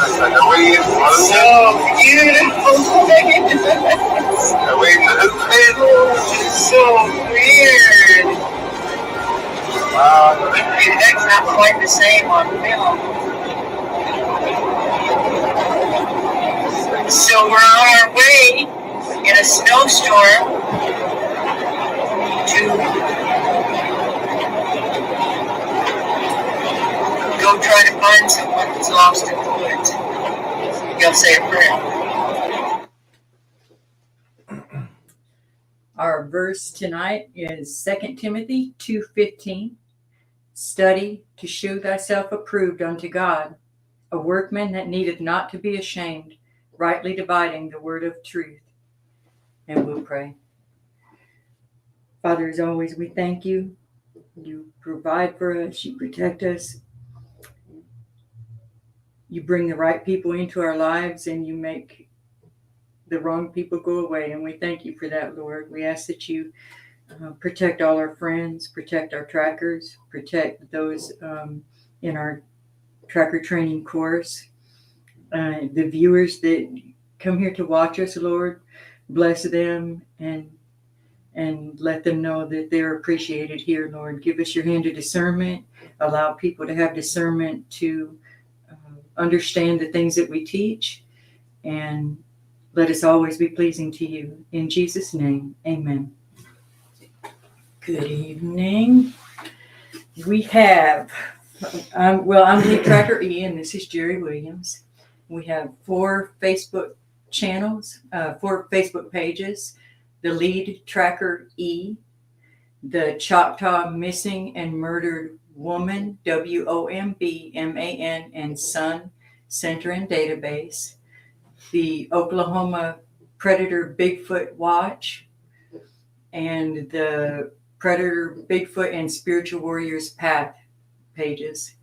it's like a wave. So beautiful. A wave to the It's so weird. Wow. Maybe that's not quite the same on film. So we're on our way in a snowstorm to go try to find someone who's lost in the woods. You'll say a prayer. Our verse tonight is 2 Timothy 2:15. Study to shew thyself approved unto God, a workman that needeth not to be ashamed, rightly dividing the word of truth. And we'll pray. Father, as always, we thank you. You provide for us. You protect us. You bring the right people into our lives, and you make the wrong people go away. And we thank you for that, Lord. We ask that you protect all our friends, protect our trackers, protect those in our tracker training course, the viewers that come here to watch us, Lord. Bless them and let them know that they're appreciated here, Lord. Give us your hand of discernment. Allow people to have discernment to understand the things that we teach, and let us always be pleasing to you. In Jesus' name, amen. Good evening. We have, I'm Lead Tracker E, and this is Jerry Williams. We have 4 Facebook channels, 4 Facebook pages: the Lead Tracker E, the Choctaw Missing and Murdered Woman, WOMBMAN, and Son Center and Database, the Oklahoma Predator Bigfoot Watch, and the Predator, Bigfoot, and Spiritual Warriors Path pages.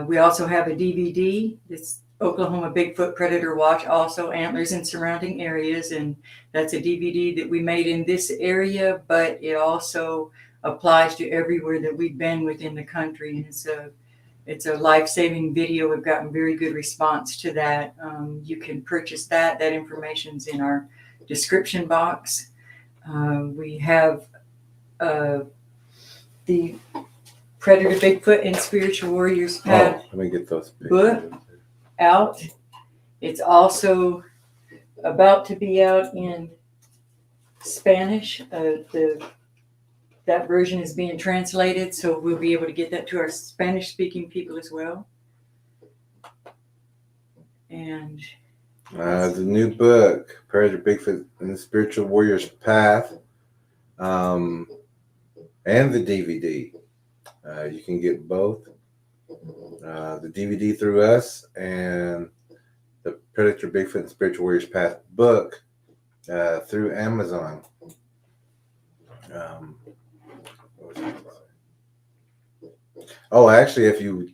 We also have a DVD. It's Oklahoma Bigfoot Predator Watch, also Antlers in Surrounding Areas, and that's a DVD that we made in this area, but it also applies to everywhere that we've been within the country. And it's a life-saving video. We've gotten very good response to that. You can purchase that. That information's in our description box. We have the Predator, Bigfoot, and Spiritual Warriors Path let me get those book out. It's also about to be out in Spanish. That version is being translated, so we'll be able to get that to our Spanish-speaking people as well. And the new book, Predator, Bigfoot, and the Spiritual Warriors Path, and the DVD. You can get both. The DVD through us and the Predator, Bigfoot, and Spiritual Warriors Path book through Amazon. Actually, if you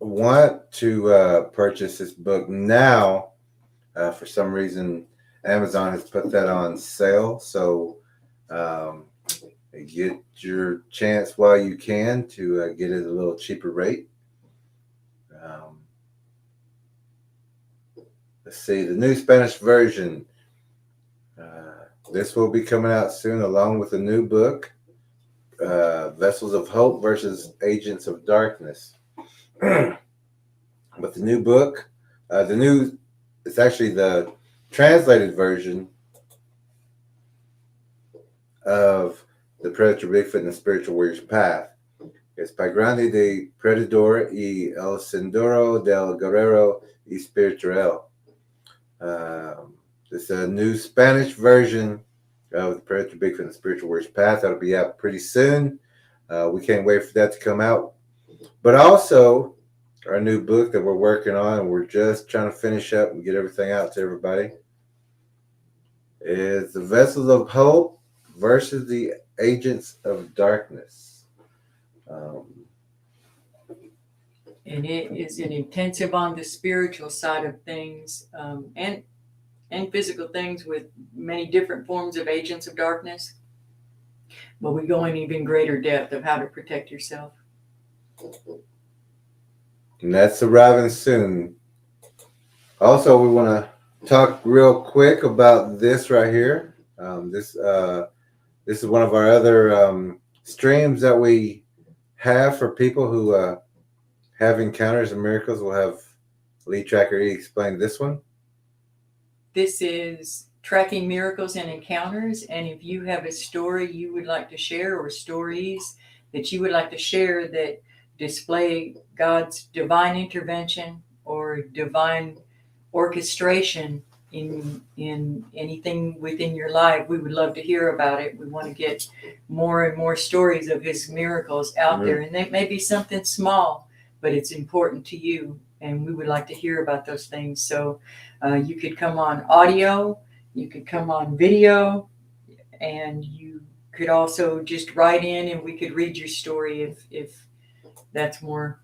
want to purchase this book now, for some reason, Amazon has put that on sale. So get your chance while you can to get it at a little cheaper rate. Let's see, the new Spanish version. This will be coming out soon, along with a new book, Vessels of Hope versus Agents of Darkness. But the new book, it's actually the translated version of the Predator, Bigfoot, and the Spiritual Warriors Path. It's by Grande de Predador y El Sendero del Guerrero y Spiritual. It's a new Spanish version of the Predator, Bigfoot, and the Spiritual Warriors Path. That'll be out pretty soon. We can't wait for that to come out. But also, our new book that we're working on, and we're just trying to finish up and get everything out to everybody, is the Vessels of Hope versus the Agents of Darkness. and it is an intensive on the spiritual side of things, and physical things, with many different forms of agents of darkness. But we go in even greater depth of how to protect yourself. And that's arriving soon. Also, we want to talk real quick about this right here. This is one of our other streams that we have for people who have encounters and miracles. We'll have Lee Tracker E explain this one. This is Tracking Miracles and Encounters. And if you have a story you would like to share, or stories that you would like to share that display God's divine intervention or divine orchestration in anything within your life, we would love to hear about it. We want to get more and more stories of his miracles out there. And it may be something small, but it's important to you. And we would like to hear about those things. So you could come on audio, you could come on video, and you could also just write in and we could read your story if that's more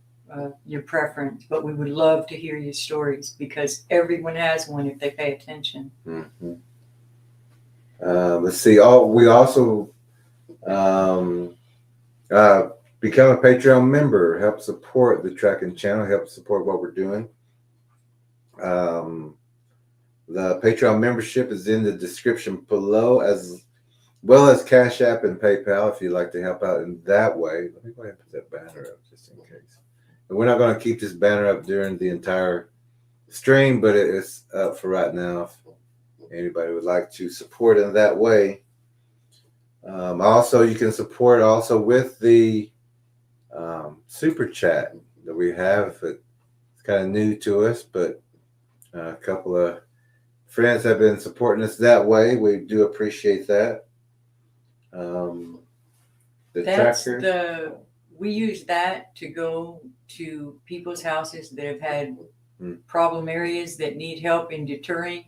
your preference. But we would love to hear your stories because everyone has one if they pay attention. Mm-hmm. Let's see. We also become a Patreon member, help support the tracking channel, help support what we're doing. The Patreon membership is in the description below, as well as Cash App and PayPal if you'd like to help out in that way. Let me go ahead and put that banner up just in case. And we're not going to keep this banner up during the entire stream, but it's up for right now if anybody would like to support in that way. Also, you can support also with the super chat that we have. It's kind of new to us, but a couple of friends have been supporting us that way. We do appreciate that. We use that to go to people's houses that have had problem areas that need help in deterring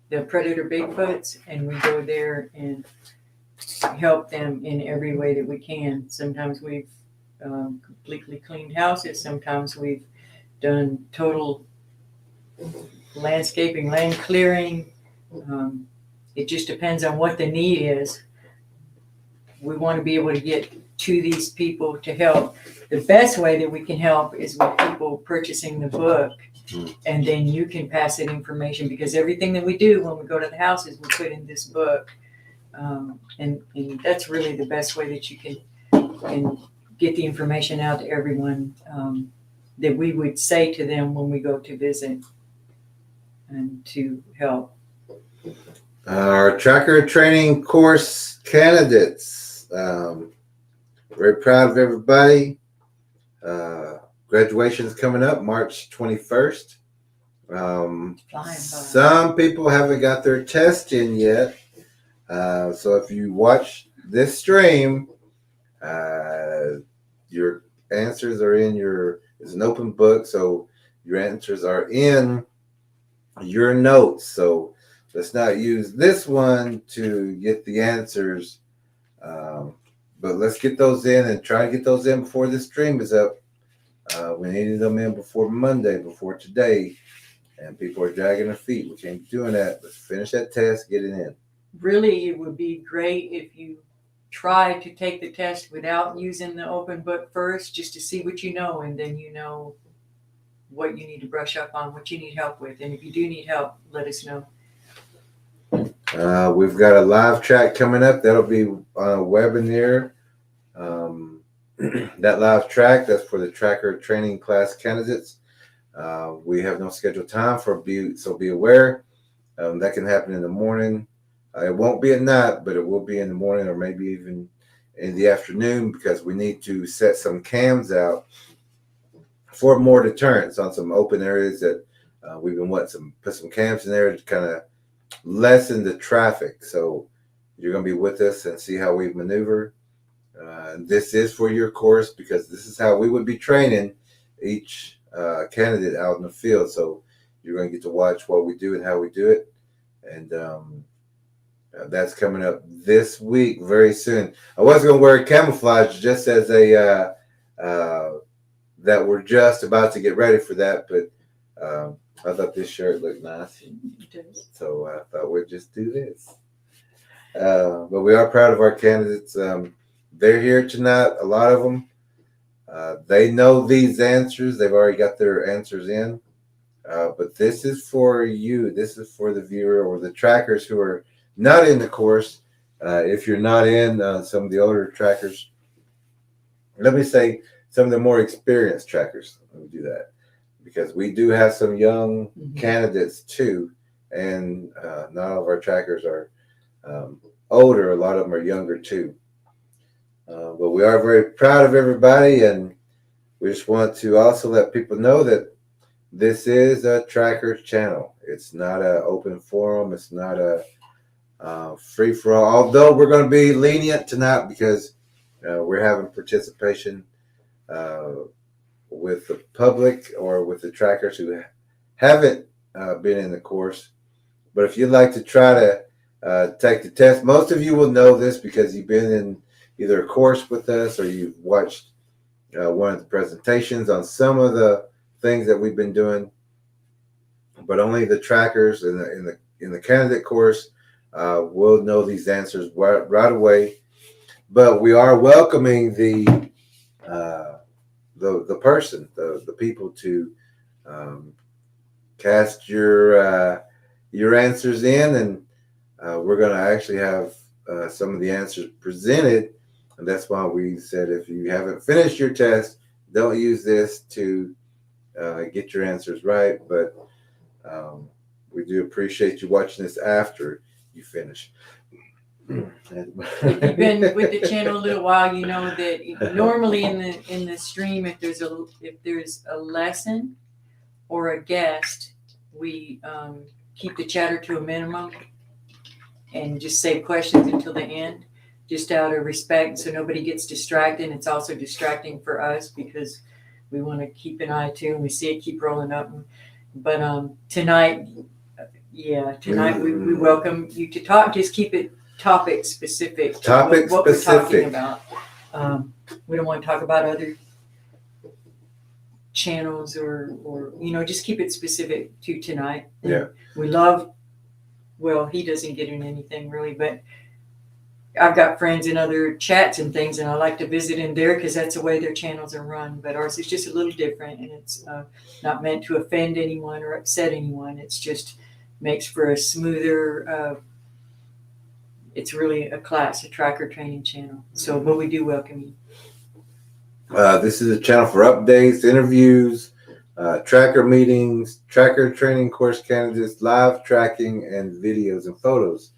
the predator Bigfoots, and we go there and help them in every way that we can. Sometimes we've completely cleaned houses. Sometimes we've done total landscaping, land clearing. It just depends on what the need is. We want to be able to get to these people to help. The best way that we can help is with people purchasing the book, and then you can pass that information, because everything that we do when we go to the houses, we put in this book. And that's really the best way that you can get the information out to everyone that we would say to them when we go to visit and to help. Our tracker training course candidates. Very proud of everybody. Graduation is coming up March 21st. Some people haven't got their test in yet. So if you watch this stream, your answers are in it's an open book, so your answers are in your notes. So let's not use this one to get the answers, but let's get those in and try to get those in before this stream is up. We needed them in before Monday, before today, and people are dragging their feet. We can't be doing that. Let's finish that test, get it in. Really, it would be great if you try to take the test without using the open book first, just to see what you know, and then you know what you need to brush up on, what you need help with. And if you do need help, let us know. We've got a live track coming up. That'll be on a webinar. That live track, that's for the tracker training class candidates. We have no scheduled time so be aware. That can happen in the morning. It won't be at night, but it will be in the morning, or maybe even in the afternoon, because we need to set some cams out for more deterrence on some open areas that we've been put some cams in there to kind of lessen the traffic. So you're going to be with us and see how we maneuver. This is for your course, because this is how we would be training each candidate out in the field. So you're going to get to watch what we do and how we do it. And that's coming up this week, very soon. I was going to wear camouflage just as that we're just about to get ready for that, but I thought this shirt looked nice, so I thought we'd just do this. But we are proud of our candidates. They're here tonight, a lot of them. They know these answers. They've already got their answers in. But this is for you. This is for the viewer or the trackers who are not in the course. If you're not in some of the older trackers, let me say some of the more experienced trackers. Let me do that, because we do have some young candidates too, and not all of our trackers are older. A lot of them are younger too. But we are very proud of everybody, and we just want to also let people know that this is a tracker channel. It's not an open forum. It's not a free for all. Although we're going to be lenient tonight because we're having participation with the public or with the trackers who haven't been in the course. But if you'd like to try to take the test, most of you will know this because you've been in either a course with us or you've watched one of the presentations on some of the things that we've been doing. But only the trackers in the candidate course will know these answers right away. But we are welcoming the person, the people to cast your answers in, and we're going to actually have some of the answers presented, and that's why we said if you haven't finished your test, don't use this to get your answers right. But we do appreciate you watching this after you finish. If you've been with the channel a little while, you know that normally in the stream, if there's a lesson or a guest, we keep the chatter to a minimum and just save questions until the end, just out of respect, so nobody gets distracted. It's also distracting for us because we want to keep an eye too, and we see it keep rolling up. But tonight we welcome you to talk. Just keep it topic specific. What we're talking about. We don't want to talk about other channels or just keep it specific to tonight. Yeah. We love. Well, he doesn't get in anything really, but I've got friends in other chats and things, and I like to visit in there because that's the way their channels are run. But ours is just a little different, and it's not meant to offend anyone or upset anyone. It's just makes for a smoother. It's really a tracker training channel. So, but we do welcome you. This is a channel for updates, interviews, tracker meetings, tracker training course candidates, live tracking, and videos and photos.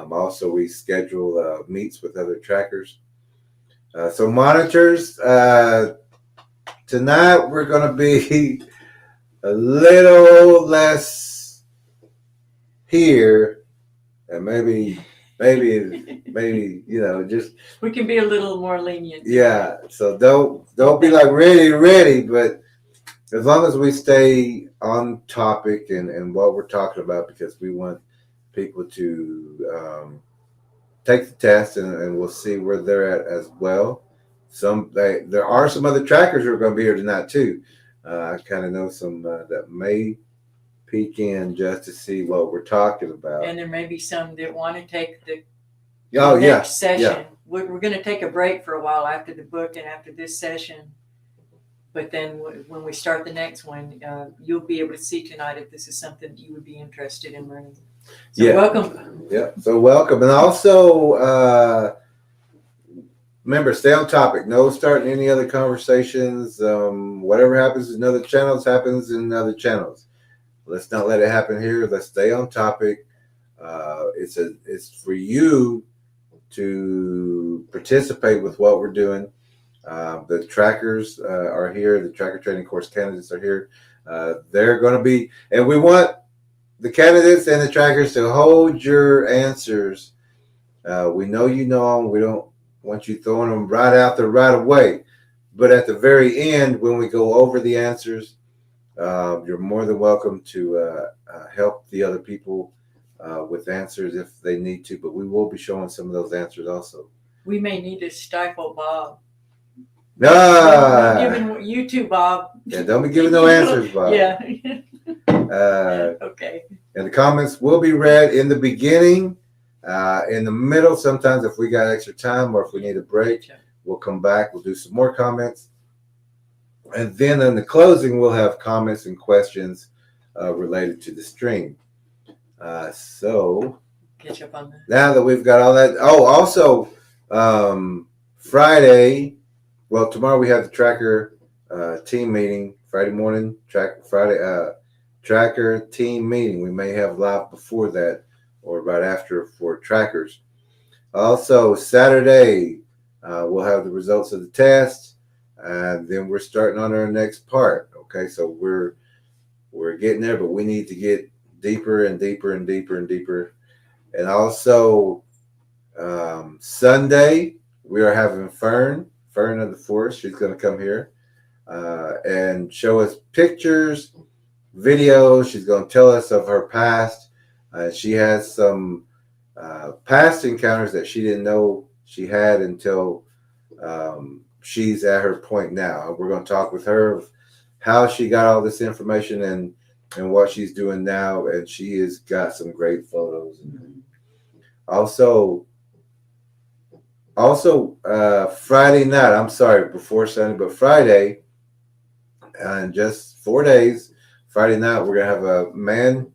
Also, we schedule meets with other trackers. So monitors, tonight we're going to be a little less here, and maybe, just we can be a little more lenient. Yeah. So don't be like ready, but as long as we stay on topic and what we're talking about, because we want people to take the test, and we'll see where they're at as well. There are some other trackers who are going to be here tonight too. I kind of know some that may peek in just to see what we're talking about. And there may be some that want to take the next session. Yeah. We're going to take a break for a while after the book and after this session. But then when we start the next one, you'll be able to see tonight if this is something that you would be interested in learning. So welcome. Yeah. So welcome. And also, remember, stay on topic. No starting any other conversations. Whatever happens in other channels happens in other channels. Let's not let it happen here. Let's stay on topic. It's for you to participate with what we're doing. The trackers are here. The tracker training course candidates are here. They're going to be, and we want the candidates and the trackers to hold your answers. We know you know them. We don't want you throwing them right out there right away. But at the very end, when we go over the answers, you're more than welcome to help the other people with answers if they need to. But we will be showing some of those answers also. We may need to stifle Bob. Giving you too, Bob. Yeah, don't be giving no answers, Bob. Yeah. Okay. And the comments will be read in the beginning, in the middle. Sometimes if we got extra time or if we need a break, we'll come back. We'll do some more comments. And then in the closing, we'll have comments and questions related to the stream. So Catch up on that. now that we've got all that, also Friday, well, tomorrow we have the tracker team meeting. Friday morning, tracker team meeting. We may have live before that or right after for trackers. Also, Saturday, we'll have the results of the test, and then we're starting on our next part. Okay, so we're getting there, but we need to get deeper and deeper and deeper and deeper. And also, Sunday, we are having Fern of the Forest. She's going to come here and show us pictures, videos. She's going to tell us of her past. She has some past encounters that she didn't know she had until she's at her point now. We're going to talk with her of how she got all this information and what she's doing now, and she has got some great photos. Also, Friday night, I'm sorry, before Sunday, but Friday, and just 4 days, Friday night, we're going to have a man.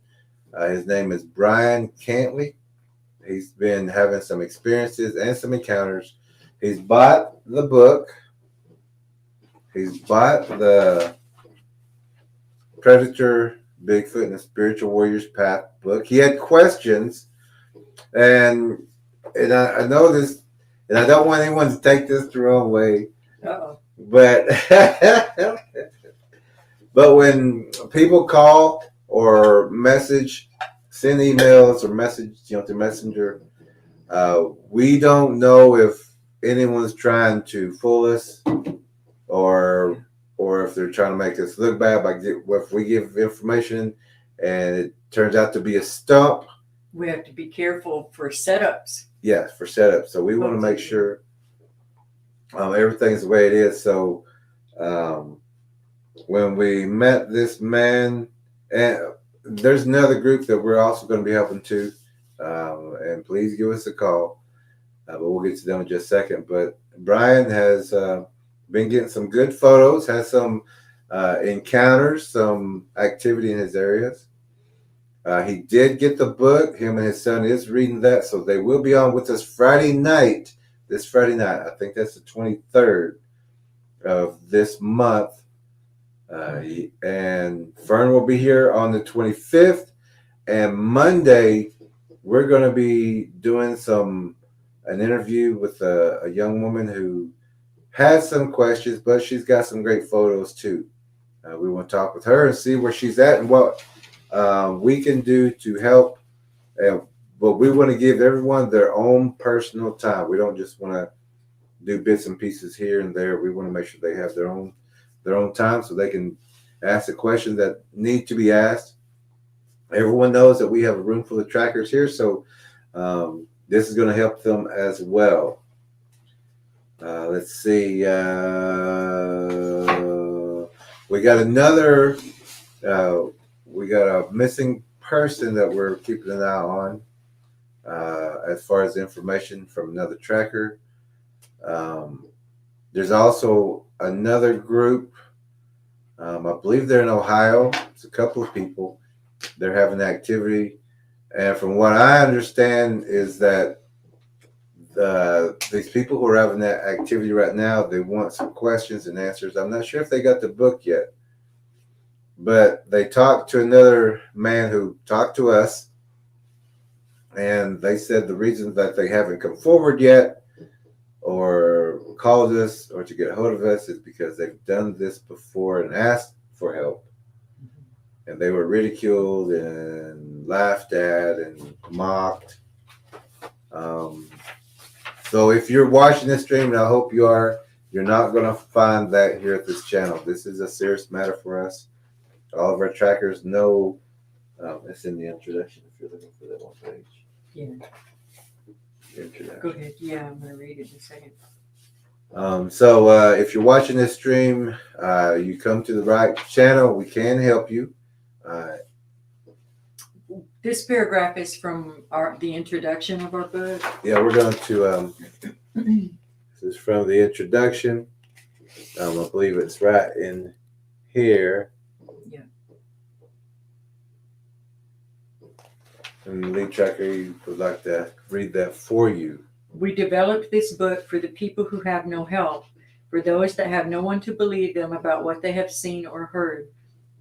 His name is Brian Cantley. He's been having some experiences and some encounters. He's bought the book. He's bought the Predator, Bigfoot, and the Spiritual Warrior's Path book. He had questions, and I know this, and I don't want anyone to take this the wrong way. Uh-oh. But but when people call or message, send emails or message, through Messenger, we don't know if anyone's trying to fool us or if they're trying to make us look bad if we give information and it turns out to be a stump. We have to be careful for setups. Yes, for setup. So we want to make sure everything's the way it is. So when we met this man, and there's another group that we're also going to be helping too, and please give us a call. But we'll get to them in just a second. But Brian has been getting some good photos, has some encounters, some activity in his areas. He did get the book. Him and his son is reading that, so they will be on with us Friday night. This Friday night, I think that's the 23rd of this month. And Fern will be here on the 25th. And Monday, we're going to be doing an interview with a young woman who has some questions, but she's got some great photos too. We want to talk with her and see where she's at and what we can do to help. But we want to give everyone their own personal time. We don't just want to do bits and pieces here and there. We want to make sure they have their own time so they can ask the questions that need to be asked. Everyone knows that we have a room full of trackers here, so this is going to help them as well. Let's see. We got another. We got a missing person that we're keeping an eye on. As far as information from another tracker. There's also another group. I believe they're in Ohio. It's a couple of people. They're having activity. And from what I understand is that these people who are having that activity right now, they want some questions and answers. I'm not sure if they got the book yet. But they talked to another man who talked to us. And they said the reason that they haven't come forward yet or called us or to get a hold of us is because they've done this before and asked for help. And they were ridiculed and laughed at and mocked. So if you're watching this stream, and I hope you are, you're not going to find that here at this channel. This is a serious matter for us. All of our trackers know. It's in the introduction if you're looking for that one page. Yeah. Introduction. Go ahead. Yeah, I'm going to read it in a second. So if you're watching this stream, you come to the right channel. We can help you. This paragraph is from the introduction of our book. Yeah, we're going to. This is from the introduction. I believe it's right in here. Yeah. And Lee Tracker would like to read that for you. We developed this book for the people who have no help, for those that have no one to believe them about what they have seen or heard.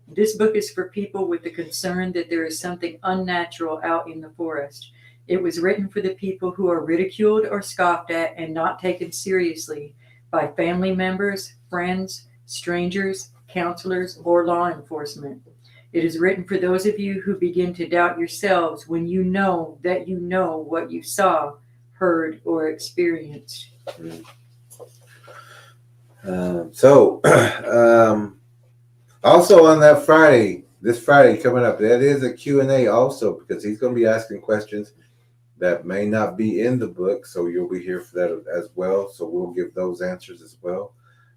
This book is for people with the concern that there is something unnatural out in the forest. It was written for the people who are ridiculed or scoffed at and not taken seriously by family members, friends, strangers, counselors, or law enforcement. It is written for those of you who begin to doubt yourselves when you know that you know what you saw, heard, or experienced. Also on that Friday, this Friday coming up, that is a Q&A also, because he's going to be asking questions that may not be in the book, so you'll be here for that as well. So we'll give those answers as well.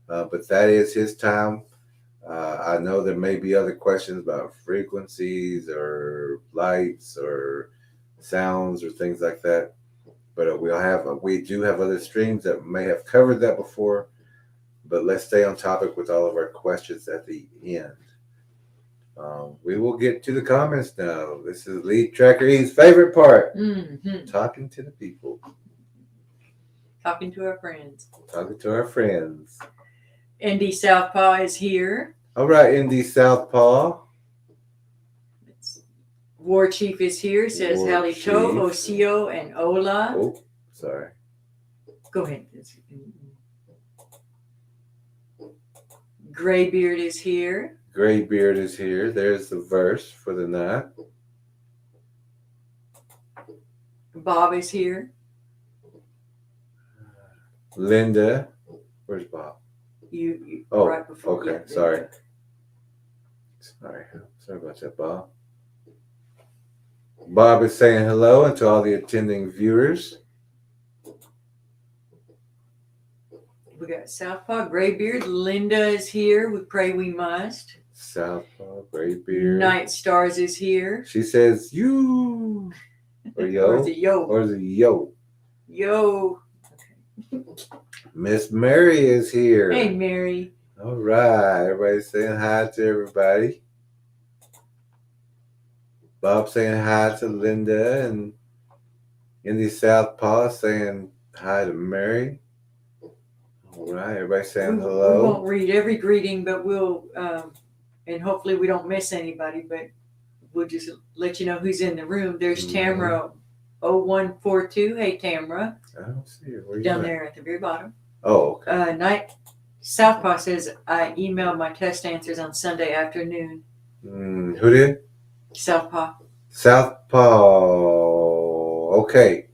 But that is his time. I know there may be other questions about frequencies or lights or sounds or things like that. But we do have other streams that may have covered that before. But let's stay on topic with all of our questions at the end. We will get to the comments now. This is Lead Tracker E's favorite part. Mm-hmm. Talking to the people. Talking to our friends. Talking to our friends. Indy Southpaw is here. All right, Indy Southpaw. War Chief is here. Says Halito, Osio, and Ola. Oh, sorry. Go ahead. Graybeard is here. Graybeard is here. There's the verse for the night. Bob is here. Linda. Where's Bob? You Oh, right before. okay. Sorry about that, Bob. Bob is saying hello and to all the attending viewers. We got Southpaw, Graybeard. Linda is here. We pray we must. Southpaw, Graybeard. Night Stars is here. She says you. Or yo. Or is it yo? Or is it yo? Yo. Miss Mary is here. Hey, Mary. All right. Everybody's saying hi to everybody. Bob saying hi to Linda, and Indy Southpaw saying hi to Mary. All right. Everybody saying hello. We won't read every greeting, but we'll, and hopefully we don't miss anybody, but we'll just let you know who's in the room. There's Tamra 0142. Hey, Tamra. I don't see her. Where you Down at? there at the very bottom. Oh, okay. Night Southpaw says I emailed my test answers on Sunday afternoon. Who did? Southpaw. Okay.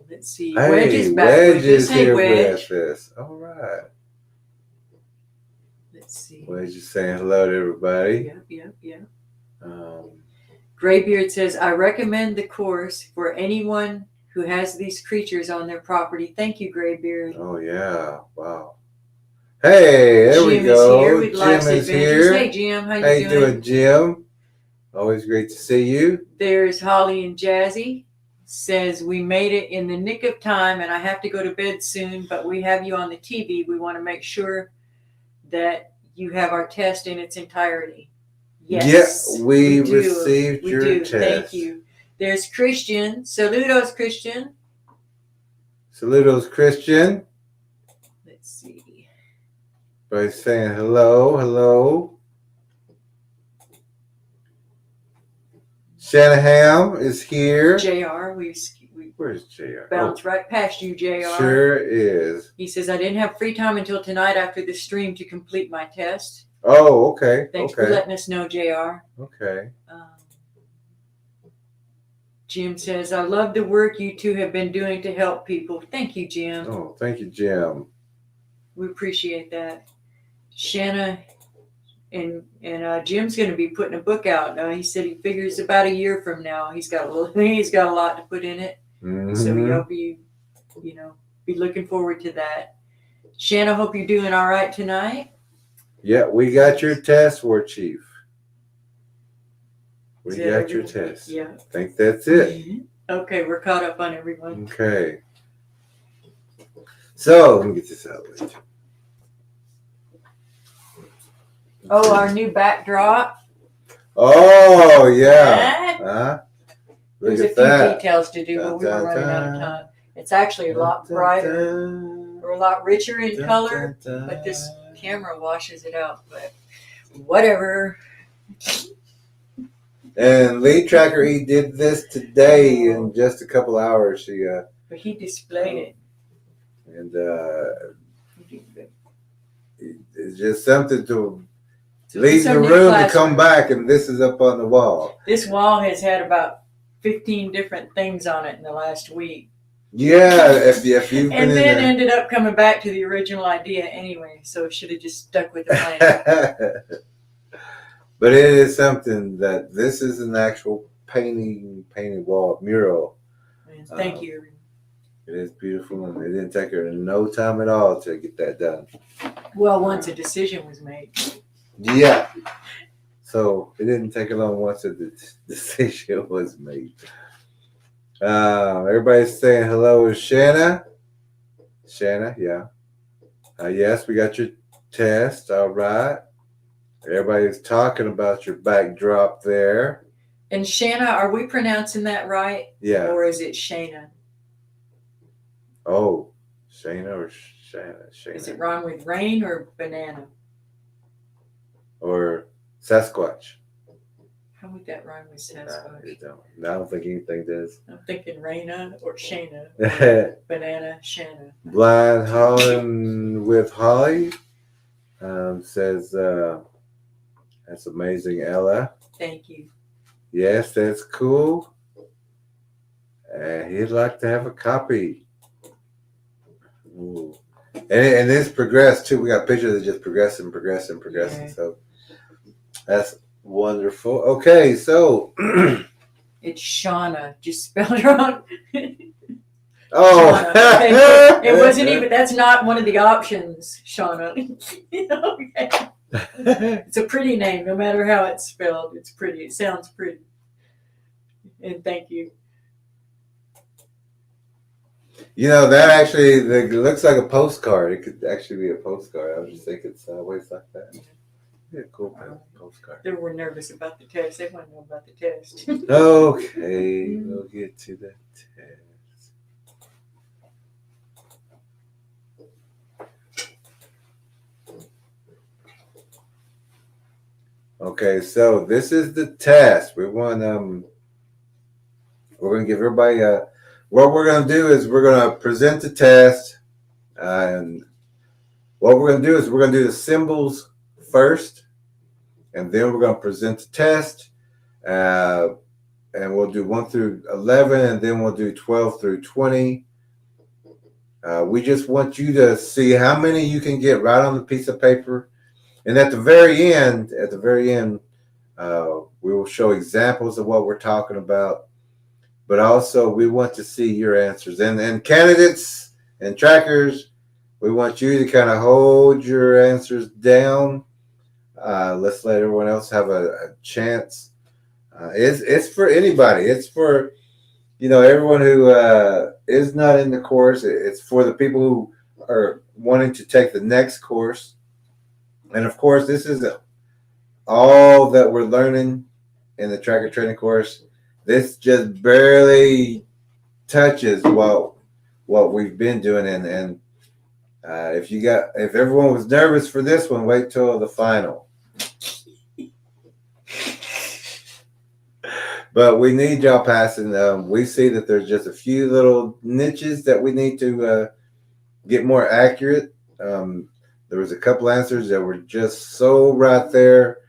Let's see. Hey, Wedge is back Wedge with is us. Hey, here Wedge. with us. All right. Let's see. Wedge is saying hello to everybody. Yep. Um, Graybeard says, I recommend the course for anyone who has these creatures on their property. Thank you, Graybeard. oh, yeah. Wow. Hey, there Jim we go. is here with Life's Jim is Adventures. here. Hey, Jim. How How you you doing? doing, Jim? Always great to see you. There's Holly and Jazzy. Says, we made it in the nick of time, and I have to go to bed soon, but we have you on the TV. We want to make sure that you have our test in its entirety. Yes. Yeah, we do. received We your do. test. Thank you. There's Christian. Saludos, Christian. Saludos, Christian. Let's see. By saying hello. Shanahan is here. JR, we Where's JR? bounced right past you, JR. Sure is. He says, I didn't have free time until tonight after the stream to complete my test. Oh, okay. Thanks for letting us know, JR. Okay. Jim says, I love the work you two have been doing to help people. Thank you, Jim. Oh, thank you, Jim. We appreciate that. Shanna and Jim's going to be putting a book out. He said he figures about a year from now he's got a lot to put in it. Mm-hmm. So we hope you be looking forward to that. Shanna, hope you're doing all right tonight. Yeah, we got your test, War Chief. We Is got your everyone? test. Yeah. I think that's it. Okay, we're caught up on everyone. Okay. So, let me get this out of the way. Oh, our new backdrop. Oh, yeah. That? Look There's a at few that. details to do, Dun, but we were dun, running out of dun. time. It's actually a lot Dun, brighter dun, or a lot richer in dun, color, dun, dun. but this camera washes it out. But whatever. And Lead Tracker, he did this today in just a couple hours. But he displayed it. And He did good. it's just something to So leave the something room to classroom. come back, and this is up on the wall. This wall has had about 15 different things on it in the last week. Yeah, if you've been And in then there. ended up coming back to the original idea anyway, so should have just stuck with the plan. But it is something that this is an actual painted wall mural. And thank you. It is beautiful, and it didn't take her no time at all to get that done. Well, once a decision was made. Yeah. So it didn't take long once the decision was made. Everybody's saying hello to Shanna. Shanna, yeah. Yes, we got your test. All right. Everybody's talking about your backdrop there. And Shanna, are we pronouncing that right? Yeah. Or is it Shana? Oh, Shana or Shanna? Shana. Is it wrong with rain or banana? Or Sasquatch? How would that rhyme with Sasquatch? It don't. I don't think anything does. I'm thinking Raina or Shana. Or banana, Shanna. Blind Holland with Holly says, that's amazing, Ella. Thank you. Yes, that's cool. He'd like to have a copy. Ooh. And it's progressed too. We got pictures that just progressing. Yeah. So that's wonderful. Okay, so It's Shauna, just spelled wrong. oh, Shauna. Okay. It wasn't even, that's not one of the options, Shauna. Okay. It's a pretty name, no matter how it's spelled. It's pretty. It sounds pretty. And thank you. You know, that actually looks like a postcard. It could actually be a postcard. I was just thinking sideways like that. Yeah, cool postcard. They were nervous about the test. They want to know about the test. Okay, we'll get to the test. Okay, so this is the test. We're gonna give everybody what we're gonna do is we're gonna present the test, and what we're gonna do is we're gonna do the symbols first, and then we're gonna present the test, and we'll do 1 through 11, and then we'll do 12 through 20. We just want you to see how many you can get right on the piece of paper. And at the very end, we will show examples of what we're talking about. But also, we want to see your answers. And candidates and trackers, we want you to kind of hold your answers down. Let's let everyone else have a chance. It's for anybody. It's for, everyone who is not in the course. It's for the people who are wanting to take the next course. And of course, this isn't all that we're learning in the tracker training course. This just barely touches what we've been doing. And if everyone was nervous for this one, wait till the final. But we need y'all passing. We see that there's just a few little niches that we need to get more accurate. There was a couple answers that were just so right there,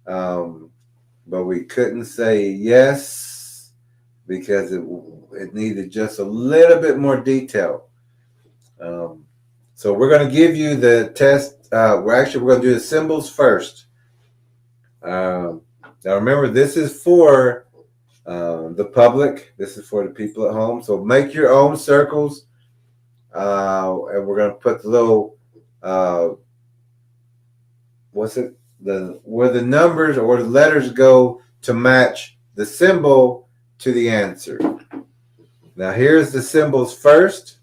but we couldn't say yes because it needed just a little bit more detail. So we're going to give you the test. We're going to do the symbols first. Now remember, this is for the public. This is for the people at home. So make your own circles, and we're going to put the little where the numbers or the letters go to match the symbol to the answer. Now here's the symbols first.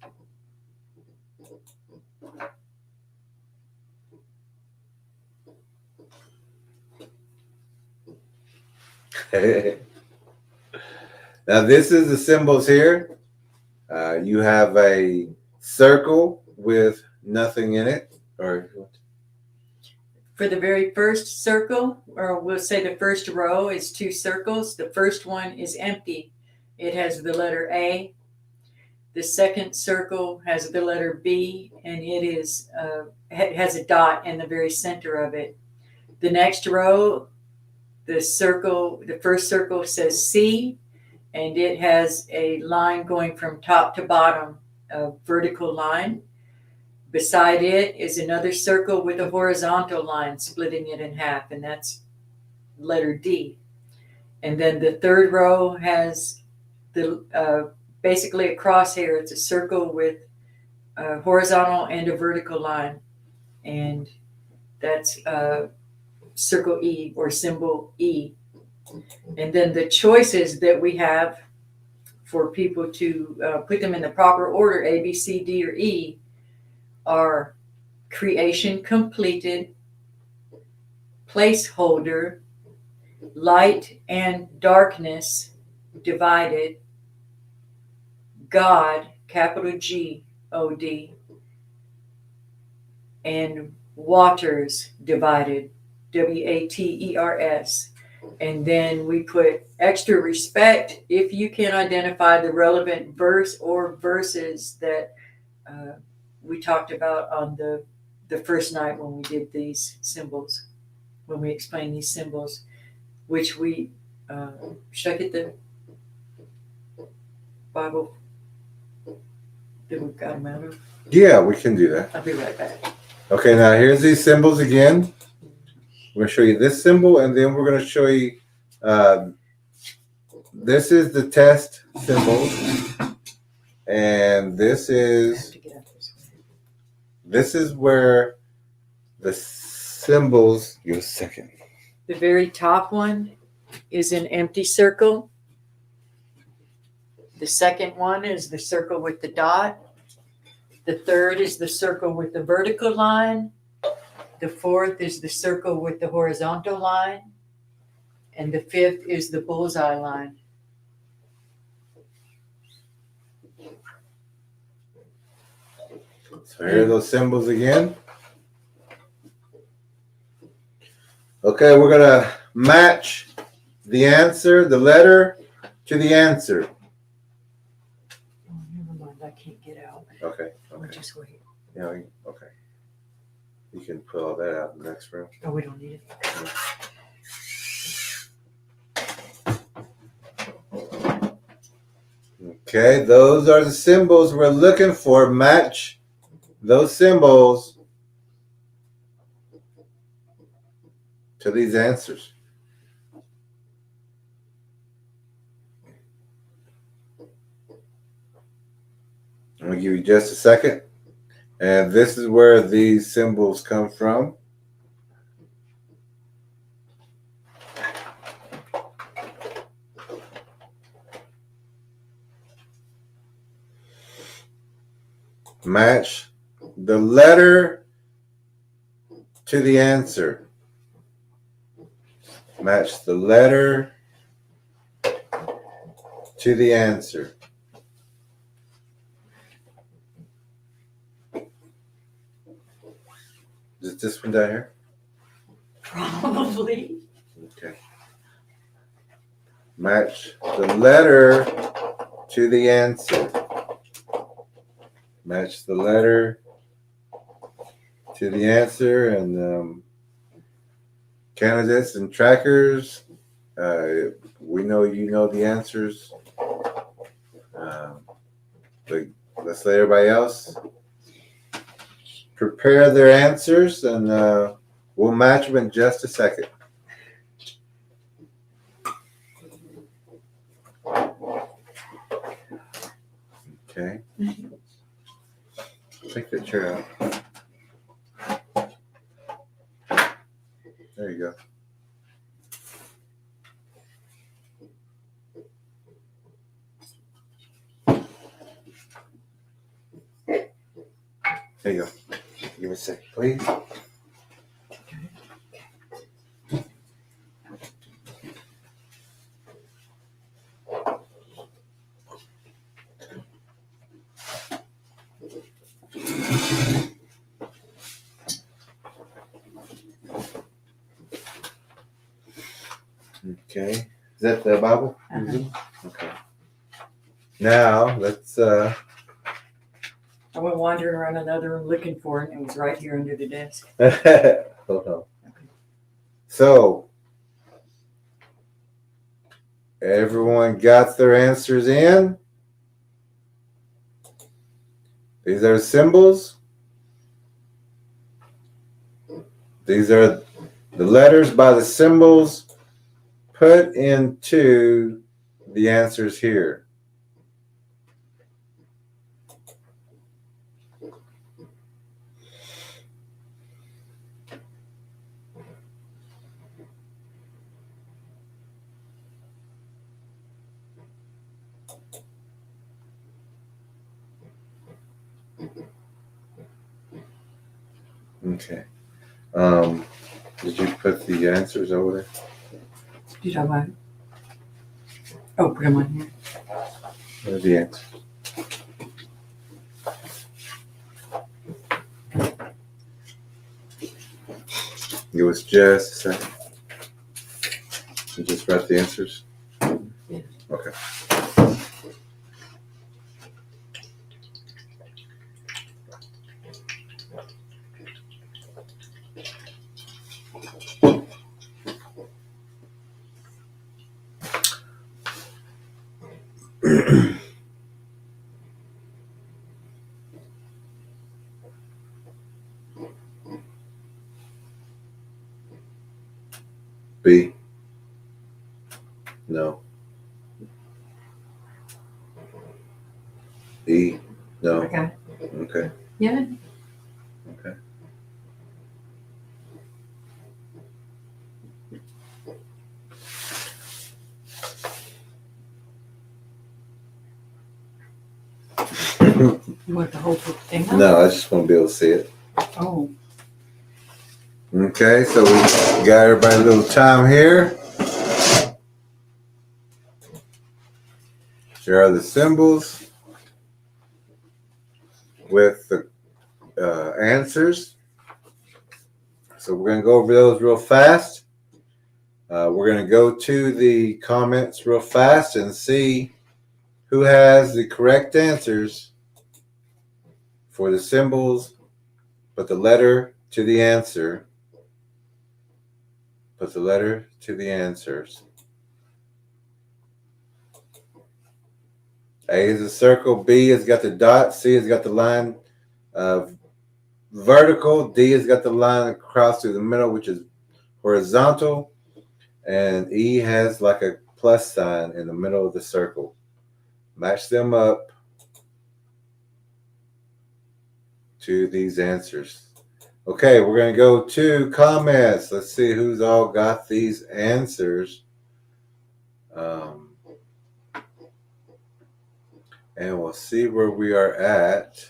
Now this is the symbols here. You have a circle with nothing in it, or For the very first circle, or we'll say the first row is 2 circles. The first one is empty. It has the letter A. The second circle has the letter B, and it has a dot in the very center of it. The next row, the first circle says C, and it has a line going from top to bottom, a vertical line. Beside it is another circle with a horizontal line splitting it in half, and that's letter D. And then the third row has basically a crosshair. It's a circle with a horizontal and a vertical line, and that's circle E, or symbol E. And then the choices that we have for people to put them in the proper order, A, B, C, D, or E, are creation completed, placeholder, light and darkness divided, God, capital G, O-D, and waters divided, W-A-T-E-R-S. And then we put extra respect if you can identify the relevant verse or verses that we talked about on the first night when we did these symbols, when we explained these symbols, which we, should I get the Bible that we've got them out of? yeah, we can do that. I'll be right back. Okay, now here's these symbols again. We're going to show you this symbol, and then we're going to show you, this is the test symbol, and this is where the symbols, give a second. The very top one is an empty circle. The second one is the circle with the dot. The third is the circle with the vertical line. The fourth is the circle with the horizontal line. And the fifth is the bullseye line. So here are those symbols again. Okay, we're going to match the answer, the letter, to the answer. Oh, never mind, I can't get out. Okay. We'll Okay. just wait. Yeah. Okay. You can put all that out in the next room. Oh, we don't need it. Okay, those are the symbols we're looking for. Match those symbols to these answers. I'm going to give you just a second. And this is where these symbols come from. Match the letter to the answer. Match the letter to the answer. Is it this one down here? Probably. Okay. Match the letter to the answer. Match the letter to the answer, and candidates and trackers, we know you know the answers, but let's let everybody else prepare their answers, and we'll match them in just a second. Okay. Take the chair out. There you go. There you go. Give me a second, please. Okay. Is that the Bible? Uh-huh. Okay. Now let's I went wandering around another room looking for it, and it was right here under the desk. hold on. So everyone got their answers in. These are symbols. These are the letters by the symbols put into the answers here. Okay. Did you put the answers over there? Did I want? Oh, put them on here. Where's the answer? It was just a second. You just write the answers? Yeah. Okay. B. No. E. No. Okay. Okay. Yeah. Okay. You want the whole thing up? No, I just want to be able to see it. Oh. Okay, so we got everybody a little time here. Here are the symbols with the answers. So we're going to go over those real fast. We're going to go to the comments real fast and see who has the correct answers for the symbols, put the letter to the answer. Put the letter to the answers. A is a circle, B has got the dot, C has got the line vertical, D has got the line across through the middle, which is horizontal, and E has like a plus sign in the middle of the circle. Match them up to these answers. Okay, we're going to go to comments. Let's see who's all got these answers. And we'll see where we are at.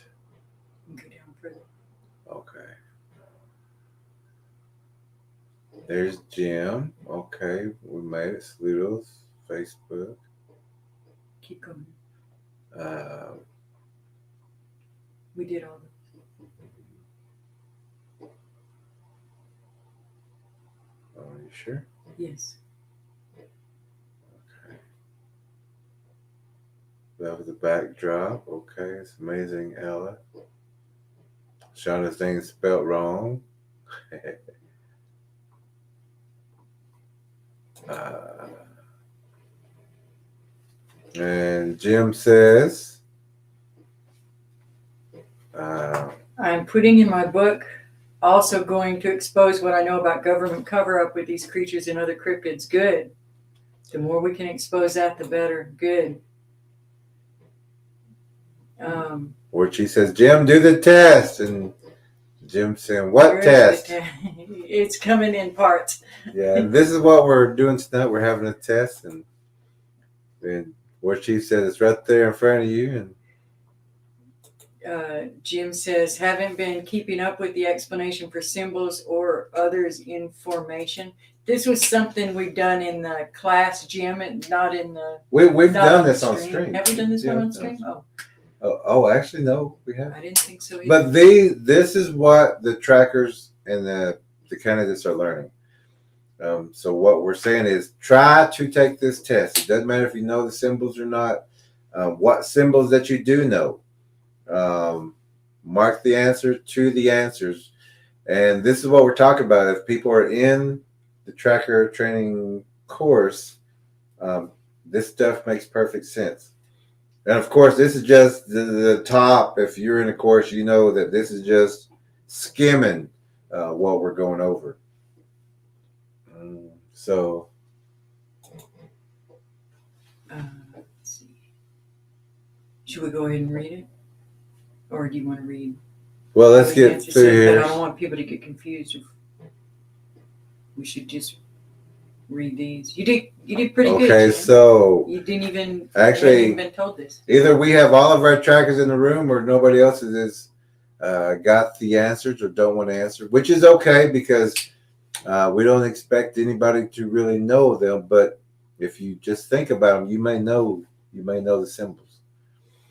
Go down further. Okay. There's Jim. Okay, we made it. Sludos, Facebook. Keep going. Uh, We did all are you sure? yes. Okay. That was the backdrop. Okay, it's amazing, Ella. Shauna's thing is spelled wrong. And Jim says, I'm putting in my book, also going to expose what I know about government cover-up with these creatures and other cryptids. Good. The more we can expose that, the better. Good. where she says, Jim, do the test. And Jim saying, what where test? is the it's coming in parts. Yeah, and this is what we're doing tonight. We're having a test. And where she says it's right there in front of you. And Jim says, haven't been keeping up with the explanation for symbols or others' information. This was something we've done in the class, Jim, and not in the. we've not done the this on stream. Have we done this Yeah, one on stream? Oh, actually, no, we haven't. I didn't think so either. But this is what the trackers and the candidates are learning. So what we're saying is try to take this test. It doesn't matter if you know the symbols or not. What symbols that you do know, mark the answer to the answers. And this is what we're talking about. If people are in the tracker training course, this stuff makes perfect sense. And of course, this is just the top. If you're in a course, you know that this is just skimming what we're going over. So, let's see. Should we go ahead and read it, or do you want to read? well, let's get through But here. I don't want people to get confused. We should just read these. You did pretty good. Okay, Jim. so you didn't even actually been told this. Either we have all of our trackers in the room, or nobody else has got the answers or don't want to answer, which is okay because we don't expect anybody to really know them. But if you just think about them, you may know the symbols.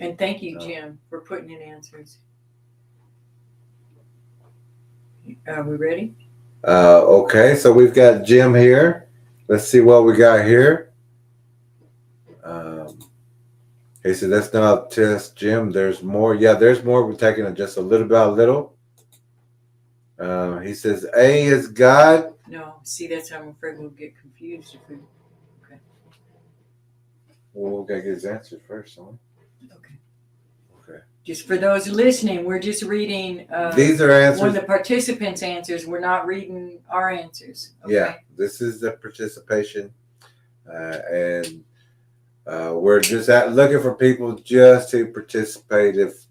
And thank you, Jim, for putting in answers. Are we ready? Okay, so we've got Jim here. Let's see what we got here. He said, that's not a test, Jim. There's more. Yeah, there's more. We're taking it just a little by little. He says, A is God. No, see, that's how I'm afraid we'll get confused if we. Okay. Well, we got to get his answers first, don't we? Okay. Okay. Just for those listening, we're just reading. These are answers. One of the participants' answers. We're not reading our answers. Okay? Yeah, this is the participation. And we're just looking for people just to participate. If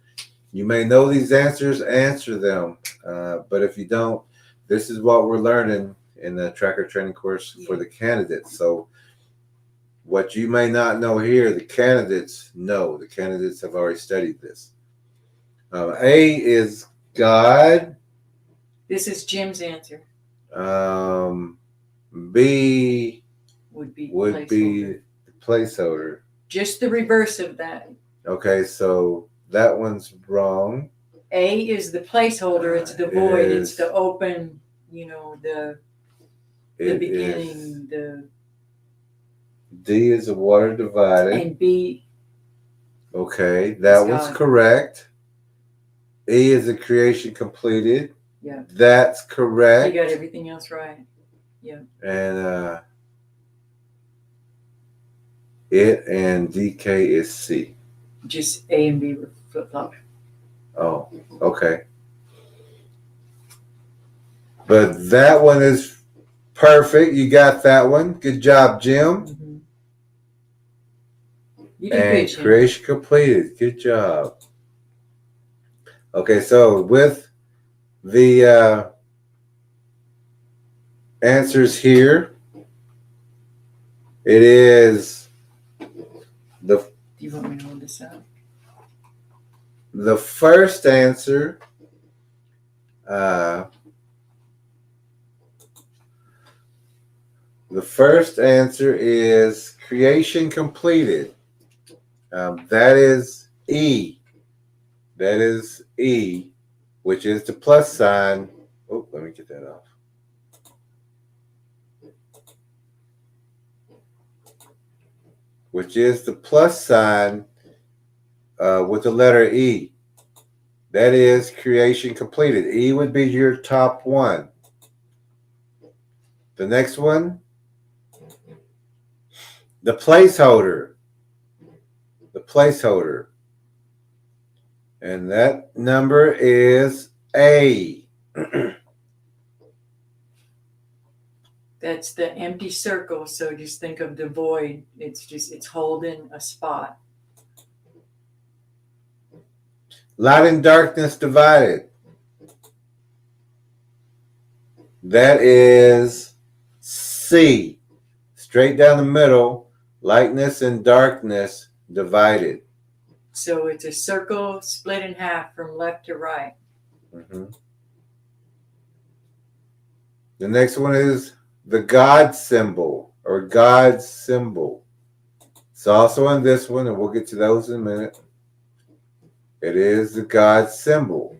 you may know these answers, answer them. But if you don't, this is what we're learning in the tracker training course for the candidates. So what you may not know here, the candidates know. The candidates have already studied this. A is God. This is Jim's answer. B would be the placeholder. Just the reverse of that. Okay, so that one's wrong. A is the placeholder. It's the void. It's the open. The beginning. The D is the water divided. And B. Okay, that was correct. E is the creation completed. Yeah. That's correct. You got everything else right. Yeah. And it and DK is C. Just A and B were flip-flop. Oh, okay. But that one is perfect. You got that one. Good job, Jim. Mm-hmm. You did good, Jim. Creation completed. Good job. Okay, so with the answers here, it is the. Do you want me to hold this up? The first answer. The first answer is creation completed. That is E. That is E, which is the plus sign. Oh, let me get that off. Which is the plus sign with the letter E. That is creation completed. E would be your top one. The next one, the placeholder. The placeholder. And that number is A. That's the empty circle. So just think of the void. It's holding a spot. Light and darkness divided. That is C. Straight down the middle, lightness and darkness divided. So it's a circle split in half from left to right. Mm-hmm. The next one is the God symbol or God's symbol. It's also in this one, and we'll get to those in a minute. It is the God symbol.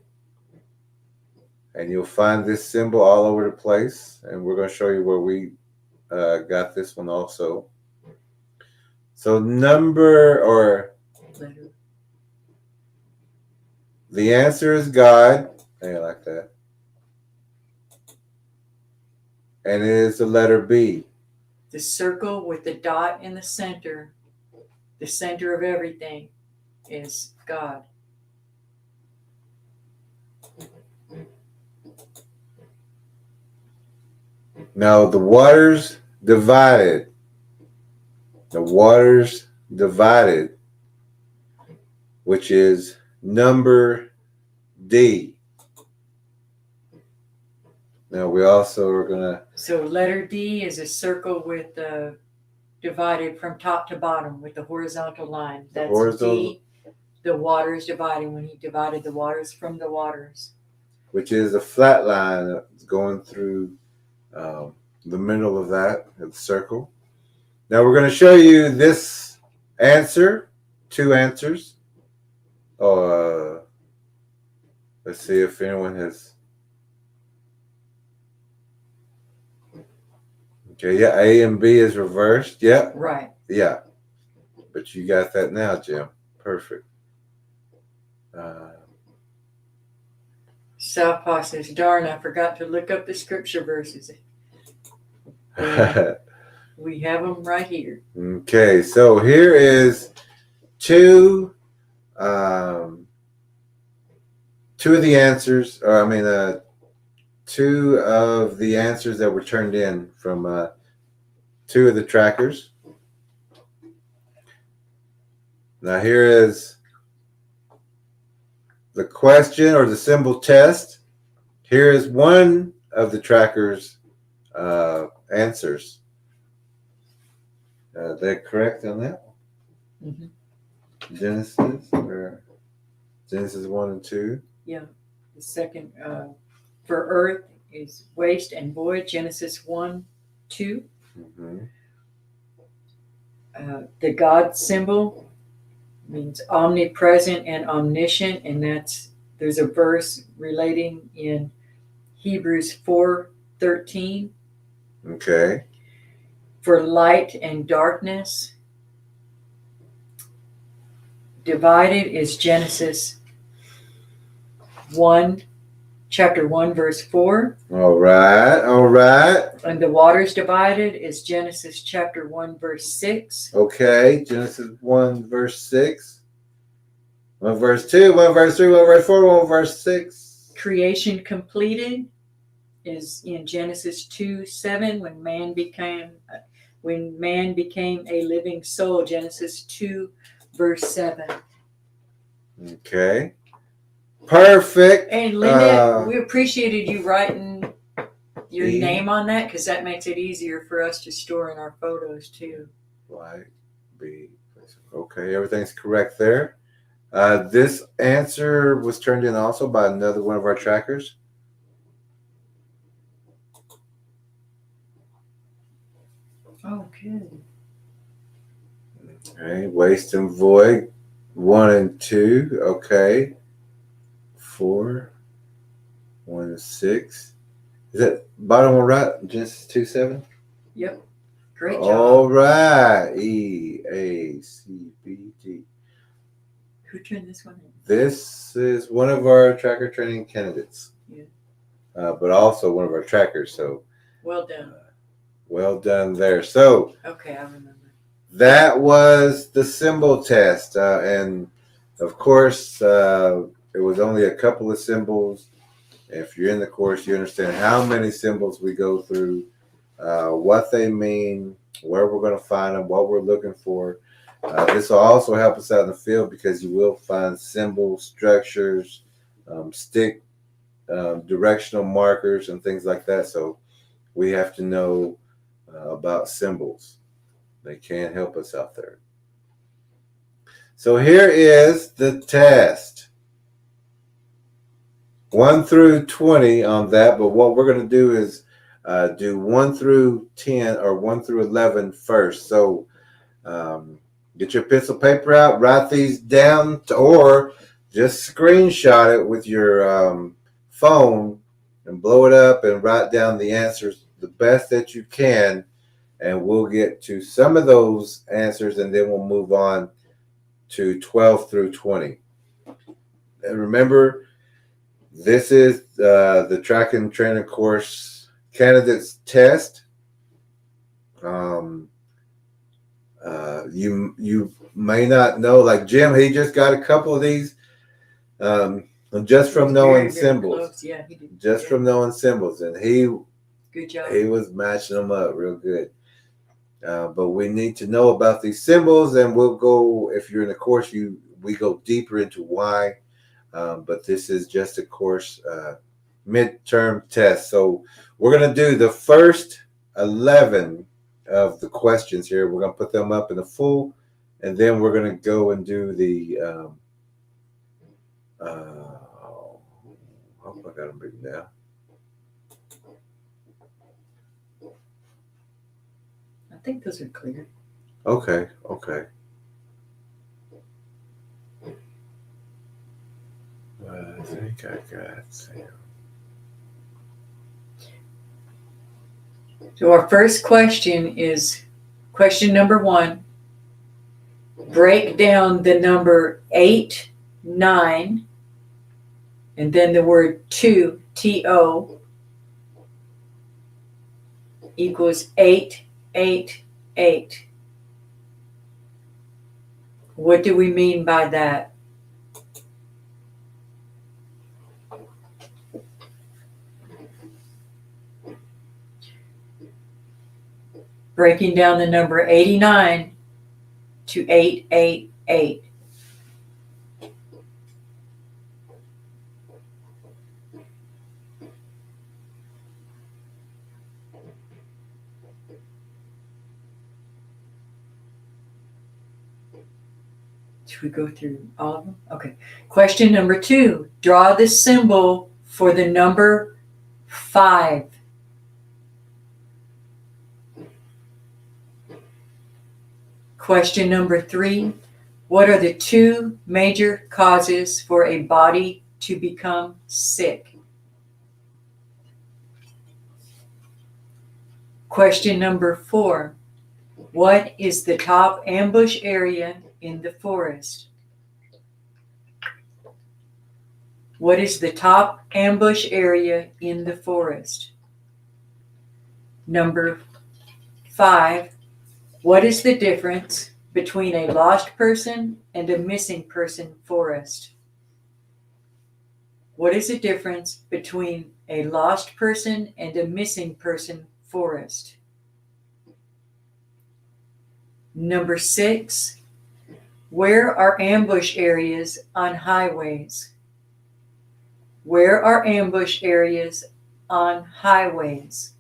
And you'll find this symbol all over the place. And we're going to show you where we got this one also. So the answer is God. I like that. And it is the letter B. The circle with the dot in the center of everything, is God. Now the waters divided. The waters divided, which is number D. Now we also are gonna. So letter D is a circle with divided from top to bottom with the horizontal line. That's horizontal. D. The waters dividing, when he divided the waters from the waters. Which is a flat line that's going through the middle of that, of the circle. Now we're going to show you this answer, 2 answers. Let's see if anyone has. Okay, yeah, A and B is reversed. Yeah. Right. Yeah. But you got that now, Jim. Perfect. Southpaw says, darn, I forgot to look up the scripture verses. We have them right here. Okay, so here is two of the answers, two of the answers that were turned in from 2 of the trackers. Now here is the question or the symbol test. Here is one of the trackers' answers. They're correct on that one? Mm-hmm. Genesis 1 and 2. Yeah. The second for earth is waste and void, Genesis 1, 2. Mm-hmm. The God symbol means omnipresent and omniscient, and there's a verse relating in Hebrews 4:13. Okay. For light and darkness, divided is Genesis 1, chapter 1, verse 4. All right. And the waters divided is Genesis chapter 1, verse 6. Okay, Genesis 1, verse 6. 1 verse 2, 1 verse 3, 1 verse 4, 1 verse 6. Creation completed is in Genesis 2:7, when man became a living soul, Genesis 2, verse 7. Okay. Perfect. And Linda, we appreciated you writing your name on that, because that makes it easier for us to store in our photos too. Like B. Okay, everything's correct there. This answer was turned in also by another one of our trackers. Okay. Okay, waste and void, 1 and 2. Okay. 4, 1 and 6. Is that bottom one right? Genesis 2:7? Yep. Great job. All right. E, A, C, B, D. Who turned this one in? This is one of our tracker training candidates. Yeah. But also one of our trackers. So well done. Well done there. So okay, I remember. That was the symbol test. And of course, it was only a couple of symbols. If you're in the course, you understand how many symbols we go through, what they mean, where we're going to find them, what we're looking for. This will also help us out in the field, because you will find symbol structures, stick directional markers, and things like that. So we have to know about symbols. They can help us out there. So here is the test. 1 through 20 on that, but what we're going to do is do 1 through 10 or 1 through 11 first. So get your pencil paper out, write these down, or just screenshot it with your phone and blow it up and write down the answers the best that you can. and we'll get to some of those answers, and then we'll move on to 12 through 20. And remember, this is the track and training course candidates test. You may not know, like Jim, he just got a couple of these just from knowing symbols. Close. Yeah, he did. Just from knowing symbols, and Good job. he was matching them up real good. But we need to know about these symbols, and we'll go, if you're in the course, we go deeper into why. But this is just a course midterm test. So we're going to do the first 11 of the questions here. We're going to put them up in the full, and then we're going to go and do the I hope I got them written down. I think those are clear. Okay. I think I got Sam. So our first question is question number 1. Break down the number 8, 9, and then the word 2, T-O, equals 8, 8, 8. What do we mean by that? Breaking down the number 89 to 888. Should we go through all of them? Okay. Question number 2. Draw the symbol for the number 5. Question number 3. What are the 2 major causes for a body to become sick? Question number 4. What is the top ambush area in the forest? What is the top ambush area in the forest? Number 5. What is the difference between a lost person and a missing person forest? What is the difference between a lost person and a missing person forest? Number 6. Where are ambush areas on highways? Where are ambush areas on highways?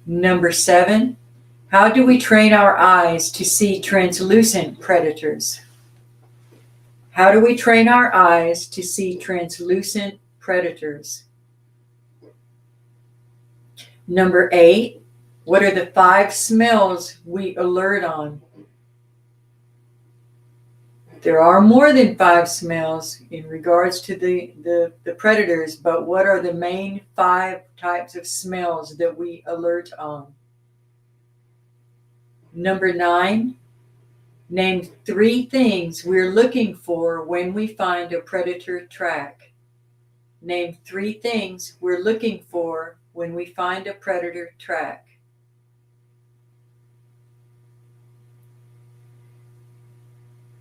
Number 7, how do we train our eyes to see translucent predators? How do we train our eyes to see translucent predators? Number 8, what are the 5 smells we alert on? There are more than 5 smells in regards to the predators, but what are the main 5 types of smells that we alert on? Number 9, name 3 things we're looking for when we find a predator track. Name 3 things we're looking for when we find a predator track.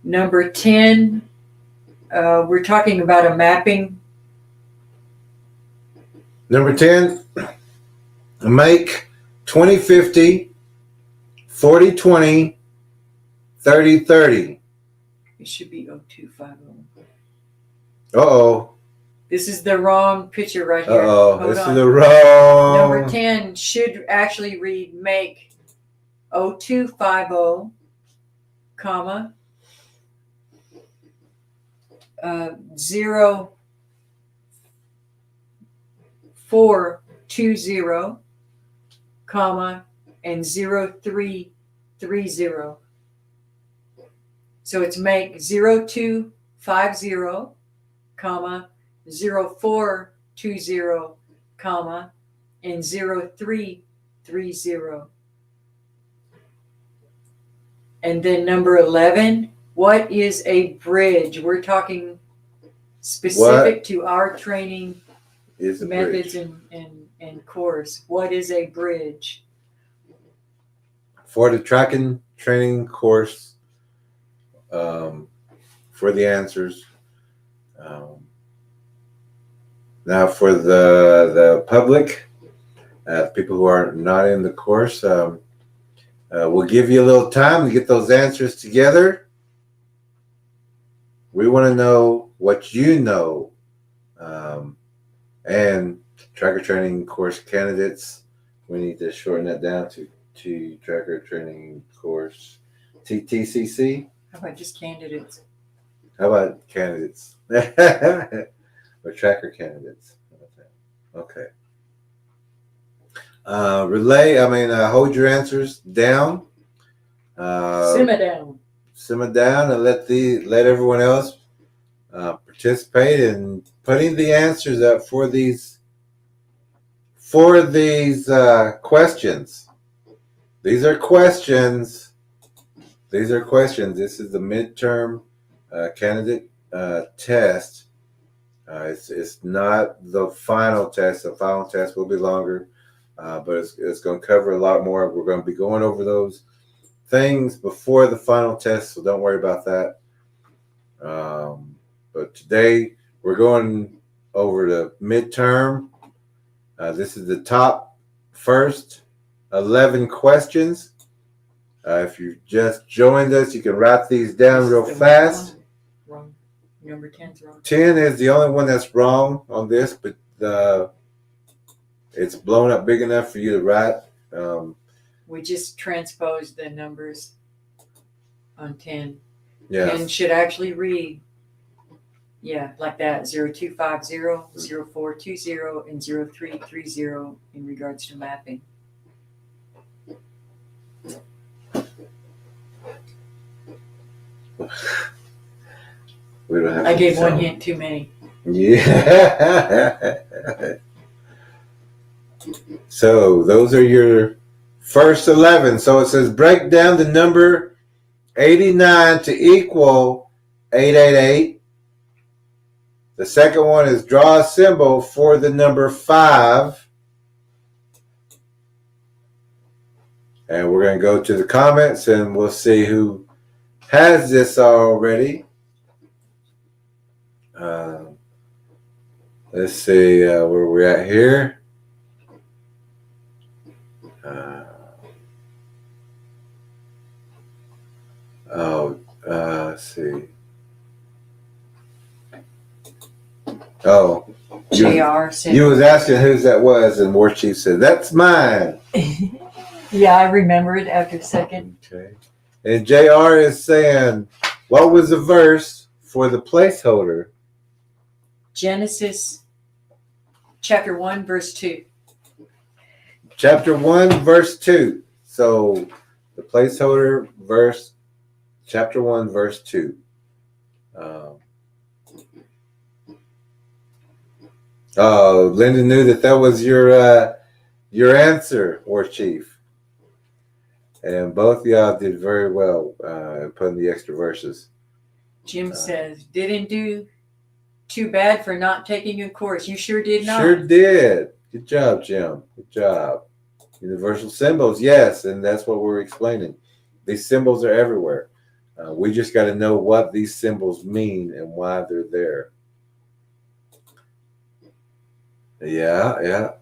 Number 10, we're talking about a mapping. Number 10, make 20/50, 40/20, 30/30. It should be 0250. Uh-oh. This is the wrong picture right here. Uh-oh, this is the wrong. Number 10 should actually read make 0250, comma, 0420, comma, and 0330. So it's make 0250, comma, 0420, comma, and 0330. And then number 11, what is a bridge? We're talking specific to our training Is a methods bridge. and course. What is a bridge? For the tracking training course, for the answers. Now for the public, people who are not in the course, we'll give you a little time to get those answers together. We want to know what you know. And tracker training course candidates, we need to shorten that down to tracker training course TTCC. How about just candidates? How about candidates? Or tracker candidates. Okay. Hold your answers down. Simmer down. Simmer down and let everyone else participate in putting the answers up for these questions. These are questions. This is the midterm candidate test. It's not the final test. The final test will be longer, but it's going to cover a lot more. We're going to be going over those things before the final test, so don't worry about that. But today we're going over the midterm. This is the top first 11 questions. If you just joined us, you can write these down real fast. Wrong. Number 10's wrong. 10 is the only one that's wrong on this, but it's blown up big enough for you to write. We just transposed the numbers on 10. Yeah. 10 should actually read, like that, 0250, 0420, and 0330 in regards to mapping. We don't have I to gave tell one them. hint too many. Yeah. So those are your first 11. So it says break down the number 89 to equal 888. The second one is draw a symbol for the number 5. And we're going to go to the comments and we'll see who has this already. Let's see where we're at here. Let's see. Oh, JR said. you was asking whose that was, and War Chief said, "That's mine." Yeah, I remember it after a second. Okay. And JR is saying, what was the verse for the placeholder? Genesis chapter 1, verse 2. Chapter 1, verse 2. So the placeholder verse, chapter 1, verse 2. Linda knew that was your answer, War Chief. And both of y'all did very well putting the extra verses. Jim says, didn't do too bad for not taking a course. You sure did not. Sure did. Good job, Jim. Good job. Universal symbols, yes, and that's what we're explaining. These symbols are everywhere. We just got to know what these symbols mean and why they're there. Yeah.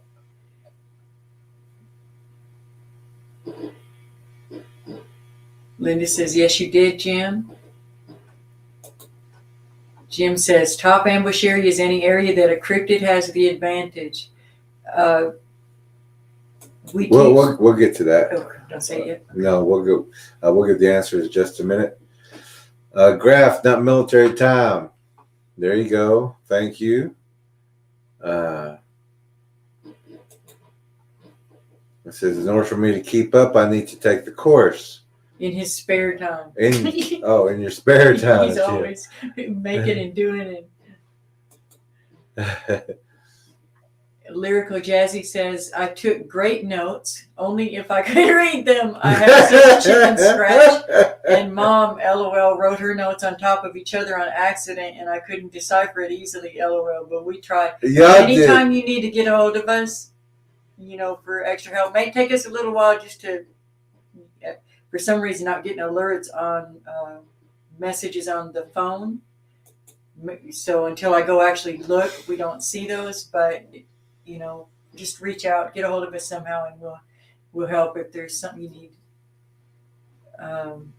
Linda says, yes, you did, Jim. Jim says, top ambush area is any area that a cryptid has the advantage. We'll get to that. Oh, don't say it yet. No, we'll go. We'll get the answers in just a minute. Graph, not military time. There you go. Thank you. It says, in order for me to keep up, I need to take the course. In his spare time. In your spare time. He's always making and doing it. Lyrical Jazzy says, I took great notes, only if I could read them. I have such a chicken scratch. And Mom, LOL, wrote her notes on top of each other on accident, and I couldn't decipher it easily, LOL. But we tried. Anytime you need to get a hold of us, for extra help, may take us a little while just to, for some reason, not getting alerts on messages on the phone. So until I go actually look, we don't see those. But just reach out, get a hold of us somehow, and we'll help if there's something you need. And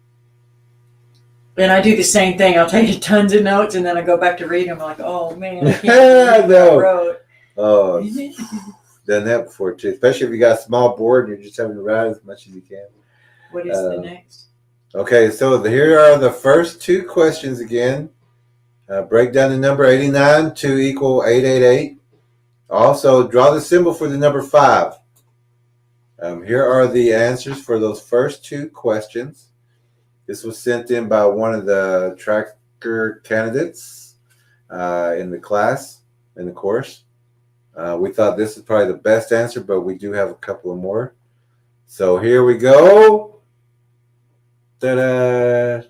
I do the same thing. I'll take tons of notes, and then I go back to read them. I'm like, oh man, I can't read what I wrote. Oh, done that before too. Especially if you got a small board and you're just having to write as much as you can. What is the next? Okay, so here are the first two questions again. Break down the number 89 to equal 888. Also, draw the symbol for the number 5. Here are the answers for those first two questions. This was sent in by one of the tracker candidates in the class, in the course. We thought this is probably the best answer, but we do have a couple of more. So here we go. Ta-da!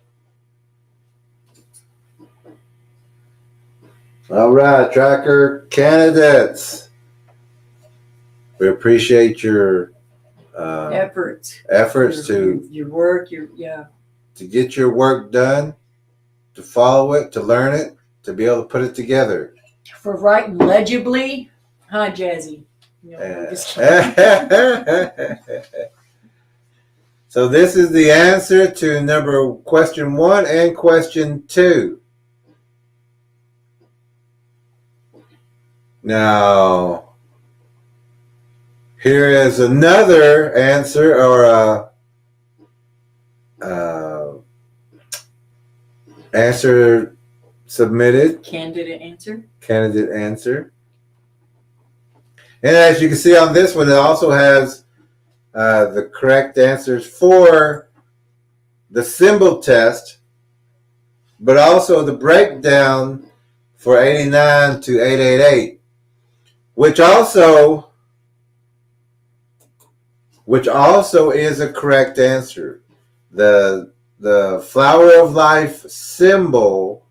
All right, tracker candidates. We appreciate your efforts to work, to get your work done, to follow it, to learn it, to be able to put it together. For writing legibly, huh, Jazzy? So this is the answer to question 1 and question 2. Now, here is another answer, or answer submitted. Candidate answer. And as you can see on this one, it also has the correct answers for the symbol test, but also the breakdown for 89 to 888, which also is a correct answer. The flower of life symbol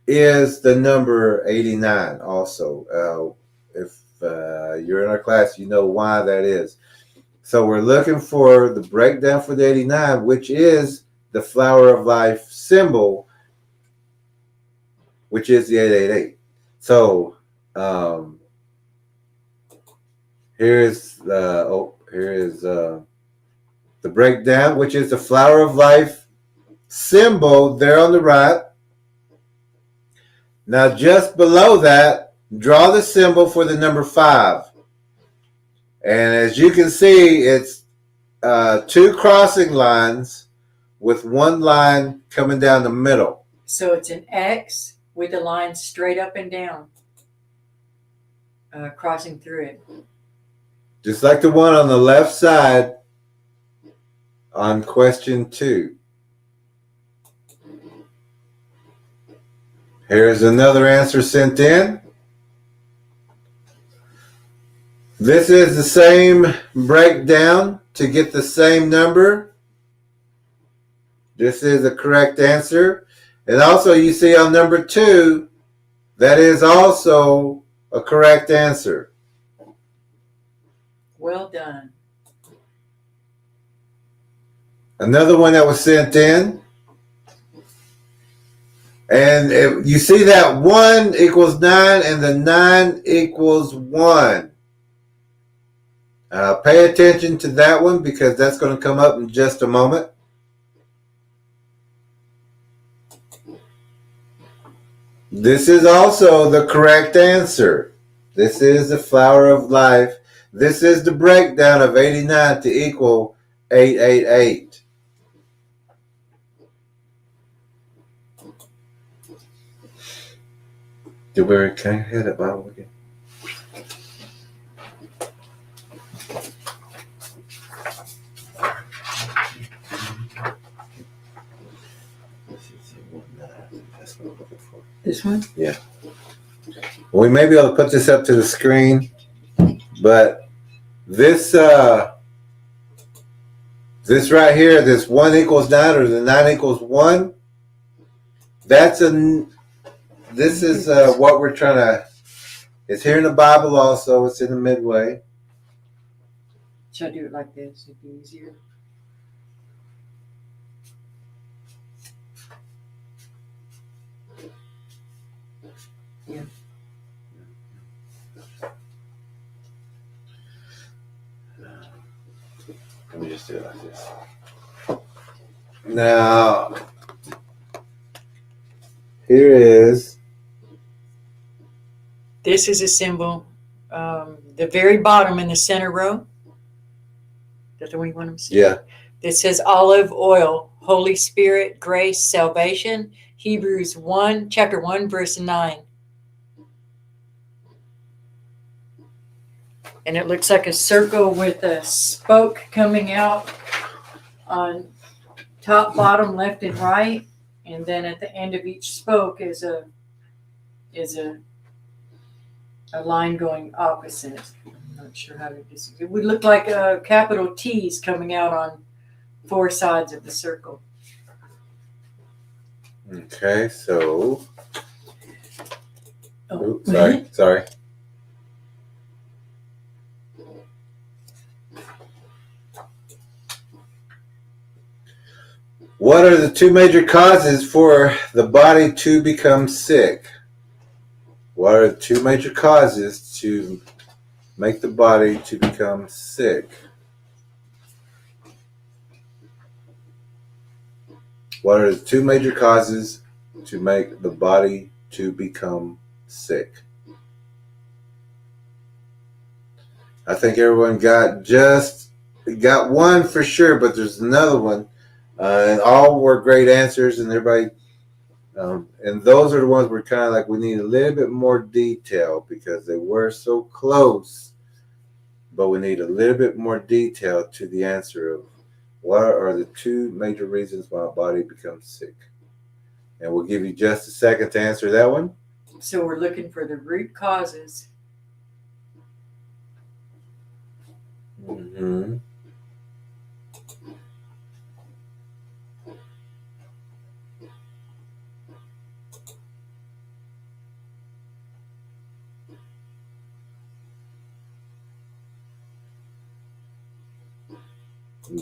is the number 89 also. If you're in our class, you know why that is. So we're looking for the breakdown for the 89, which is the flower of life symbol, which is the 888. So here is the breakdown, which is the flower of life symbol there on the right. Now just below that, draw the symbol for the number 5. And as you can see, it's 2 crossing lines with 1 line coming down the middle. So it's an X with a line straight up and down, crossing through it. Just like the one on the left side on question 2. Here's another answer sent in. This is the same breakdown to get the same number. This is the correct answer. And also you see on number 2, that is also a correct answer. Well done. Another one that was sent in. And you see that 1 equals 9 and the 9 equals 1. Pay attention to that one because that's going to come up in just a moment. This is also the correct answer. This is the flower of life. This is the breakdown of 89 to equal 888. Can I hit it bottom again? This one? Yeah. We may be able to put this up to the screen. But this this right here, this 1 equals 9 or the 9 equals 1, this is what we're trying to, it's here in the Bible also, it's in the Midway. Should I do it like this? It'd be easier. Yeah. Let me just do it like this. Now, here is. This is a symbol. The very bottom in the center row. That's the one you want to see? Yeah. It says olive oil, Holy Spirit, grace, salvation. Hebrews 1, chapter 1, verse 9. And it looks like a circle with a spoke coming out on top, bottom, left, and right. And then at the end of each spoke is a line going opposite. I'm not sure how to do it. Would look like capital T's coming out on 4 sides of the circle. Okay, so. Oh. Oops, sorry. What are the 2 major causes for the body to become sick? What are the 2 major causes to make the body to become sick? What are the 2 major causes to make the body to become sick? I think everyone got one for sure, but there's another one. And all were great answers, and everybody, and those are the ones we're kind of like, we need a little bit more detail because they were so close, but we need a little bit more detail to the answer of what are the 2 major reasons why a body becomes sick. And we'll give you just a second to answer that one. So we're looking for the root causes. Mm-hmm.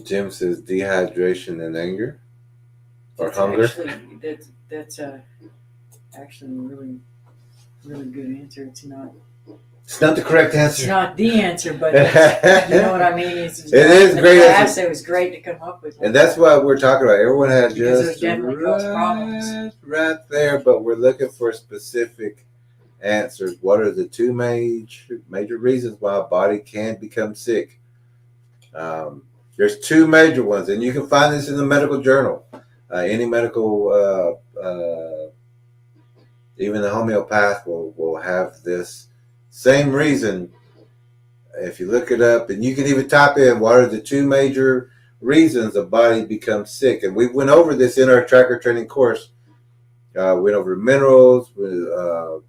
Jim says dehydration and anger or hunger. That's actually a really, really good answer. It's not the correct answer. It's not the answer, but it's, you know what I mean. It is great. It was great to come up with. And that's what we're talking about. Everyone had just problems right there, but we're looking for specific answers. What are the 2 major reasons why a body can become sick? There's 2 major ones, and you can find this in the medical journal. Any medical, even the homeopath will have this same reason. If you look it up, and you can even type in what are the 2 major reasons a body becomes sick. And we went over this in our tracker training course. Went over minerals, the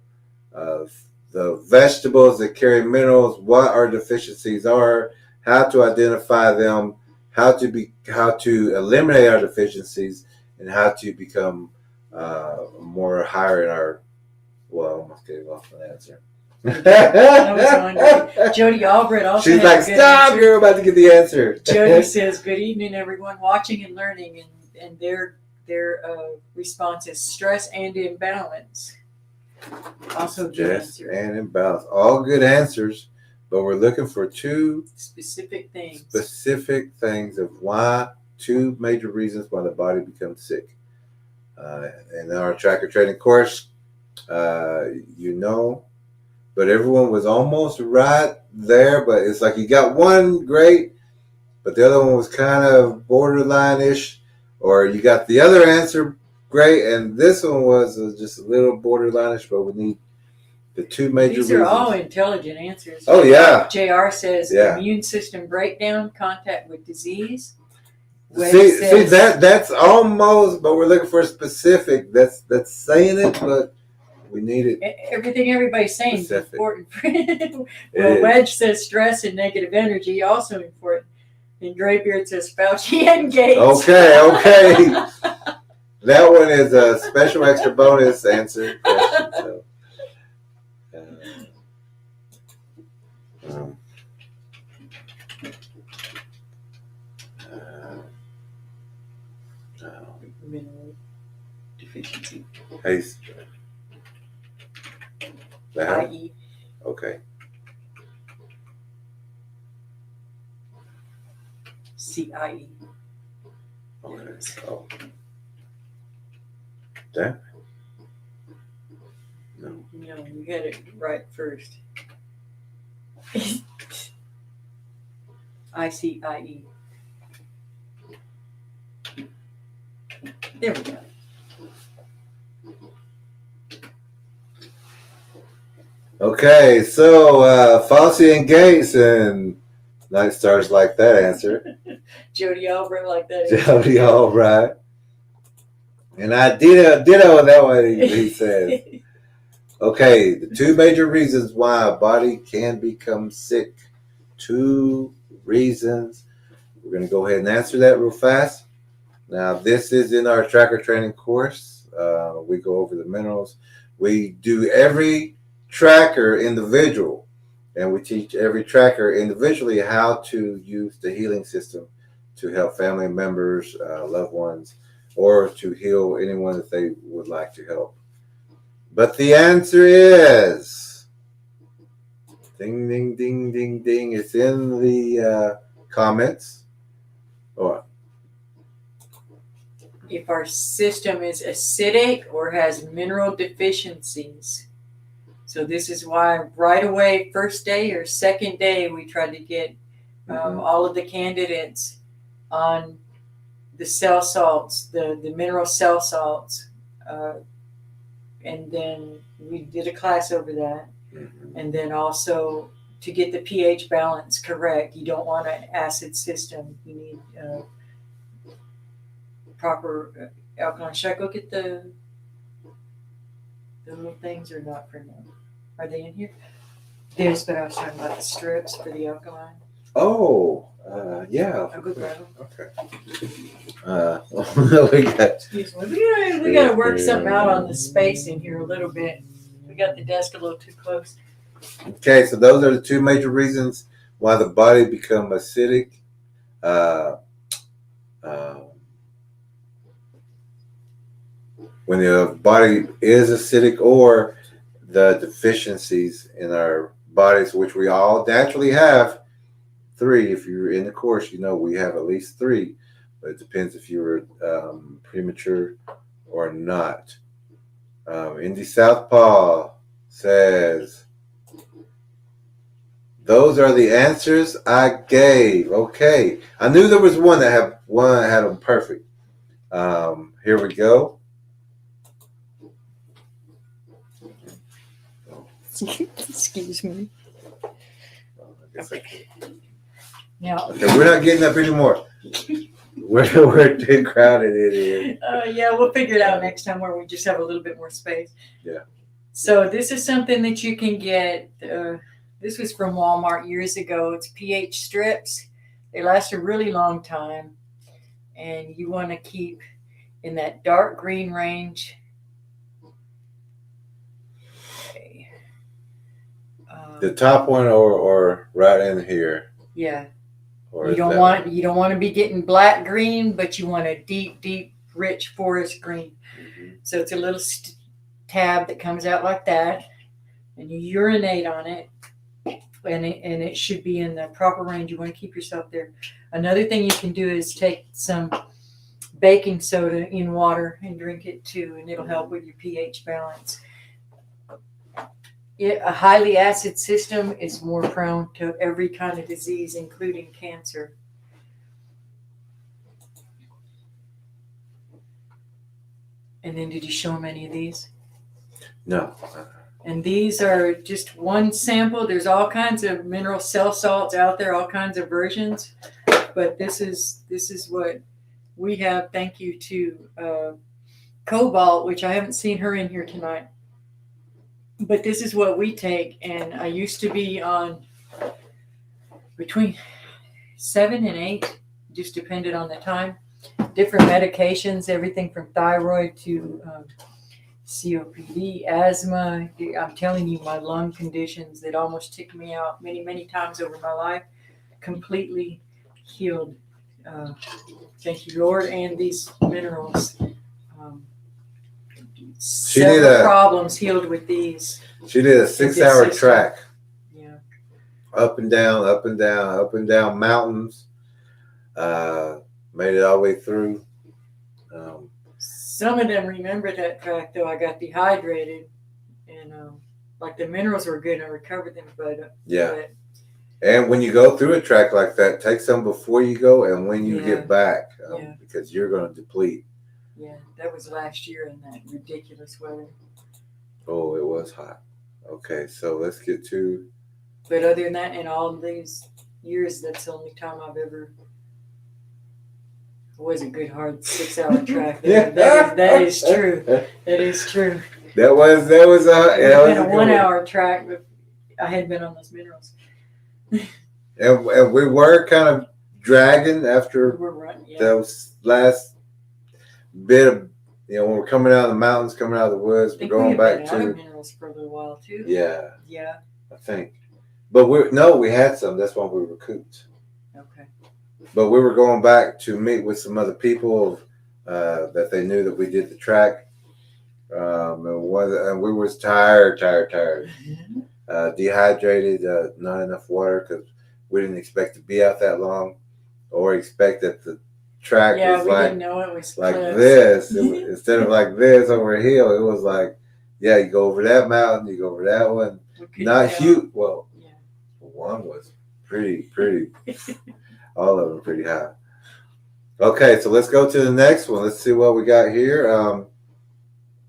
vegetables that carry minerals, what our deficiencies are, how to identify them, how to eliminate our deficiencies, and how to become more higher in our. Well, I almost gave off an answer. Jody Albrecht also. She's like, "Stop! You're about to get the answer." Jody says, "Good evening, everyone watching and learning," and their response is stress and imbalance. Also, stress and imbalance, all good answers. But we're looking for 2 specific things of why 2 major reasons why the body becomes sick. In our tracker training course, but everyone was almost right there. But it's like you got one great, but the other one was kind of borderline-ish, or you got the other answer great, and this one was just a little borderline-ish, but we need the 2 major reasons. These are all intelligent answers. Oh, yeah. JR says immune system breakdown, contact with disease. See that's almost, but we're looking for a specific. That's saying it, but We need it. Everything everybody's saying is Specific. important. It Well, is. Wedge says stress and negative energy also important. And Graybeard says Fauci and Gates. Okay. That one is a special extra bonus answer question. So, um, Mineral deficiency. hey, that, I.e. okay. CIE. Okay. Oh. That? No. No, you had it right first. ICIE. There we go. Okay, so Fauci and Gates, and Night Stars like that answer. Jody Albright like that. Jody Albright. And I ditto on that one, he says. Okay, the 2 major reasons why a body can become sick. 2 reasons. We're going to go ahead and answer that real fast. Now, this is in our tracker training course. We go over the minerals. We do every tracker individual, and we teach every tracker individually how to use the healing system to help family members, loved ones, or to heal anyone that they would like to help. But the answer is ding, ding, ding, ding, ding. It's in the comments. Or If our system is acidic or has mineral deficiencies. So this is why right away, first day or second day, we tried to get all of the candidates on the cell salts, the mineral cell salts. And then we did a class over that. And then also to get the pH balance correct. You don't want an acid system. You need proper alkaline. Should I go get the little things or not for now? Are they in here? There's, but I was talking about the strips for the alkaline. oh, yeah. I'll go grab them. Okay. We got. Excuse me. We got to work something out on the space in here a little bit. We got the desk a little too close. Okay, so those are the 2 major reasons why the body become acidic. When the body is acidic, or the deficiencies in our bodies, which we all naturally have 3. If you're in the course, you know we have at least 3, but it depends if you were premature or not. Indy Southpaw says, those are the answers I gave. Okay, I knew there was one that had them perfect. Here we go. Excuse me. Okay. Now, We're not getting up anymore. We're too crowded in here. yeah, we'll figure it out next time where we just have a little bit more space. Yeah. So this is something that you can get. This was from Walmart years ago. It's pH strips. They last a really long time, and you want to keep in that dark green range. Okay. The top one, or right in here. Yeah. Or You don't want to be getting black green, but you want a deep, rich forest green. Mm-hmm. So it's a little tab that comes out like that, and you urinate on it, and it should be in the proper range. You want to keep yourself there. Another thing you can do is take some baking soda in water and drink it too, and it'll help with your pH balance. A highly acid system is more prone to every kind of disease, including cancer. And then did you show them any of these? No. And these are just one sample. There's all kinds of mineral cell salts out there, all kinds of versions. But this is what we have. Thank you to Cobalt, which I haven't seen her in here tonight. But this is what we take, and I used to be on between 7 and 8, just depended on the time. Different medications, everything from thyroid to COPD, asthma. I'm telling you, my lung conditions that almost took me out many, many times over my life, completely healed. Thank you, Lord, and these minerals. Several problems healed with these. She did a 6-hour track. Yeah. Up and down, up and down, up and down mountains. Made it all the way through. Some of them remember that track, though. I got dehydrated, and like the minerals were good. I recovered them, but and when you go through a track like that, take some before you go and when you get back, because you're going to deplete. Yeah, that was last year in that ridiculous weather. Oh, it was hot. Okay, so let's get to. But other than that, in all these years, that's the only time I've ever. It was a good hard 6-hour track. That is true. That is true. That was a 1-hour track, but I had been on those minerals. And we were kind of dragging after those last bit of, when we're coming out of the mountains, coming out of the woods, we're going back to minerals for a little while too. Yeah. Yeah. I think, but we had some. That's why we recouped. Okay. But we were going back to meet with some other people that they knew that we did the track. And we was tired, dehydrated, not enough water because we didn't expect to be out that long, or expect that the track was we didn't know it was like this. Instead of like this over a hill, it was like, you go over that mountain, you go over that one. Not huge. Well, one was pretty. All of them pretty high. Okay, so let's go to the next one. Let's see what we got here.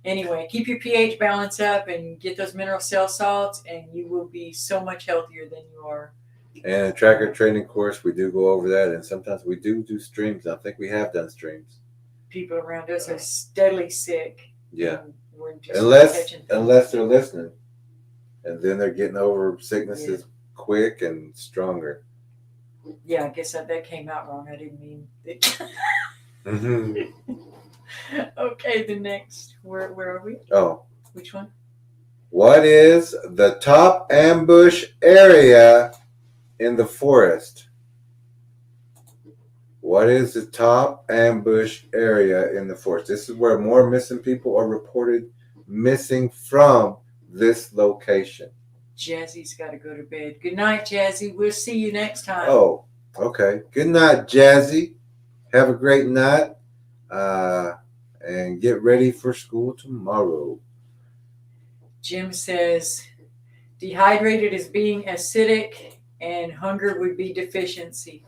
Anyway, keep your pH balance up and get those mineral cell salts, and you will be so much healthier than you are. And a tracker training course, we do go over that, and sometimes we do streams. I think we have done streams. People around us are steadily sick. Yeah. We're just unless they're listening, and then they're getting over sicknesses quick and stronger. Yeah, I guess that came out wrong. I didn't mean it. Okay, the next. Where are we? Oh. Which one? What is the top ambush area in the forest? What is the top ambush area in the forest? This is where more missing people are reported missing from this location. Jazzy's got to go to bed. Good night, Jazzy. We'll see you next time. Oh, okay. Good night, Jazzy. Have a great night. And get ready for school tomorrow. Jim says, dehydrated is being acidic and hunger would be deficiency.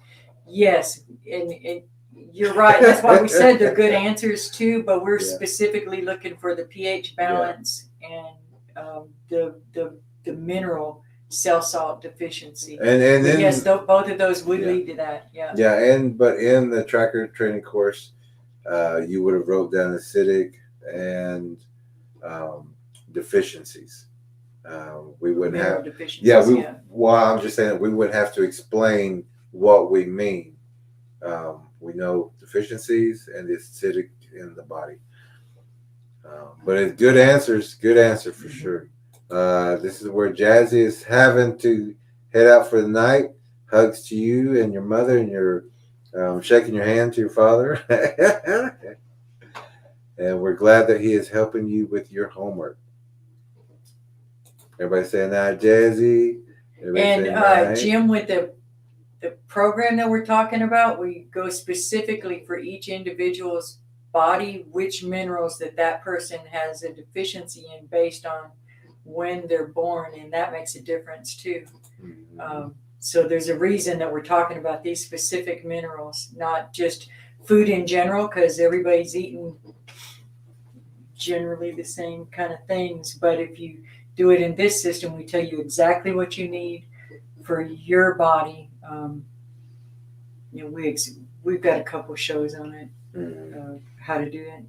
Yes, and you're right. That's why we said they're good answers too, but we're specifically looking for the pH balance and the mineral cell salt deficiency. And then, yes, both of those would lead to that. Yeah. Yeah, but in the tracker training course, you would have wrote down acidic and deficiencies. We wouldn't have. Well, I'm just saying that we wouldn't have to explain what we mean. We know deficiencies and the acidic in the body. But it's good answers. Good answer for sure. This is where Jazzy is having to head out for the night. Hugs to you and your mother, and you're shaking your hand to your father. And we're glad that he is helping you with your homework. Everybody saying that, Jazzy. And Jim, with the program that we're talking about, we go specifically for each individual's body, which minerals that person has a deficiency in based on when they're born, and that makes a difference too. So there's a reason that we're talking about these specific minerals, not just food in general, because everybody's eating generally the same kind of things. But if you do it in this system, we tell you exactly what you need for your body. We've got a couple shows on it, how to do it.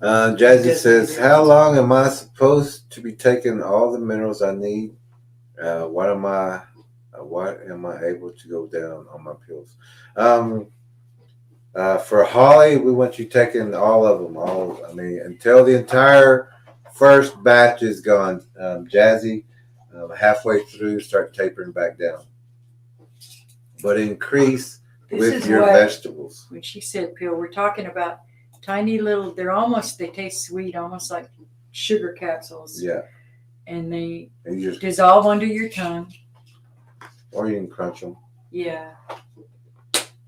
Jazzy says, how long am I supposed to be taking all the minerals I need? What am I able to go down on my pills? For Holly, we want you taking all of them. Until the entire first batch is gone. Jazzy, halfway through, start tapering back down. But increase with your vegetables. When she said pill, we're talking about tiny little, they taste sweet, almost like sugar capsules. Yeah. And they just dissolve under your tongue. Or you can crunch them. Yeah.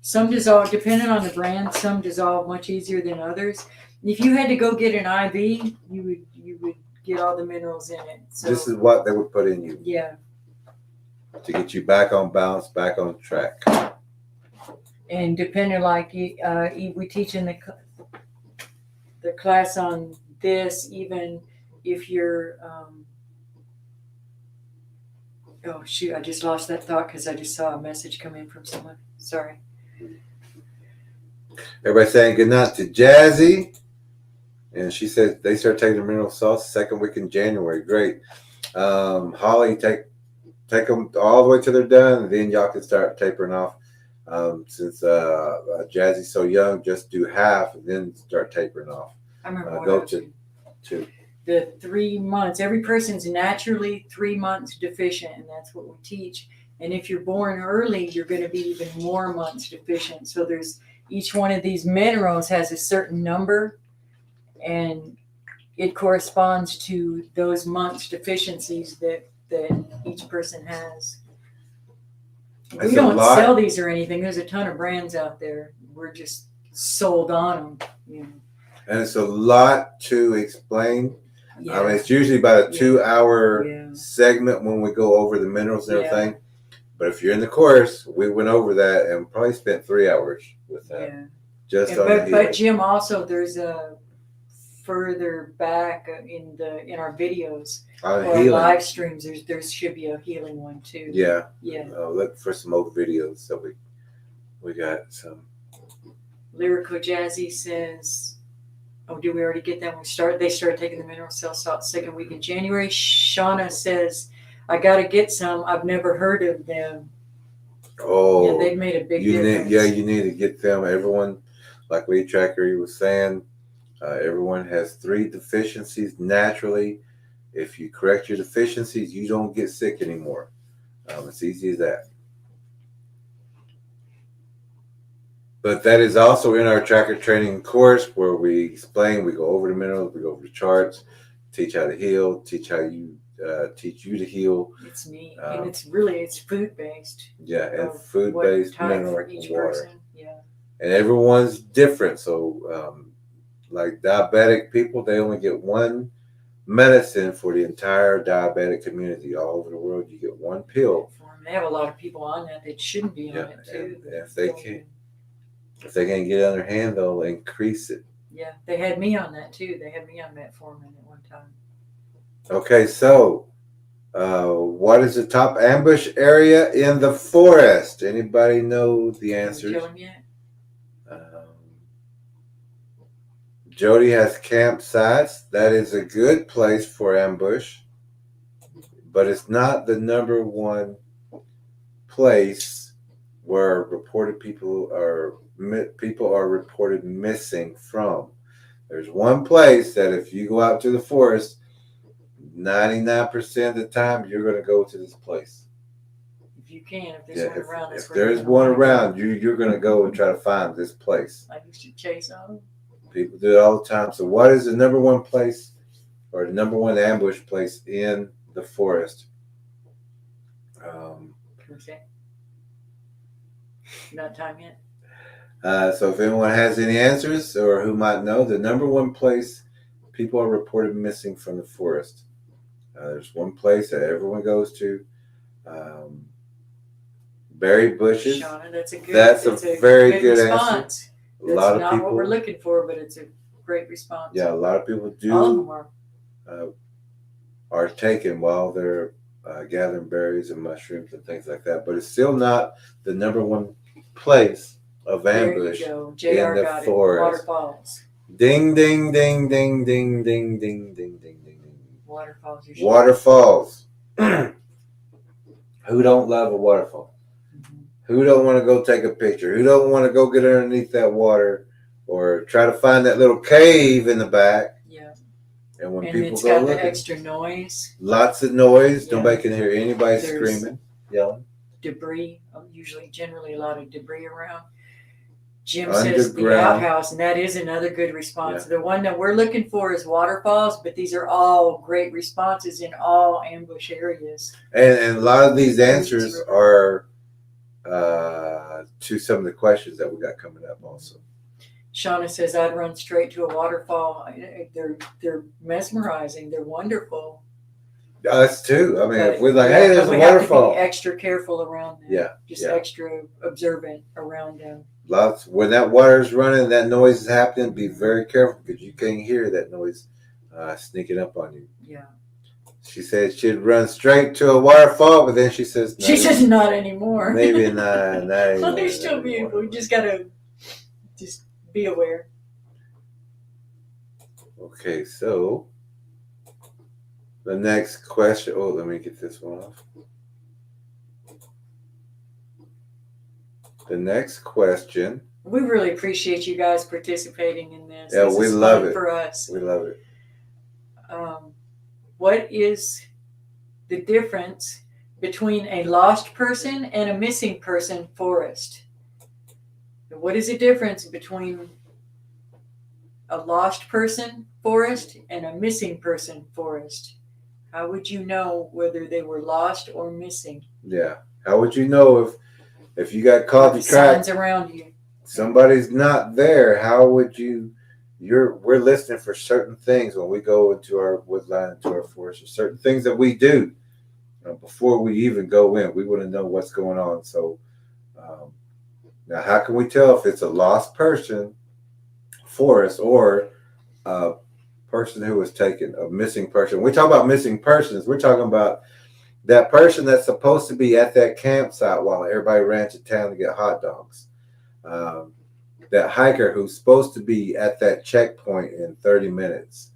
Some dissolve, depending on the brand, some dissolve much easier than others. If you had to go get an IV, you would get all the minerals in it. So, this is what they would put in you. Yeah. To get you back on balance, back on track. And depending, like we teach in the class on this, even if you're, oh shoot, I just lost that thought because I just saw a message come in from someone. Sorry. Everybody saying good night to Jazzy. And she said they start taking the mineral salts second week in January. Great. Holly, take them all the way till they're done, and then y'all can start tapering off. Since Jazzy's so young, just do half and then start tapering off. I remember go to 2. The 3 months. Every person's naturally 3 months deficient, and that's what we teach. And if you're born early, you're going to be even more months deficient. So there's each one of these minerals has a certain number, and it corresponds to those months deficiencies that each person has. We don't sell these or anything. There's a ton of brands out there. We're just sold on them. You know. And it's a lot to explain. Yeah. It's usually about a 2-hour segment when we go over the minerals and everything. But if you're in the course, we went over that and probably spent 3 hours with that. Yeah. Just on the healing. But Jim, also there's a further back in our videos or live streams. There should be a healing one too. Yeah. Yeah. Look for some old videos. So we got some. Lyrical Jazzy says, oh, did we already get that one? They started taking the mineral cell salt second week in January. Shauna says, I got to get some. I've never heard of them. Oh. Yeah, they've made a big difference. You need to get them. Everyone, like Lead Tracker, he was saying, everyone has 3 deficiencies naturally. If you correct your deficiencies, you don't get sick anymore. It's easy as that. But that is also in our tracker training course where we explain, we go over the minerals, we go over the charts, teach how to heal, teach you to heal. It's neat. And it's food-based. Yeah, and food-based mineral for each water. person. Yeah. And everyone's different. So like diabetic people, they only get one medicine for the entire diabetic community. All over the world, you get one pill. They have a lot of people on that shouldn't be on it too. And if they can't get it on their hand, they'll increase it. Yeah, they had me on that too. They had me on metformin at one time. Okay, so what is the top ambush area in the forest? Anybody know the answers? Kill them yet? Jody has campsites. That is a good place for ambush, but it's not the number one place where people are reported missing from. There's one place that if you go out to the forest, 99% of the time you're going to go to this place. If you can, if there's one around. If there's one around, you're going to go and try to find this place. I used to chase on. People do it all the time. So what is the number one place or the number one ambush place in the forest? Okay. Not time yet. So if anyone has any answers or who might know, the number one place people are reported missing from the forest. There's one place that everyone goes to. Berry bushes. Shauna, that's a very good response. Answer. That's not not what we're looking for, but it's a great response. Yeah, a lot of people are taken while they're gathering berries and mushrooms and things like that. But it's still not the number one place of ambush there you go. in the forest. Waterfalls. Ding, ding, ding, ding, ding, ding, ding, ding, ding, ding. Waterfalls. Waterfalls. Who don't love a waterfall? Mm-hmm. Who don't want to go take a picture? Who don't want to go get underneath that water or try to find that little cave in the back? Yeah. And when And people it's go got looking, the extra noise. lots of noise. Yeah. Nobody can hear anybody There's screaming, yelling. Debris. Generally a lot of debris around. Jim says the Underground. outhouse, and that is another good response. Yeah. The one that we're looking for is waterfalls, but these are all great responses in all ambush areas. And a lot of these answers are to some of the questions that we got coming up also. Shauna says, I'd run straight to a waterfall. They're mesmerizing. They're wonderful. Us too. I mean, But, if we're like, yeah, hey, there's but a we have to waterfall. be extra careful around them. Yeah. Just yeah. extra observant around them. Lots. When that water's running, that noise is happening, be very careful because you can't hear that noise sneaking up on you. Yeah. She said she'd run straight to a waterfall, but then she says, she says not anymore. Maybe not. Not anymore. Well, there's still people. We just gotta just be aware. Okay, so the next question. Oh, let me get this one off. The next question. We really appreciate you guys participating in this. Yeah, this we is love fun it. for us. We love it. What is the difference between a lost person and a missing person forest? What is the difference between a lost person forest and a missing person forest? How would you know whether they were lost or missing? Yeah. How would you know if you got caught the track? Signs around you. Somebody's not there. How would you? We're listening for certain things when we go into our woodline, into our forest, or certain things that we do before we even go in. We want to know what's going on. So now, how can we tell if it's a lost person, forest, or a person who was taken, a missing person? We talk about missing persons. We're talking about that person that's supposed to be at that campsite while everybody ran to town to get hot dogs. That hiker who's supposed to be at that checkpoint in 30 minutes.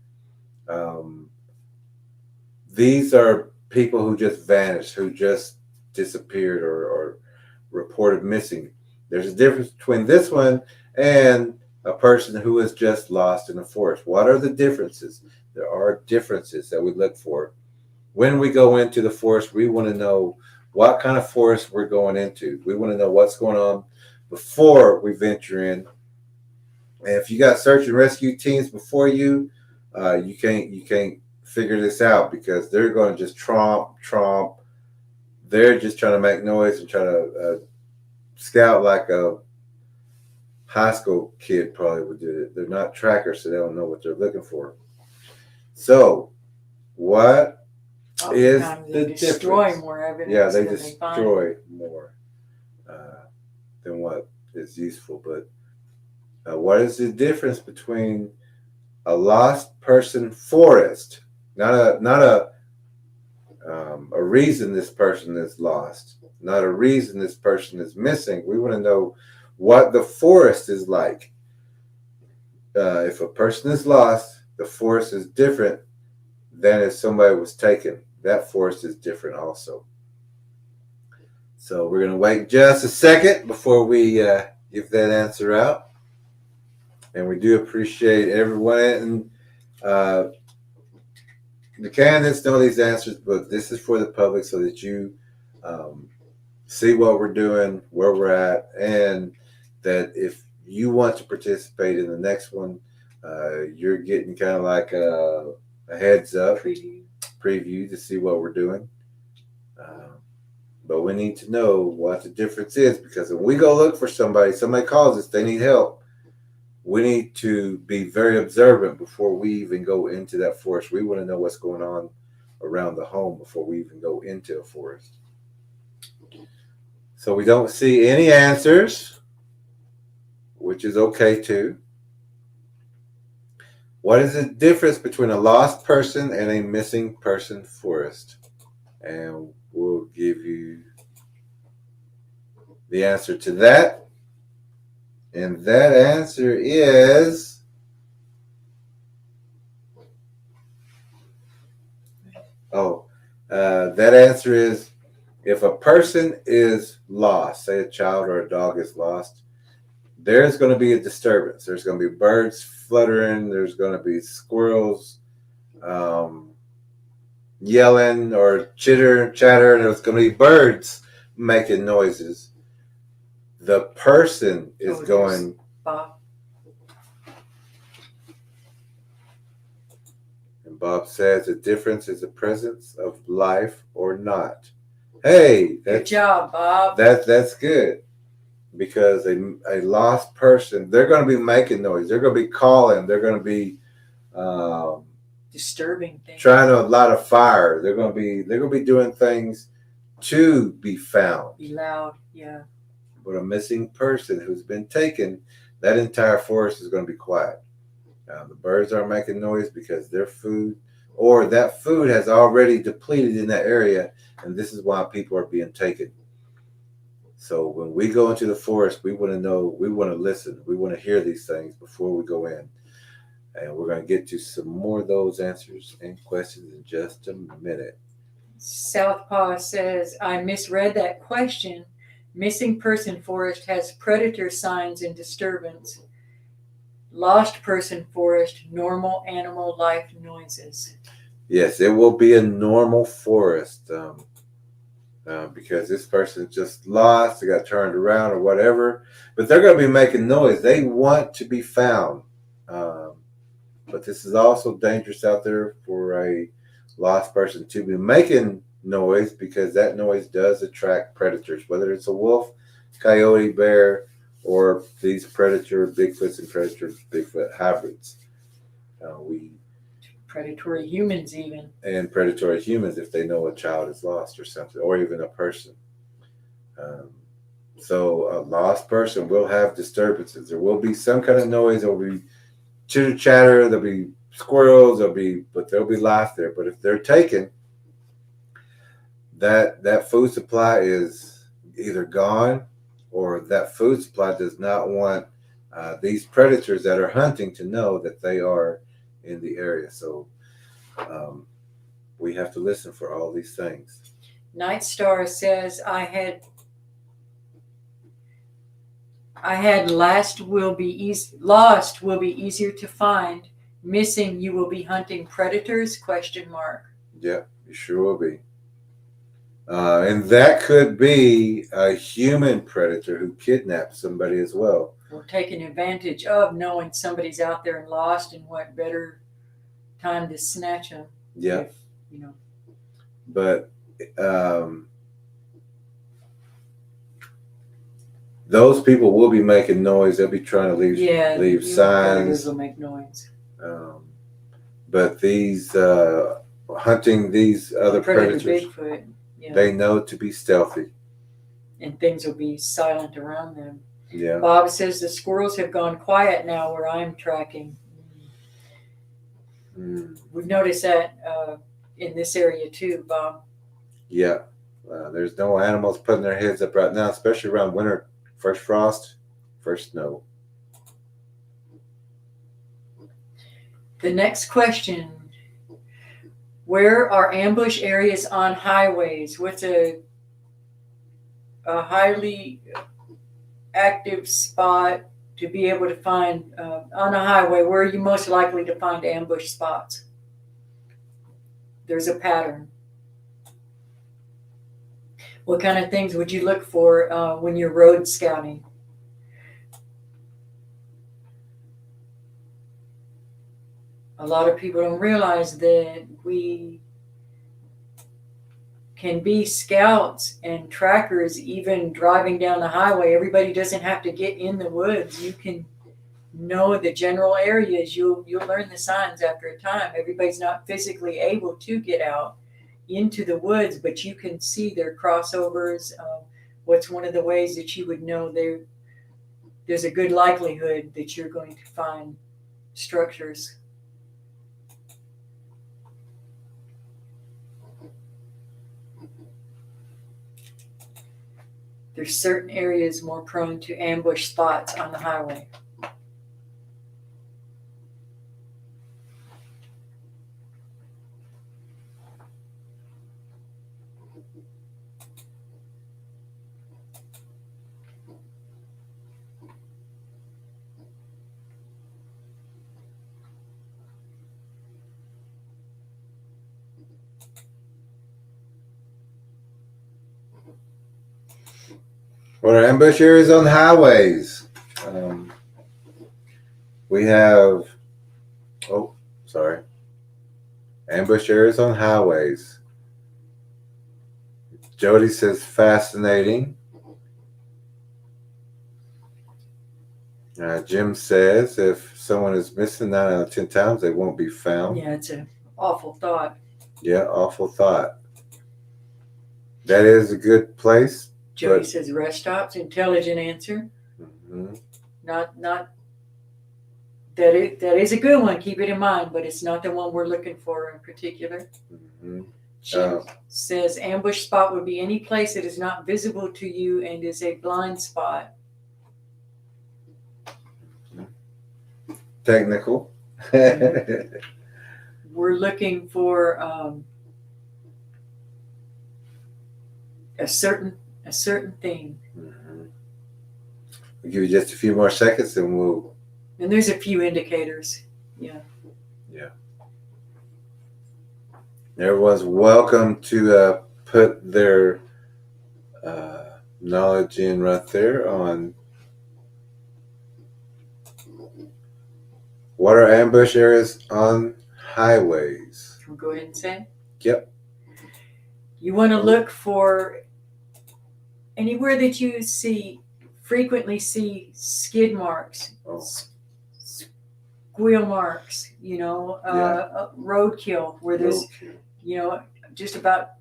These are people who just vanished, who just disappeared or reported missing. There's a difference between this one and a person who is just lost in the forest. What are the differences? There are differences that we look for. When we go into the forest, we want to know what kind of forest we're going into. We want to know what's going on before we venture in. And if you got search and rescue teams before you, you can't figure this out because they're going to just tromp. They're just trying to make noise and try to scout like a high school kid probably would do it. They're not trackers, so they don't know what they're looking for. So, what is the destroy difference? More evidence. Yeah, they than destroy more than what is useful. But what is the difference between a lost person forest, not a reason this person is lost, not a reason this person is missing? We want to know what the forest is like. If a person is lost, the forest is different than if somebody was taken. That forest is different also. So we're going to wait just a second before we give that answer out. And we do appreciate everyone. And the candidates know these answers, but this is for the public so that you see what we're doing, where we're at, and that if you want to participate in the next one, you're getting kind of like a heads up preview to see what we're doing. But we need to know what the difference is, because when we go look for somebody calls us, they need help. We need to be very observant before we even go into that forest. We want to know what's going on around the home before we even go into a forest. So we don't see any answers, which is okay too. What is the difference between a lost person and a missing person forest? And we'll give you the answer to that. And that answer is That answer is, if a person is lost, say a child or a dog is lost, there's going to be a disturbance. There's going to be birds fluttering. There's going to be squirrels yelling or chatter. There's going to be birds making noises. The person is going. Bob. And Bob says the difference is the presence of life or not. Hey, Good job, Bob. That's good. Because a lost person, they're going to be making noise. They're going to be calling. They're going to be disturbing things. Trying to light a fire. They're going to be doing things to be found. Be loud, yeah. But a missing person who's been taken, that entire forest is going to be quiet. The birds are making noise because their food or that food has already depleted in that area, and this is why people are being taken. So when we go into the forest, we want to know, we want to listen, we want to hear these things before we go in. And we're going to get to some more of those answers and questions in just a minute. Southpaw says, I misread that question. Missing person forest has predator signs and disturbance. Lost person forest, normal animal life noises. Yes, it will be a normal forest because this person just lost, they got turned around or whatever. But they're going to be making noise. They want to be found. But this is also dangerous out there for a lost person to be making noise because that noise does attract predators, whether it's a wolf, coyote, bear, or these predator Bigfoots and predator Bigfoot hybrids. Predatory humans even. And predatory humans if they know a child is lost or something, or even a person. So a lost person will have disturbances. There will be some kind of noise. There will be chitter chatter. There'll be squirrels. But there'll be life there. But if they're taken, that food supply is either gone, or that food supply does not want these predators that are hunting to know that they are in the area. So we have to listen for all these things. Night Star says, I had lost will be easier to find. Missing, you will be hunting predators? ? Yeah, you sure will be. And that could be a human predator who kidnaps somebody as well. Or taking advantage of knowing somebody's out there and lost, and what better time to snatch them. Yeah. If, you know. But those people will be making noise. They'll be trying to leave signs. Will make noise. But these hunting these other predators, Bigfoot, yeah. They know to be stealthy. And things will be silent around them. Yeah. Bob says the squirrels have gone quiet now where I'm tracking. We've noticed that in this area too, Bob. Yeah. There's no animals putting their heads up right now, especially around winter. First frost, first snow. The next question. Where are ambush areas on highways? What's a highly active spot to be able to find on a highway? Where are you most likely to find ambush spots? There's a pattern. What kind of things would you look for when you're road scouting? A lot of people don't realize that we can be scouts and trackers even driving down the highway. Everybody doesn't have to get in the woods. You can know the general areas. You'll learn the signs after a time. Everybody's not physically able to get out into the woods, but you can see their crossovers. What's one of the ways that you would know there's a good likelihood that you're going to find structures. There's certain areas more prone to ambush spots on the highway. What are ambush areas on highways? We have, ambush areas on highways. Jody says fascinating. Jim says if someone is missing 9 out of 10 times, they won't be found. Yeah, it's an awful thought. Yeah, awful thought. That is a good place. Jody says rest stops. Intelligent answer. Mm-hmm. Not that is a good one. Keep it in mind, but it's not the one we're looking for in particular. Mm-hmm. She says ambush spot would be any place that is not visible to you and is a blind spot. Technical. We're looking for a certain thing. Mm-hmm. We'll give you just a few more seconds and we'll. And there's a few indicators. Yeah. Yeah. Everyone's welcome to put their knowledge in right there on what are ambush areas on highways. I'll go ahead and say. Yep. You want to look for anywhere that you frequently see skid marks, squeal marks, roadkill, where there's, just about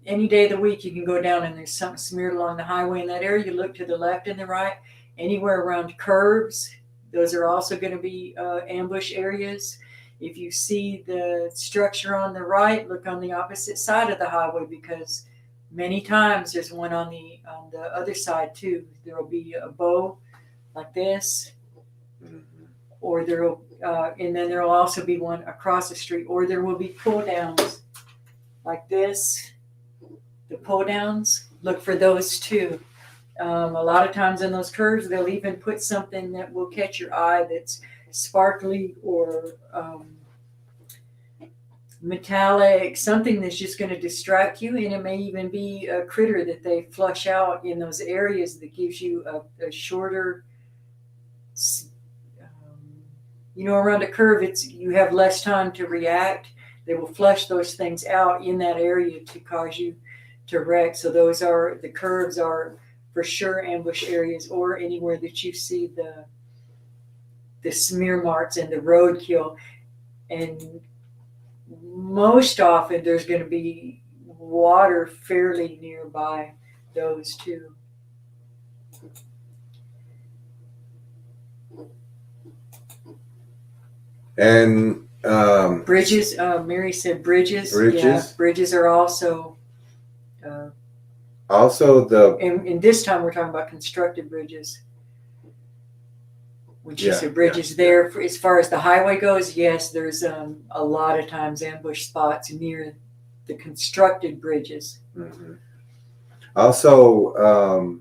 any day of the week you can go down and there's something smeared along the highway in that area. You look to the left and the right, anywhere around curves, those are also going to be ambush areas. If you see the structure on the right, look on the opposite side of the highway, because many times there's one on the other side too. There will be a bow like this, or and then there will also be one across the street, or there will be pull downs like this. The pull downs, look for those too. A lot of times in those curves, they'll even put something that will catch your eye that's sparkly or metallic, something that's just going to distract you, and it may even be a critter that they flush out in those areas that gives you a shorter, around a curve, you have less time to react. They will flush those things out in that area to cause you to wreck. So the curves are for sure ambush areas, or anywhere that you see the smear marks and the roadkill. And most often there's going to be water fairly nearby those too. And bridges, Mary said bridges. Bridges. Yeah, bridges are also and this time we're talking about constructed bridges. When she said bridges there, as far as the highway goes, yes, there's a lot of times ambush spots near the constructed bridges. Mm-hmm. Also,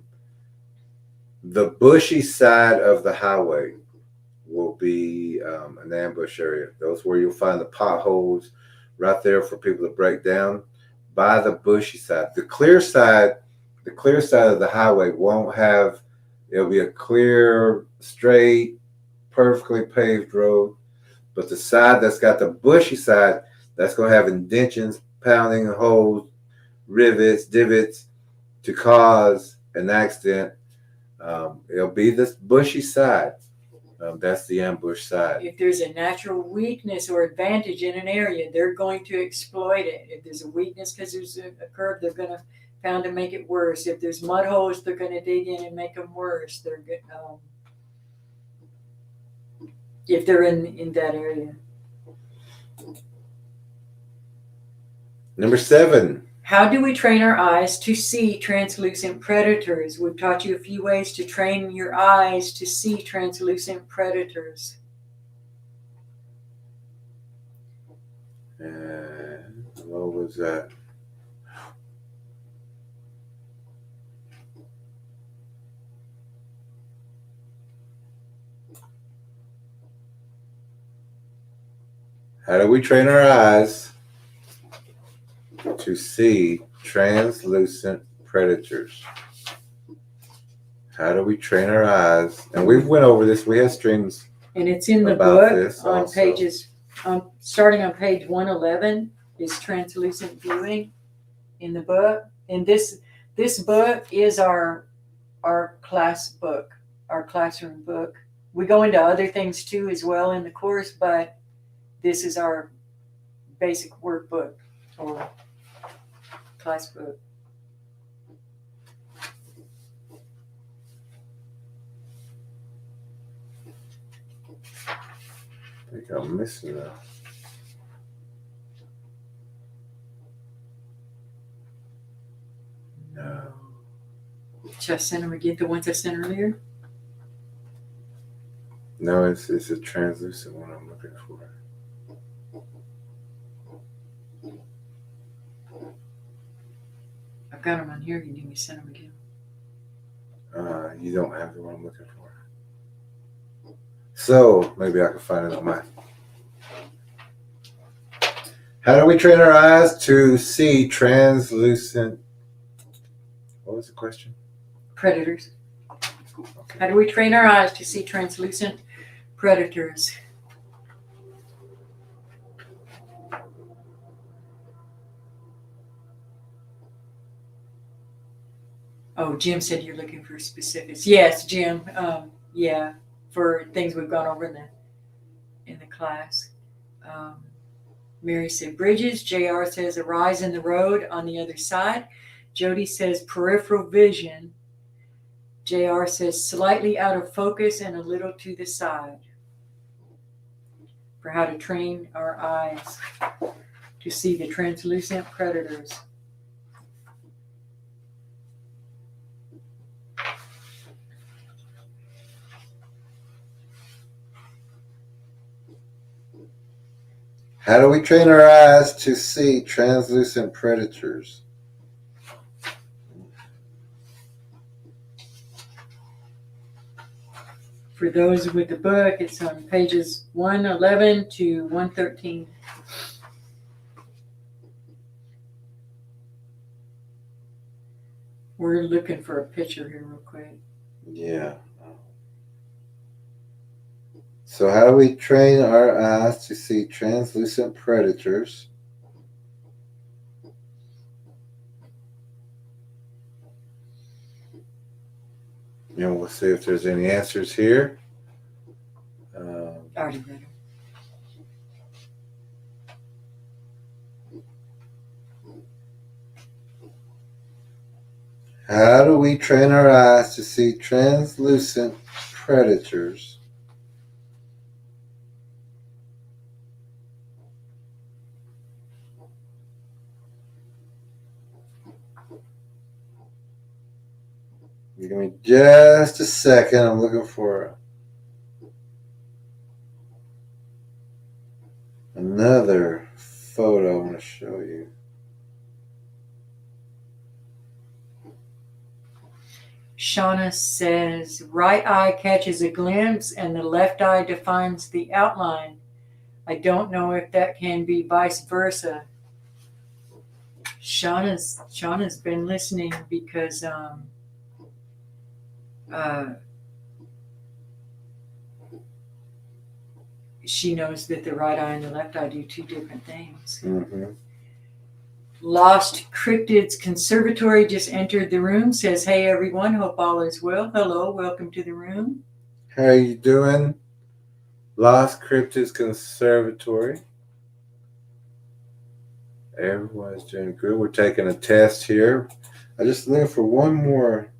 the bushy side of the highway will be an ambush area. Those where you'll find the potholes right there for people to break down. By the bushy side, the clear side of the highway won't have. It'll be a clear, straight, perfectly paved road. But the side that's got the bushy side, that's going to have indentions, pounding holes, rivets, divots to cause an accident. It'll be this bushy side. That's the ambush side. If there's a natural weakness or advantage in an area, they're going to exploit it. If there's a weakness because there's a curve, they're going to pound to make it worse. If there's mud holes, they're going to dig in and make them worse. They're good. If they're in that area. Number 7. How do we train our eyes to see translucent predators? We've taught you a few ways to train your eyes to see translucent predators. And what was that? How do we train our eyes to see translucent predators. How do we train our eyes? And we've went over this. We have streams. And it's in the About book this on also. pages, starting on page 111 is translucent viewing in the book. And this book is our class book, our classroom book. We go into other things too as well in the course, but this is our basic workbook or class book. I think I'm missing that. No. Should I send them again, the ones I sent earlier? No, it's a translucent one I'm looking for. I've got them on here. You need me to send them again? You don't have the one I'm looking for. So maybe I can find it on mine. How do we train our eyes to see translucent? What was the question? Predators. Okay. How do we train our eyes to see translucent predators? Oh, Jim said you're looking for specifics. Yes, Jim. Yeah, for things we've gone over in the class. Mary said bridges. JR says a rise in the road on the other side. Jody says peripheral vision. JR says slightly out of focus and a little to the side. For how to train our eyes to see the translucent predators. How do we train our eyes to see translucent predators? For those with the book, it's on pages 111 to 113. We're looking for a picture here real quick. Yeah. So how do we train our eyes to see translucent predators? And we'll see if there's any answers here. I already read it. How do we train our eyes to see translucent predators? Give me just a second. I'm looking for another photo I want to show you. Shauna says, right eye catches a glimpse and the left eye defines the outline. I don't know if that can be vice versa. Shauna's been listening because she knows that the right eye and the left eye do two different things. Mm-hmm. Lost Cryptids Conservatory just entered the room, says, hey everyone, hope all is well. Hello, welcome to the room. How are you doing? Lost Cryptids Conservatory. Everyone's doing good. We're taking a test here. I just looking for one more.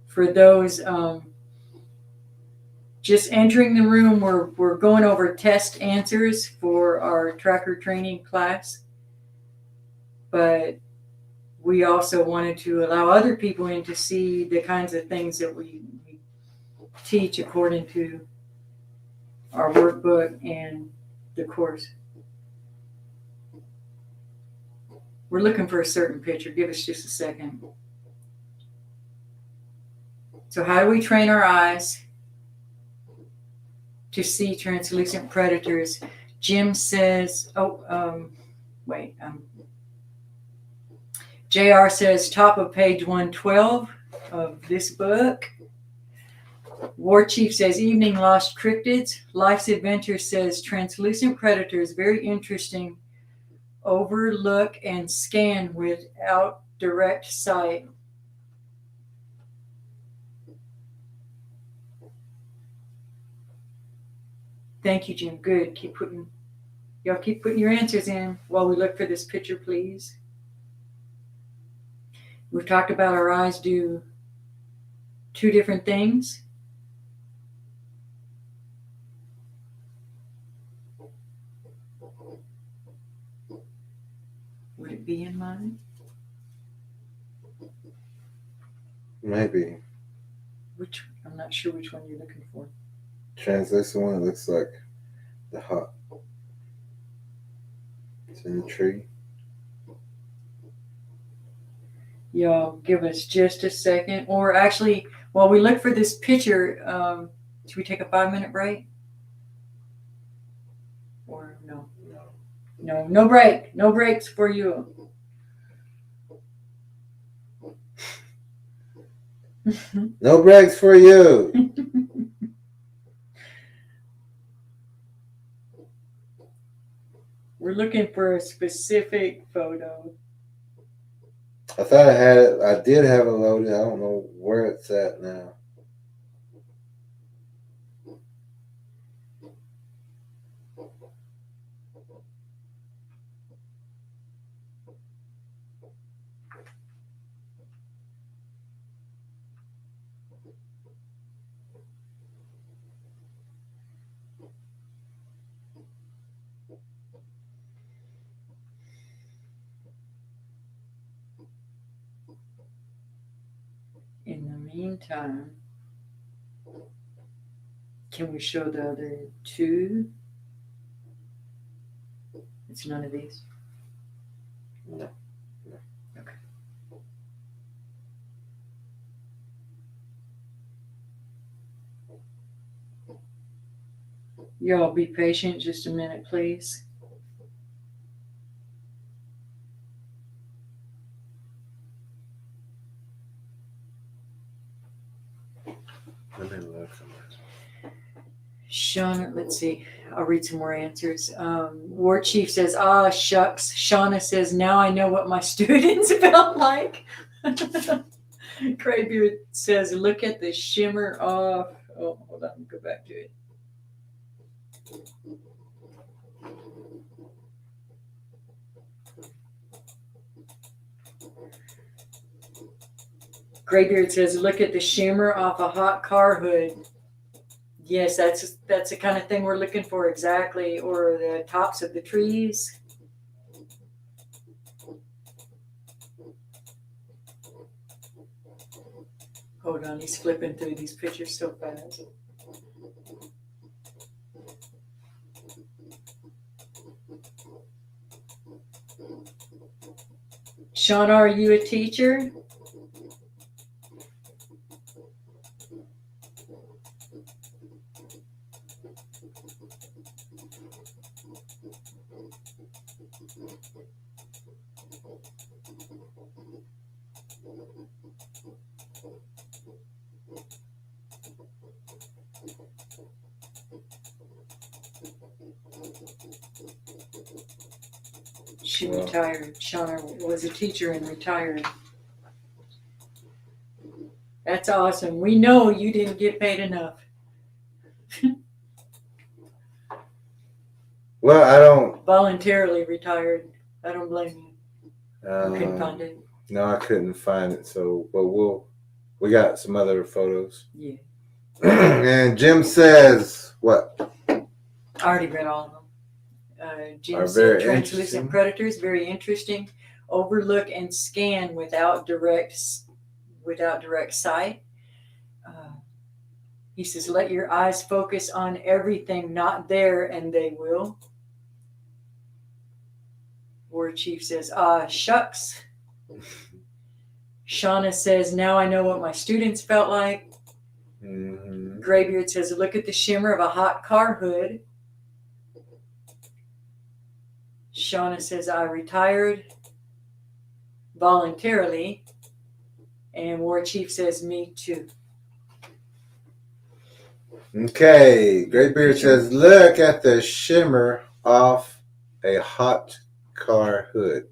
For those just entering the room, we're going over test answers for our tracker training class. But we also wanted to allow other people in to see the kinds of things that we teach according to our workbook and the course. We're looking for a certain picture. Give us just a second. So how do we train our eyes to see translucent predators? Jim says, JR says top of page 112 of this book. War Chief says evening lost cryptids. Life's Adventure says translucent predators, very interesting. Overlook and scan without direct sight. Thank you, Jim. Good. Y'all keep putting your answers in while we look for this picture, please. We've talked about our eyes do two different things. Would it be in mine? Maybe. I'm not sure which one you're looking for. Translucent one, it looks like the hot. It's in the tree. Y'all give us just a second. Or actually, while we look for this picture, should we take a 5-minute break? Or no? No break. No breaks for you. No breaks for you. We're looking for a specific photo. I thought I had it. I did have it loaded. I don't know where it's at now. In the meantime, can we show the other two? It's none of these. No. Okay. Y'all be patient just a minute, please. Let me look somewhere. Shauna, let's see. I'll read some more answers. War Chief says, shucks. Shauna says, now I know what my students felt like. Graybeard says, look at the shimmer off. Oh, hold on. Go back to it. Graybeard says, look at the shimmer off a hot car hood. Yes, that's the kind of thing we're looking for, exactly. Or the tops of the trees. Hold on, he's flipping through these pictures so fast. Shauna, are you a teacher? She retired. Shauna was a teacher and retired. That's awesome. We know you didn't get paid enough. Well, I don't. Voluntarily retired. I don't blame you. You couldn't find it. No, I couldn't find it. So, but we got some other photos. Yeah. And Jim says what? I already read all of them. Jim Are said very translucent interesting. predators, very interesting. Overlook and scan without direct sight. He says, let your eyes focus on everything not there, and they will. War Chief says, shucks. Shauna says, now I know what my students felt like. Mm-hmm. Graybeard says, look at the shimmer of a hot car hood. Shauna says, I retired. voluntarily. And War Chief says, me too. Okay. Great Beard says, look at the shimmer off a hot car hood.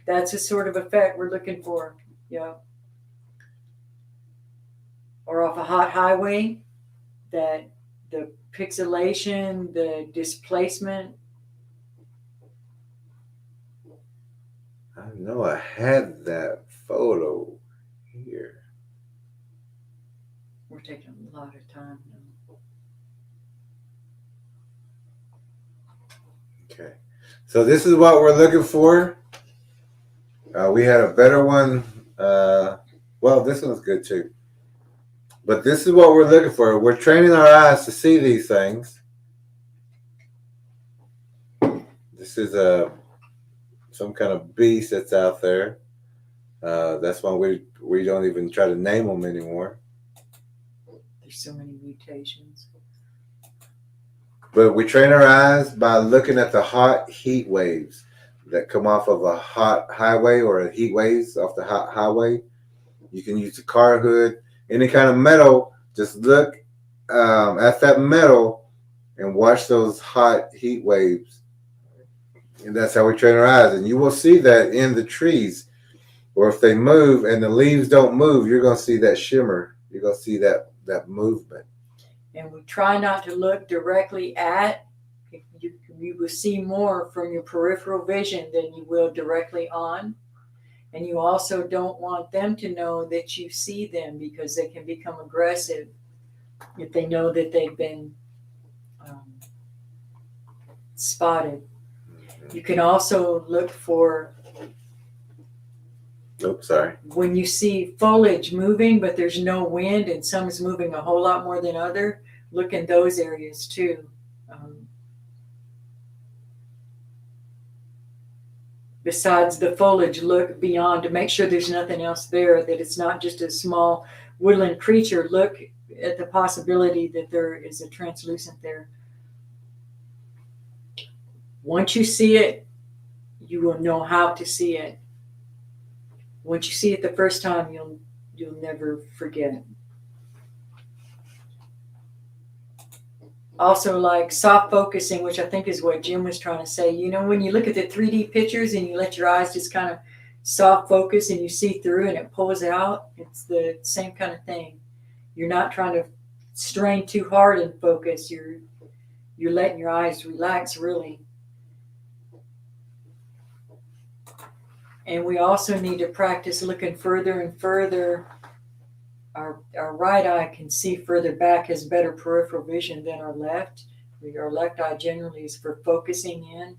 That's the sort of effect we're looking for. Yeah. Or off a hot highway, that the pixelation, the displacement. I know I had that photo here. We're taking a lot of time now. Okay. So this is what we're looking for. We had a better one. Well, this one's good too. But this is what we're looking for. We're training our eyes to see these things. This is some kind of beast that's out there. That's why we don't even try to name them anymore. There's so many mutations. But we train our eyes by looking at the hot heat waves that come off of a hot highway, or heat waves off the hot highway. You can use the car hood, any kind of metal. Just look at that metal and watch those hot heat waves. And that's how we train our eyes. And you will see that in the trees. Or if they move and the leaves don't move, you're going to see that shimmer. You're going to see that movement. And we try not to look directly at. You will see more from your peripheral vision than you will directly on. And you also don't want them to know that you see them, because they can become aggressive if they know that they've been spotted. You can also look for, when you see foliage moving but there's no wind and some is moving a whole lot more than other, look in those areas too. Besides the foliage, look beyond to make sure there's nothing else there, that it's not just a small woodland creature. Look at the possibility that there is a translucent there. Once you see it, you will know how to see it. Once you see it the first time, you'll never forget it. Also, like soft focusing, which I think is what Jim was trying to say. You know, when you look at the 3D pictures and you let your eyes just kind of soft focus and you see through and it pulls out, it's the same kind of thing. You're not trying to strain too hard and focus. You're letting your eyes relax, really. And we also need to practice looking further and further. Our right eye can see further back, has better peripheral vision than our left. Our left eye generally is for focusing in.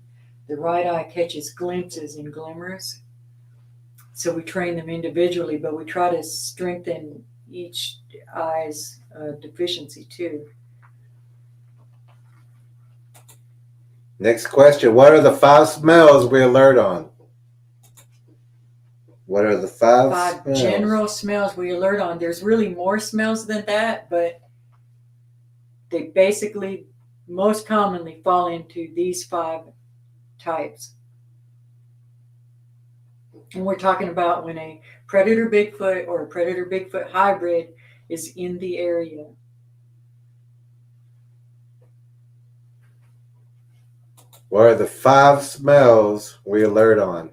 The right eye catches glimpses and glimmers. So we train them individually, but we try to strengthen each eye's deficiency too. Next question. What are the 5 smells we alert on? What are the 5 smells? General smells we alert on? There's really more smells than that, but they basically most commonly fall into these 5 types. And we're talking about when a predator Bigfoot or a predator Bigfoot hybrid is in the area. What are the 5 smells we alert on?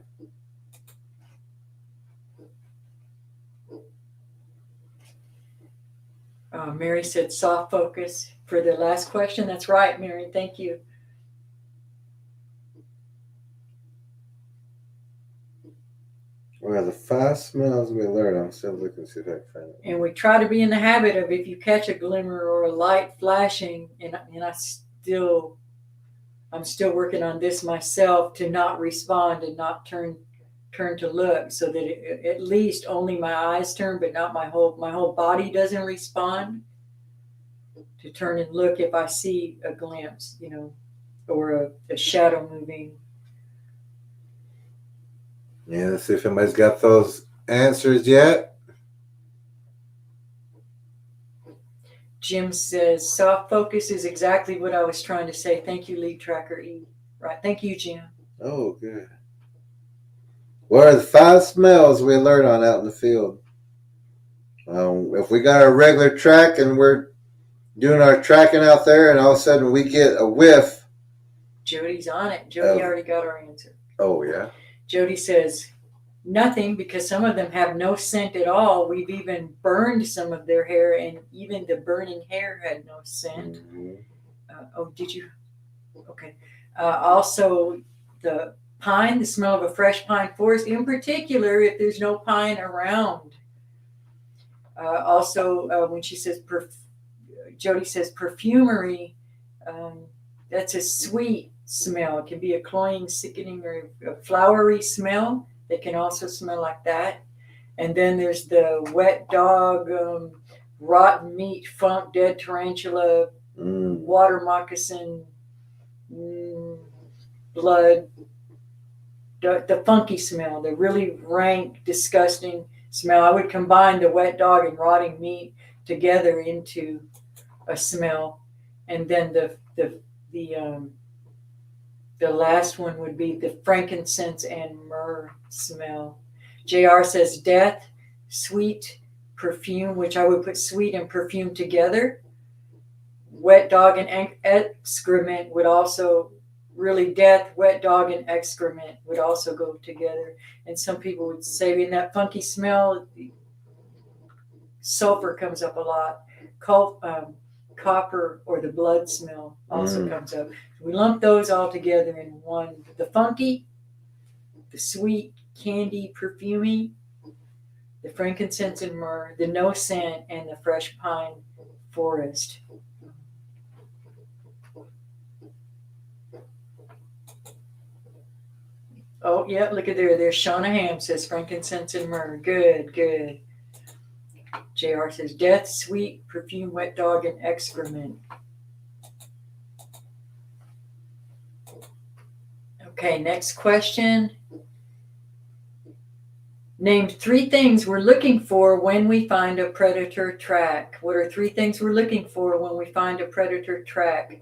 Mary said soft focus for the last question. That's right, Mary. Thank you. What are the 5 smells we alert on? I'm still looking to see if I can find it. And we try to be in the habit of, if you catch a glimmer or a light flashing, and I'm still working on this myself, to not respond and not turn to look, so that at least only my eyes turn, but not my whole body doesn't respond. To turn and look if I see a glimpse, or a shadow moving. Yeah, let's see if anybody's got those answers yet. Jim says soft focus is exactly what I was trying to say. Thank you, Lead Tracker E. Right. Thank you, Jim. Oh, good. What are the 5 smells we alert on out in the field? If we got our regular track and we're doing our tracking out there, and all of a sudden we get a whiff. Jody's on it. Jody already got our answer. Oh, yeah. Jody says nothing, because some of them have no scent at all. We've even burned some of their hair, and even the burning hair had no scent. Mm-hmm. Oh, did you? Okay. Also, the pine, the smell of a fresh pine forest, in particular, if there's no pine around. Also, when she says, Jody says perfumery, that's a sweet smell. It can be a cloying, sickening, or a flowery smell. They can also smell like that. And then there's the wet dog, rotten meat, funk, dead tarantula, water moccasin, blood, the funky smell, the really rank, disgusting smell. I would combine the wet dog and rotting meat together into a smell. And then the last one would be the frankincense and myrrh smell. JR says death, sweet, perfume, which I would put sweet and perfume together. Wet dog and excrement would also, really death, wet dog and excrement would also go together. And some people would say in that funky smell, sulfur comes up a lot. Copper or the blood smell also comes up. We lump those all together in one. The funky, the sweet, candy, perfumey, the frankincense and myrrh, the no scent, and the fresh pine forest. Oh, yeah, look at there. There's Shauna Ham says frankincense and myrrh. Good, good. JR says death, sweet, perfume, wet dog, and excrement. Okay, next question. Name 3 things we're looking for when we find a predator track. What are 3 things we're looking for when we find a predator track?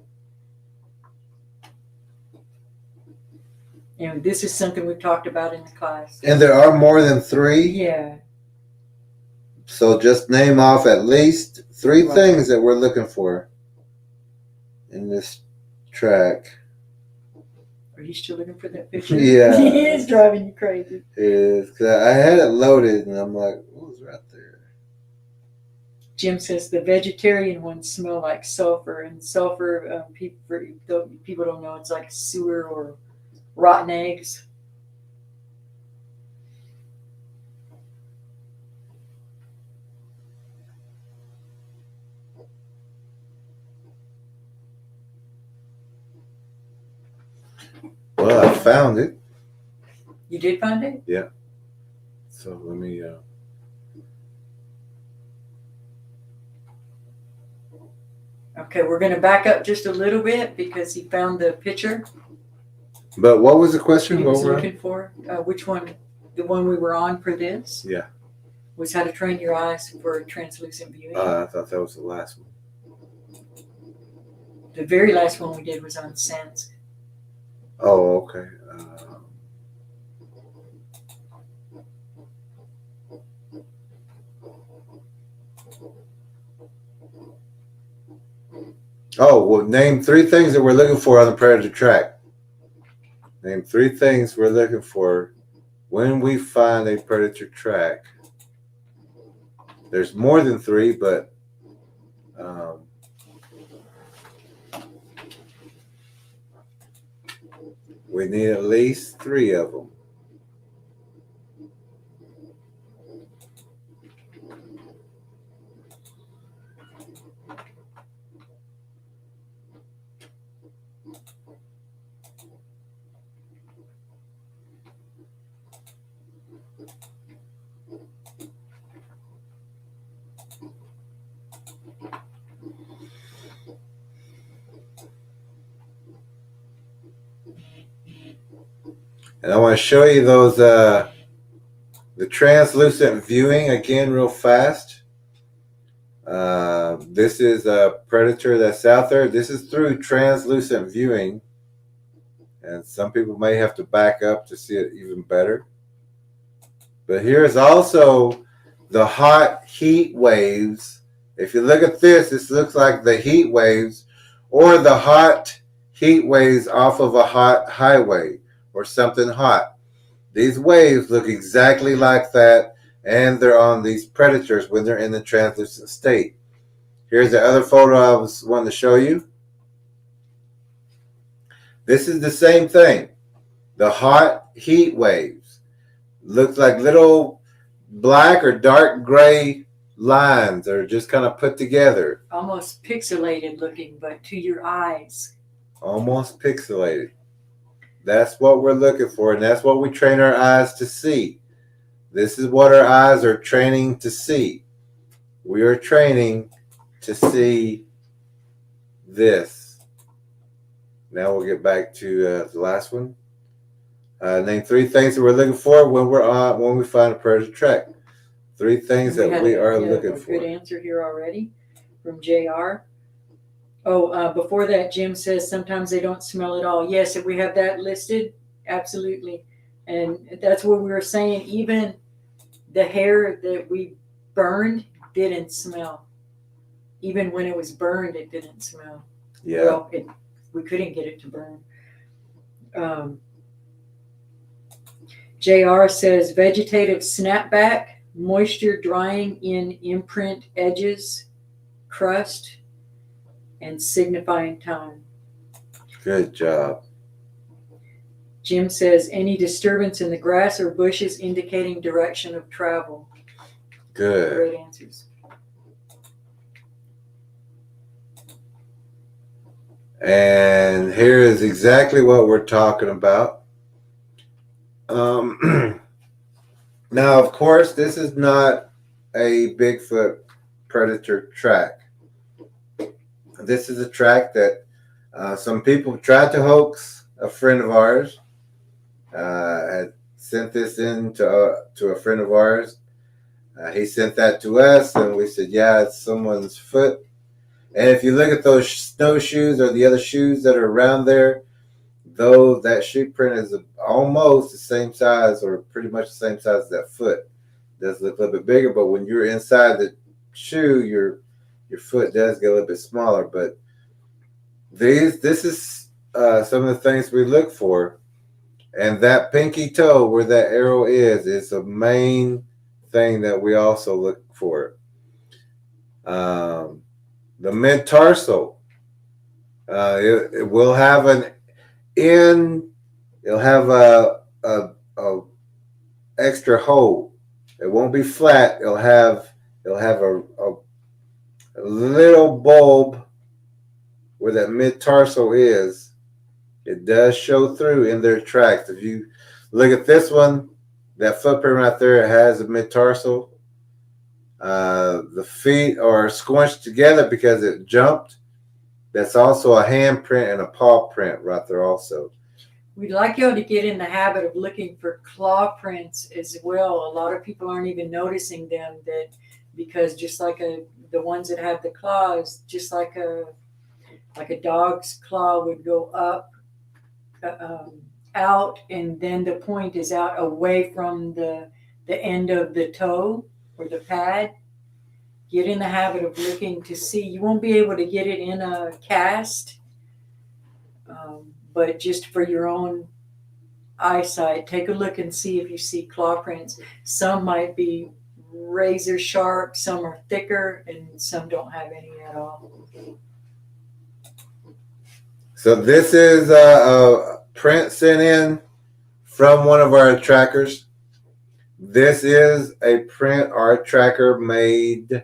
And this is something we've talked about in the class. And there are more than 3? Yeah. So just name off at least 3 things that we're looking for in this track. Are you still looking for that picture? Yeah. He is driving you crazy. It is. 'Cause I had it loaded, and I'm like, what was right there? Jim says the vegetarian ones smell like sulfur, and sulfur, people don't know, it's like sewer or rotten eggs. Well, I found it. You did find it? Yeah. So let me. Okay, we're going to back up just a little bit because he found the picture But what was the question? he was looking for. Which one? The one we were on for this? Yeah. Was how to train your eyes for translucent viewing. I thought that was the last one. The very last one we did was on scents. Oh, okay. Well, name 3 things that we're looking for on the predator track. Name 3 things we're looking for when we find a predator track. There's more than 3, but we need at least 3 of them. And I want to show you those, the translucent viewing again real fast. This is a predator that's out there. This is through translucent viewing. And some people may have to back up to see it even better. But here's also the hot heat waves. If you look at this looks like the heat waves or the hot heat waves off of a hot highway or something hot. These waves look exactly like that, and they're on these predators when they're in the translucent state. Here's the other photo I was wanting to show you. This is the same thing. The hot heat waves. Looks like little black or dark gray lines that are just kind of put together. Almost pixelated looking, but to your eyes. Almost pixelated. That's what we're looking for, and that's what we train our eyes to see. This is what our eyes are training to see. We are training to see this. Now we'll get back to the last one. Name 3 things that we're looking for when we find a predator track. 3 things that we are looking for. Good answer here already from JR. Oh, before that, Jim says sometimes they don't smell at all. Yes, if we have that listed, absolutely. And that's what we were saying. Even the hair that we burned didn't smell. Even when it was burned, it didn't smell. Yeah. Well, we couldn't get it to burn. JR says vegetative snapback, moisture drying in imprint edges, crust, and signifying time. Good job. Jim says any disturbance in the grass or bushes indicating direction of travel. Good. Great answers. And here is exactly what we're talking about. Now, of course, this is not a Bigfoot predator track. This is a track that some people tried to hoax a friend of ours. Had sent this in to a friend of ours. He sent that to us, and we said, yeah, it's someone's foot. And if you look at those snowshoes or the other shoes that are around there, though that shoe print is almost the same size or pretty much the same size as that foot. It does look a little bit bigger, but when you're inside the shoe, your foot does get a little bit smaller. But this is some of the things we look for. And that pinky toe where that arrow is a main thing that we also look for. The mid-tarsal, it will have an in. It'll have a extra hole. It won't be flat. It'll have a little bulb where that mid-tarsal is. It does show through in their tracks. If you look at this one, that footprint right there, it has a mid-tarsal. The feet are squished together because it jumped. That's also a hand print and a paw print right there also. We'd like y'all to get in the habit of looking for claw prints as well. A lot of people aren't even noticing them, that because just like the ones that have the claws, just like a dog's claw would go up, out, and then the point is out away from the end of the toe or the pad. Get in the habit of looking to see. You won't be able to get it in a cast, but just for your own eyesight, take a look and see if you see claw prints. Some might be razor sharp, some are thicker, and some don't have any at all. So this is a print sent in from one of our trackers. This is a print our tracker made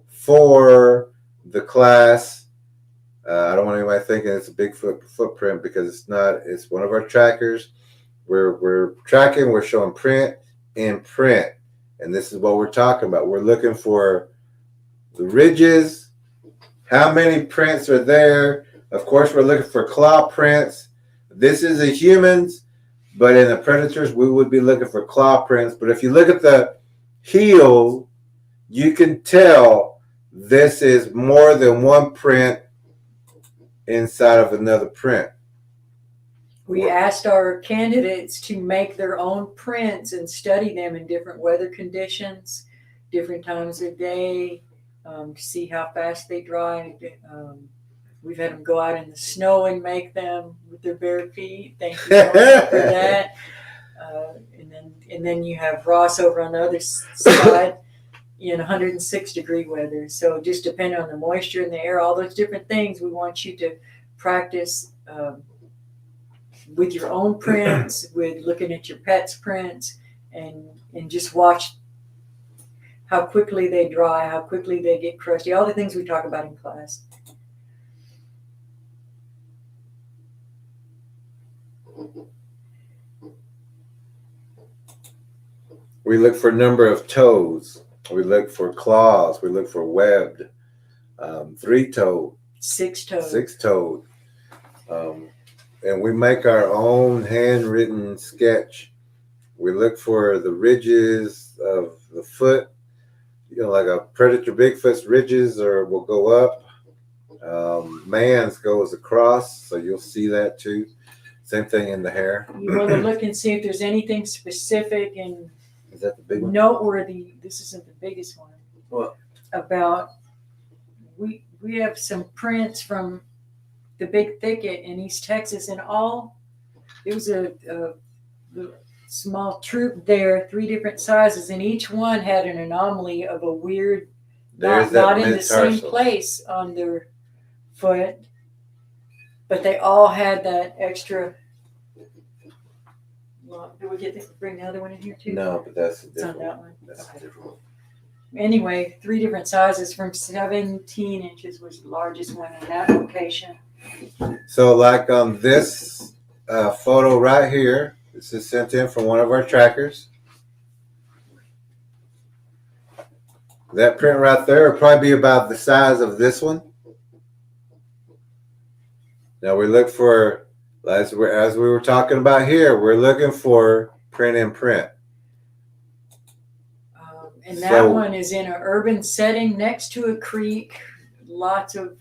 for the class. I don't want anybody thinking it's a Bigfoot footprint, because it's not. It's one of our trackers. We're tracking. We're showing print in print, and this is what we're talking about. We're looking for the ridges. How many prints are there? Of course, we're looking for claw prints. This is a humans, but in the predators, we would be looking for claw prints. But if you look at the heel, you can tell this is more than one print inside of another print. We asked our candidates to make their own prints and study them in different weather conditions, different times of day, to see how fast they dry. We've had them go out in the snow and make them with their bare feet. Thank you so much for that. And then you have Ross over on the other side in 106-degree weather. So just depending on the moisture in the air, all those different things, we want you to practice with your own prints, with looking at your pet's prints, and just watch how quickly they dry, how quickly they get crusty, all the things we talk about in class. We look for number of toes. We look for claws. We look for webbed, 3-toed, 6-toed, 6-toed. And we make our own handwritten sketch. We look for the ridges of the foot, like a predator Bigfoot's ridges will go up. Man's goes across, so you'll see that too. Same thing in the hair. You want to look and see if there's anything specific and Is that the big one? noteworthy. This isn't the biggest one. What? About we have some prints from the Big Thicket in East Texas, and it was a small troop there, 3 different sizes, and each one had an anomaly of a weird, not in the same place on their foot, but they all had that extra. Well, did we bring the other one in here too? No, but that's a It's on different that one. one. That's a different one. Anyway, 3 different sizes from 17 inches was the largest one in that location. So like on this photo right here, this is sent in from one of our trackers. That print right there will probably be about the size of this one. Now we look for, as we were talking about here, we're looking for print in print. And that one is in an urban setting next to a creek, lots of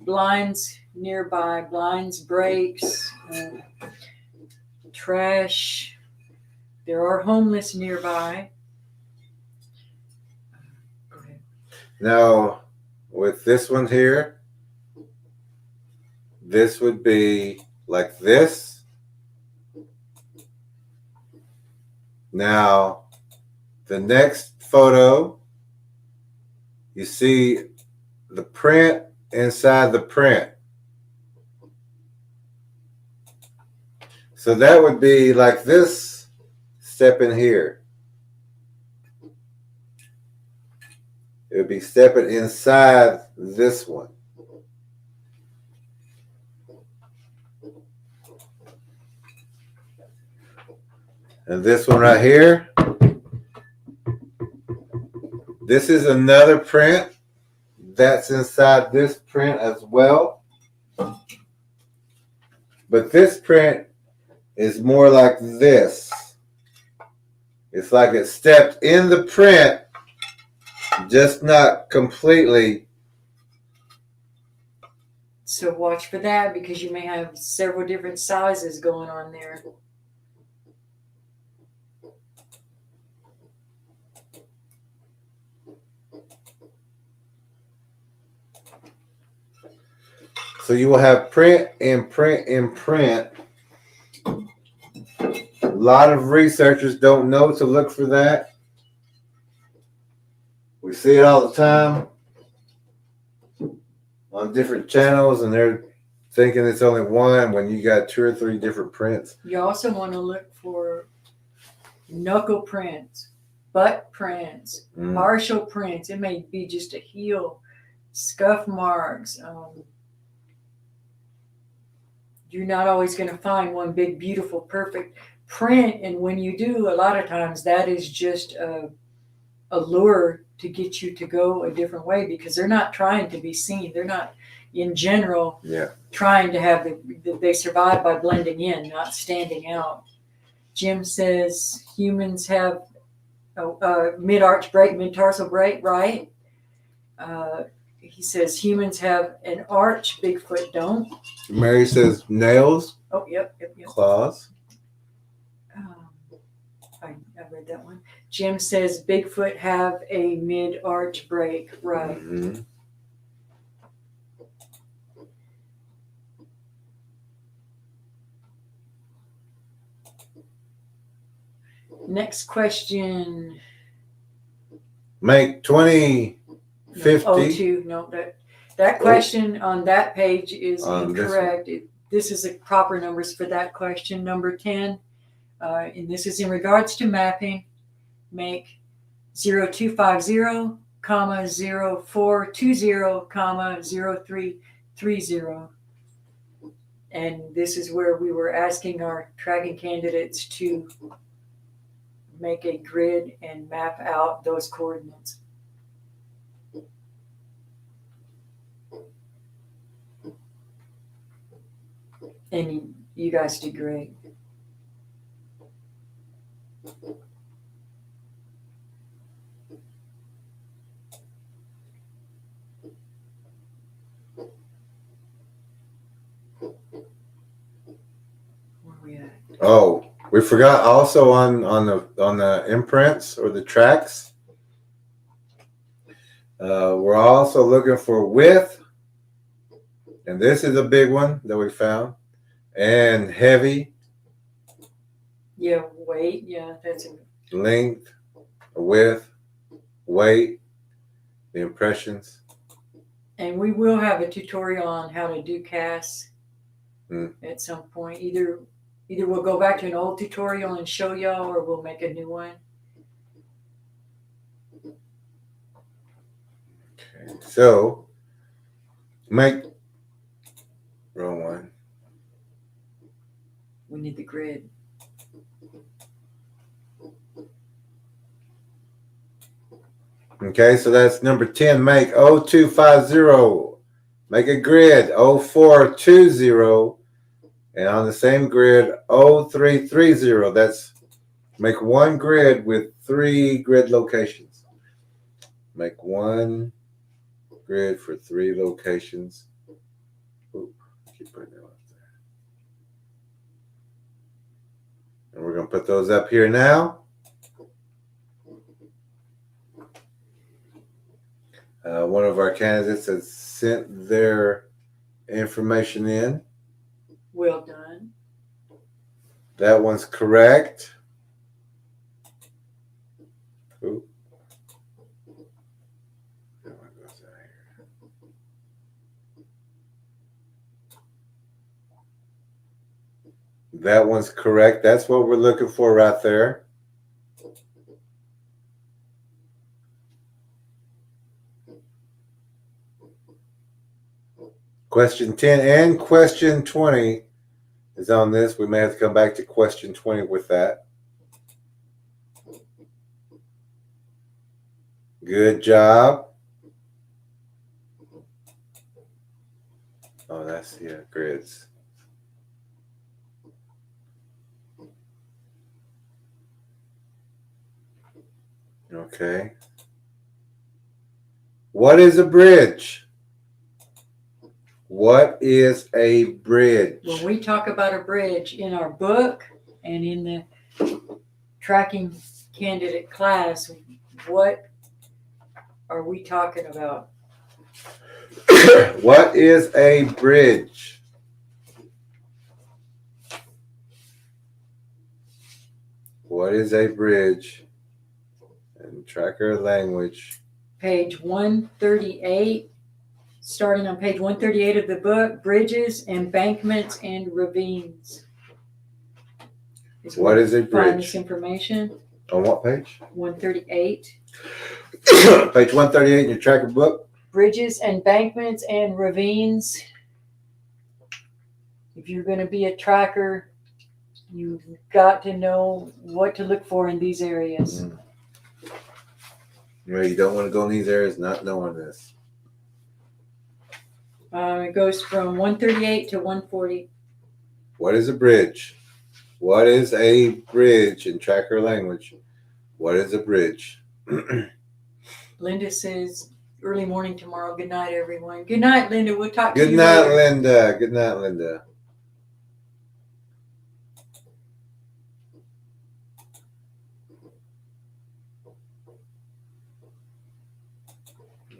blinds nearby, blinds, breaks, trash. There are homeless nearby. Go ahead. Now, with this one here, this would be like this. Now, the next photo, you see the print inside the print. So that would be like this step in here. It would be stepping inside this one. And this one right here, this is another print that's inside this print as well. But this print is more like this. It's like it stepped in the print, just not completely. So watch for that, because you may have several different sizes going on there. So you will have print and print and print. A lot of researchers don't know to look for that. We see it all the time on different channels, and they're thinking it's only one when you got 2 or 3 different prints. You also want to look for knuckle prints, butt prints, partial prints. It may be just a heel, scuff marks. You're not always going to find one big, beautiful, perfect print. And when you do, a lot of times that is just a lure to get you to go a different way, because they're not trying to be seen. They're not, in general, trying to have they survive by blending in, not standing out. Jim says humans have a mid-arch break, mid-tarsal break, right? He says humans have an arch, Bigfoot don't. Mary says nails, Oh, yep. claws. I read that one. Jim says Bigfoot have a mid-arch break. Right. Mhm. Next question. Make 2050. No, 02. No, that question on that page is On this incorrect. This is the proper numbers for that question. Number 10. And this is in regards to mapping. Make 0250, comma 0420, comma 0330. And this is where we were asking our tracking candidates to make a grid and map out those coordinates. And you guys did great. Where are we at? Oh, we forgot also on the imprints or the tracks. We're also looking for width, and this is a big one that we found, and heavy. Yeah, weight. Yeah, that's it. Length, width, weight, the impressions. And we will have a tutorial on how to do casts at some point. Either we'll go back to an old tutorial and show y'all, or we'll make a new one. Okay, so make wrong one. We need the grid. Okay, so that's number 10. Make 0250. Make a grid 0420. And on the same grid 0330. That's make one grid with 3 grid locations. Make one grid for 3 locations. Oop, keep putting it up there. And we're going to put those up here now. One of our candidates has sent their information in. Well done. That one's correct. Ooh. That one goes out here. That one's correct. That's what we're looking for right there. Question 10 and question 20 is on this. We may have to come back to question 20 with that. Good job. Oh, that's, yeah, grids. Okay. What is a bridge? What is a bridge? When we talk about a bridge in our book and in the tracking candidate class, what are we talking about? What is a bridge? What is a bridge? And tracker language. Page 138. Starting on page 138 of the book, bridges, embankments, and ravines. What is a Find this bridge? information. On what page? 138. Page 138 in your tracker book. Bridges, embankments, and ravines. If you're going to be a tracker, you've got to know what to look for in these areas. Well, you don't want to go in these areas not knowing this. It goes from 138 to 140. What is a bridge? What is a bridge in tracker language? What is a bridge? Linda says early morning tomorrow. Good night, everyone. Good night, Linda. We'll talk to Good you night, later. Linda. Good night, Linda.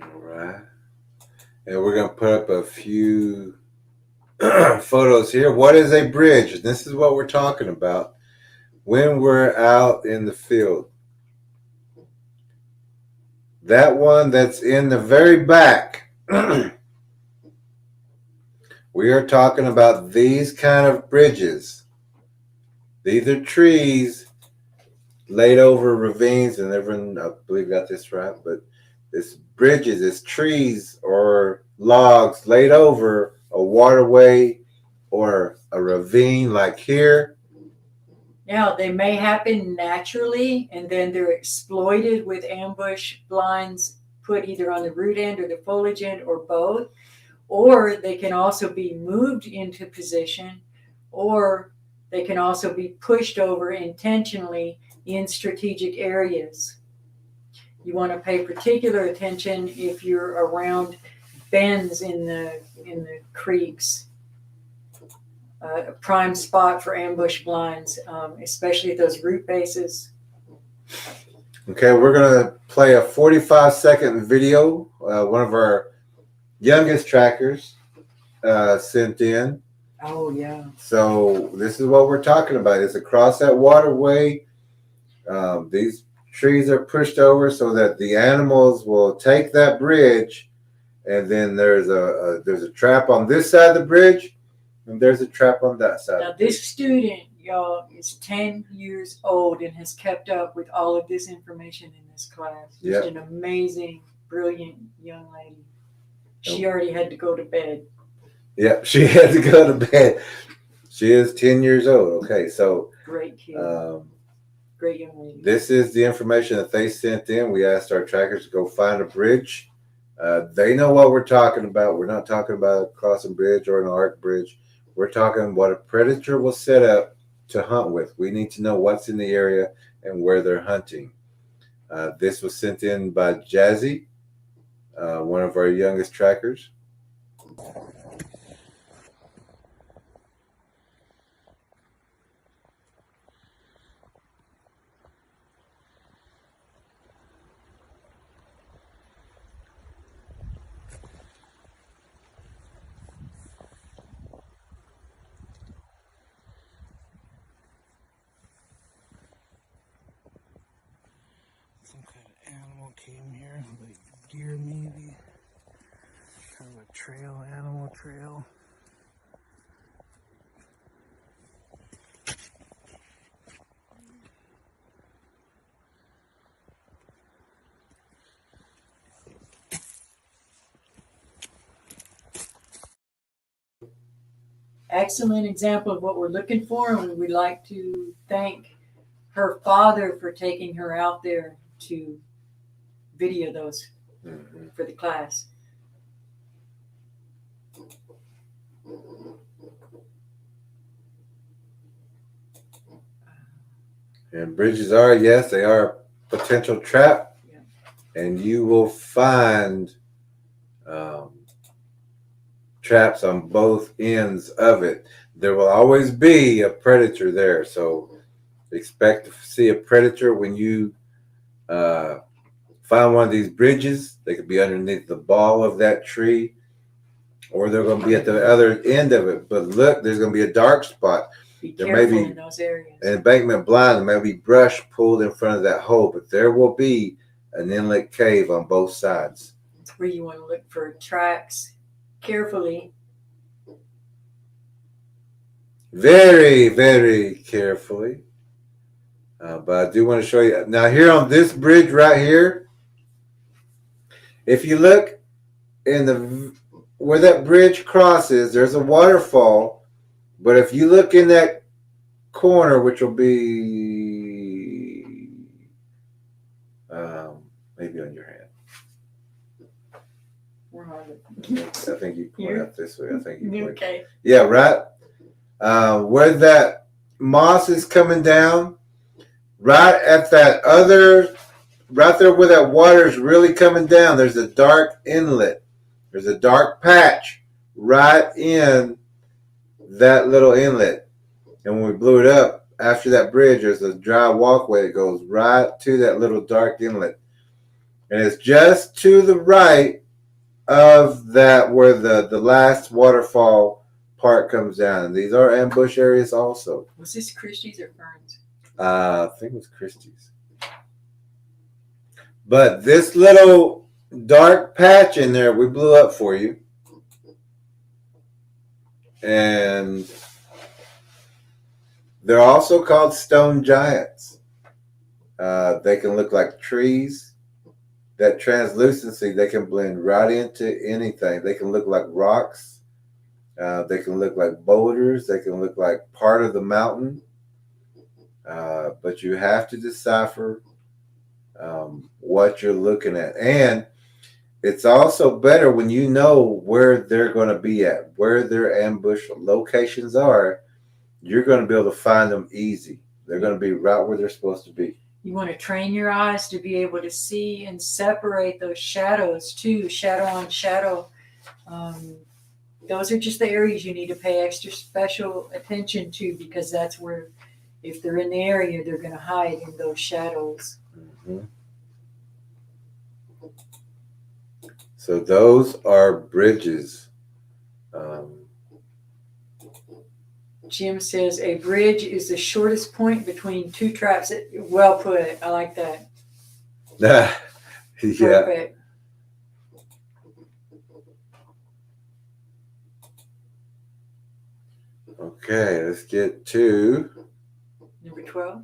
All right. And we're going to put up a few photos here. What is a bridge? And this is what we're talking about when we're out in the field. That one that's in the very back. We are talking about these kind of bridges. These are trees laid over ravines, and everyone, I believe, got this right, but it's bridges, it's trees or logs laid over a waterway or a ravine like here. Now, they may happen naturally, and then they're exploited with ambush blinds put either on the root end or the foliage end or both. Or they can also be moved into position, or they can also be pushed over intentionally in strategic areas. You want to pay particular attention if you're around bends in the creeks. A prime spot for ambush blinds, especially at those root bases. Okay, we're going to play a 45-second video. One of our youngest trackers sent in. Oh, yeah. So this is what we're talking about. It's across that waterway. These trees are pushed over so that the animals will take that bridge, and then there's a trap on this side of the bridge, and there's a trap on that side. Now, this student, y'all, is 10 years old and has kept up with all of this information in this class. Just an amazing, brilliant young lady. She already had to go to bed. Yep, she had to go to bed. She is 10 years old. Okay, so great kid. Great young lady. This is the information that they sent in. We asked our trackers to go find a bridge. They know what we're talking about. We're not talking about a crossing bridge or an arc bridge. We're talking what a predator will set up to hunt with. We need to know what's in the area and where they're hunting. This was sent in by Jazzy, one of our youngest trackers. Some kind of animal came here, like deer maybe. Kind of a trail, animal trail. Excellent example of what we're looking for, and we'd like to thank her father for taking her out there to video those for the class. And bridges are, yes, they are a potential trap, and you will find traps on both ends of it. There will always be a predator there, so expect to see a predator when you find one of these bridges. They could be underneath the ball of that tree, or they're going to be at the other end of it. But look, there's going to be a dark spot. Be careful in those areas. An embankment blind, there may be brush pulled in front of that hole, but there will be an inlet cave on both sides. It's where you want to look for tracks carefully. Very, very carefully. But I do want to show you. Now here on this bridge right here, if you look in the where that bridge crosses, there's a waterfall. But if you look in that corner, which will be maybe on your hand. I think you point out this way. I think you point. Okay. Yeah, right. Where that moss is coming down, right at that other right there where that water is really coming down, there's a dark inlet. There's a dark patch right in that little inlet. And when we blew it up, after that bridge, there's a dry walkway that goes right to that little dark inlet. And it's just to the right of that where the last waterfall part comes down. And these are ambush areas also. Was this Christie's or Fern's? I think it was Christie's. But this little dark patch in there, we blew up for you. And they're also called stone giants. They can look like trees. That translucency, they can blend right into anything. They can look like rocks. They can look like boulders. They can look like part of the mountain. But you have to decipher what you're looking at. And it's also better when you know where they're going to be at, where their ambush locations are. You're going to be able to find them easy. They're going to be right where they're supposed to be. You want to train your eyes to be able to see and separate those shadows too, shadow on shadow. Those are just the areas you need to pay extra special attention to, because that's where, if they're in the area, they're going to hide in those shadows. Mm-hmm. So those are bridges. Jim says a bridge is the shortest point between two traps. Well put. I like that. Yeah. Perfect. Okay, let's get to Number 12.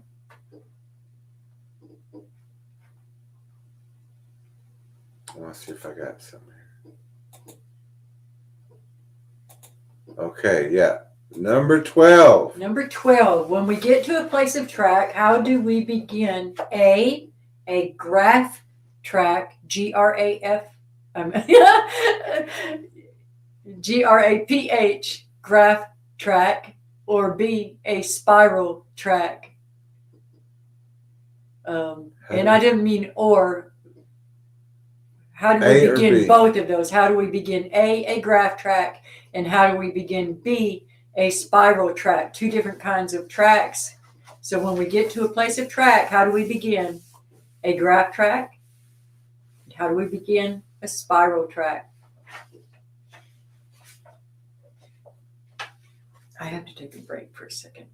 I want to see if I got some here. Okay, yeah. Number 12. Number 12. When we get to a place of track, how do we begin? A graph track, G-R-A-F, G-R-A-P-H, graph track, or B, a spiral track. And I didn't mean or. How do we begin both of those? How do we begin a graph track, and how do we begin B, a spiral track? Two different kinds of tracks. So when we get to a place of track, how do we begin? A graph track. How do we begin? A spiral track. I have to take a break for a second.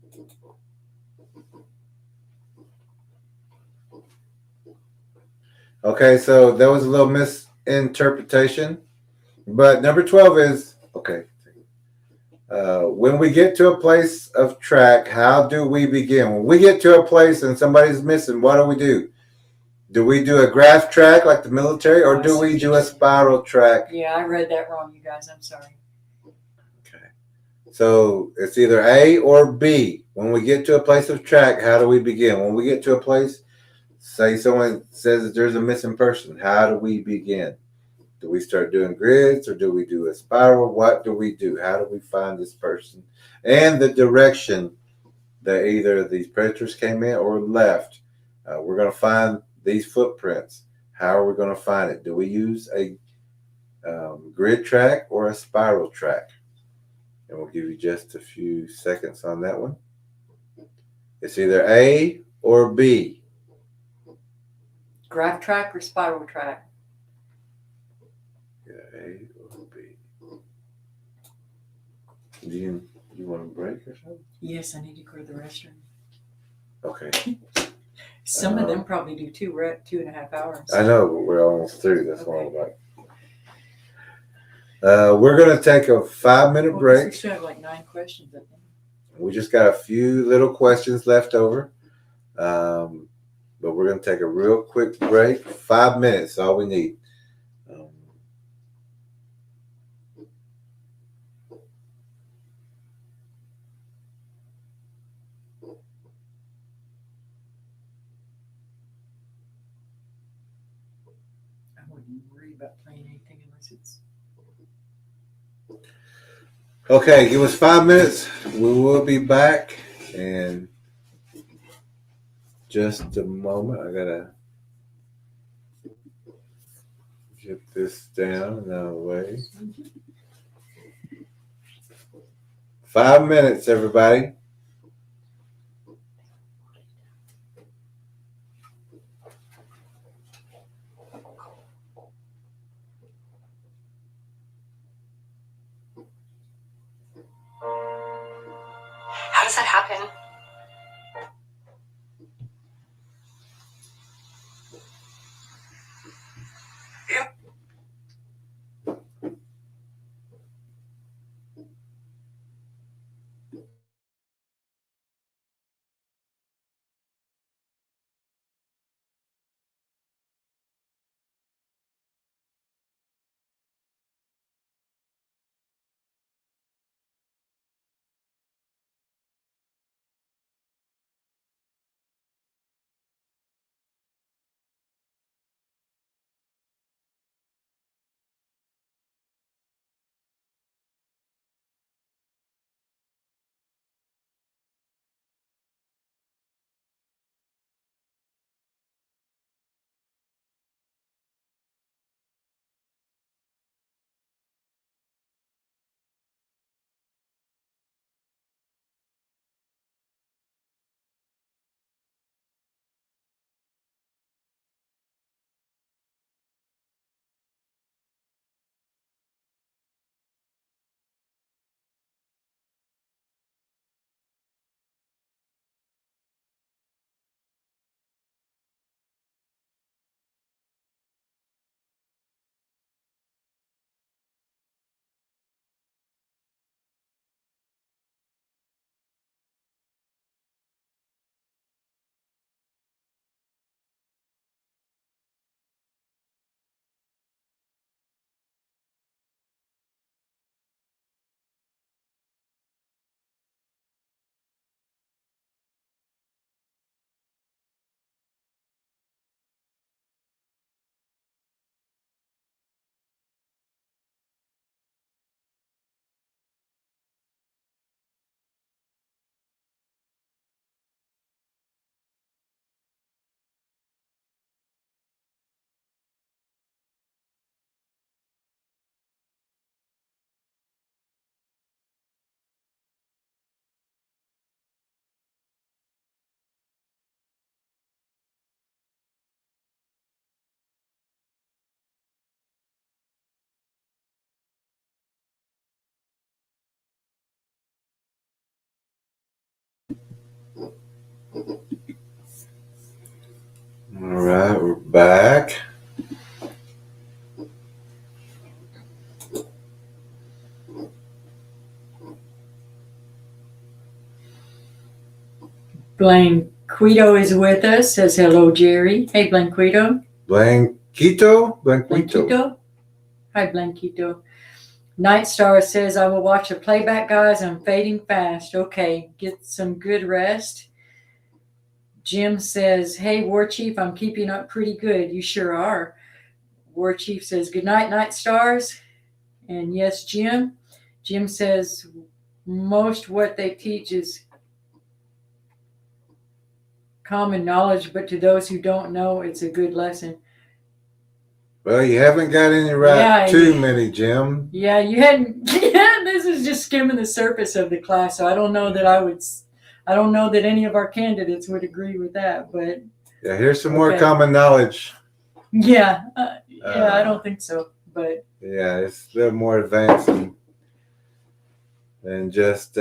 Okay, so there was a little misinterpretation. But number 12 is, okay. When we get to a place of track, how do we begin? When we get to a place and somebody's missing, what do we do? Do we do a graph track like the military, or do we do a spiral track? Yeah, I read that wrong, you guys. I'm sorry. Okay. So it's either A or B. When we get to a place of track, how do we begin? When we get to a place, say someone says that there's a missing person, how do we begin? Do we start doing grids, or do we do a spiral? What do we do? How do we find this person? And the direction that either these predators came in or left. We're going to find these footprints. How are we going to find it? Do we use a grid track or a spiral track? And we'll give you just a few seconds on that one. It's either A or B. Graph track or spiral track? Yeah, A or B. Do you want a break or something? Yes, I need to go to the restroom. Okay. Some of them probably do too. We're at 2.5 hours. I know, but we're almost through. That's what I'm like. We're going to take a 5-minute break. We still have like 9 questions, I think. We just got a few little questions left over. But we're going to take a real quick break. 5 minutes, all we need. I wouldn't worry about playing anything unless it's... Okay, give us 5 minutes. We will be back in just a moment. I got to Get this down and out of the way. 5 minutes, everybody. How does that happen? All right, we're back. Blanquito is with us. Says hello, Jerry. Hey, Blanquito. Blanquito? Blanquito. Hi, Blanquito. Night Star says, I will watch the playback, guys. I'm fading fast. Okay, get some good rest. Jim says, hey, War Chief, I'm keeping up pretty good. You sure are. War Chief says, good night, Night Stars. And yes, Jim. Jim says, most what they teach is common knowledge, but to those who don't know, it's a good lesson. Well, you haven't got any right. Yeah, Too many, Jim. Yeah, you hadn't. Yeah, this is just skimming the surface of the class, so I don't know that any of our candidates would agree with that. But yeah, here's some more common knowledge. Yeah, I don't think so. But yeah, it's a little more advanced than just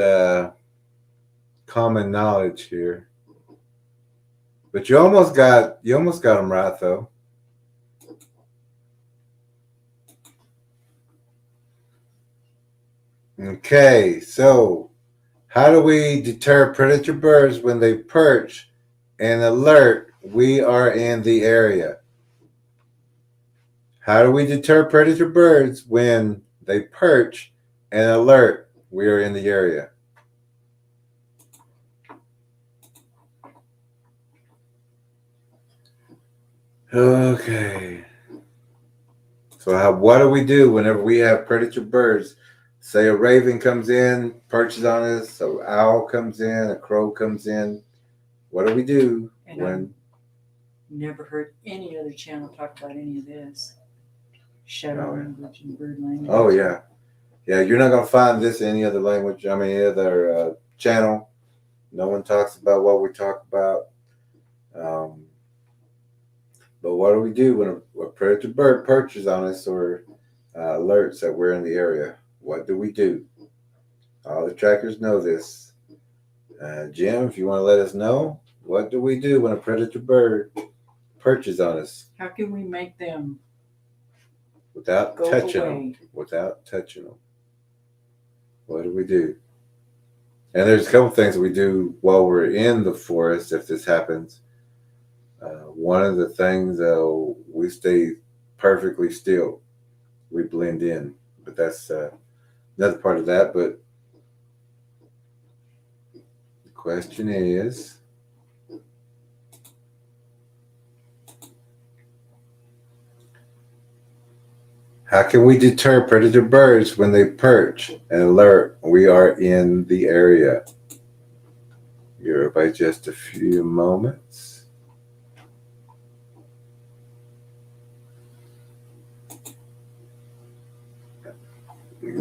common knowledge here. But you almost got them right though. Okay, so how do we deter predator birds when they perch and alert we are in the area? How do we deter predator birds when they perch and alert we are in the area? Okay. So what do we do whenever we have predator birds? Say a raven comes in, perches on us, an owl comes in, a crow comes in. What do we do when? Never heard any other channel talk about any of this. shadow Oh, yeah. language and bird language. Oh yeah, yeah. You're not gonna find this in any other language. I mean, any other channel. No one talks about what we talk about. Um, but what do we do when a predator bird perches on us or alerts that we're in the area? What do we do? All the trackers know this. Jim, if you want to let us know, what do we do when a predator bird perches on us How can we make them without go touching away? them? Without touching them, what do we do? And there's a couple things we do while we're in the forest if this happens. One of the things, we stay perfectly still. We blend in, but that's another part of that. But the question is, how can we deter predator birds when they perch and alert we are in the area? Give everybody just a few moments.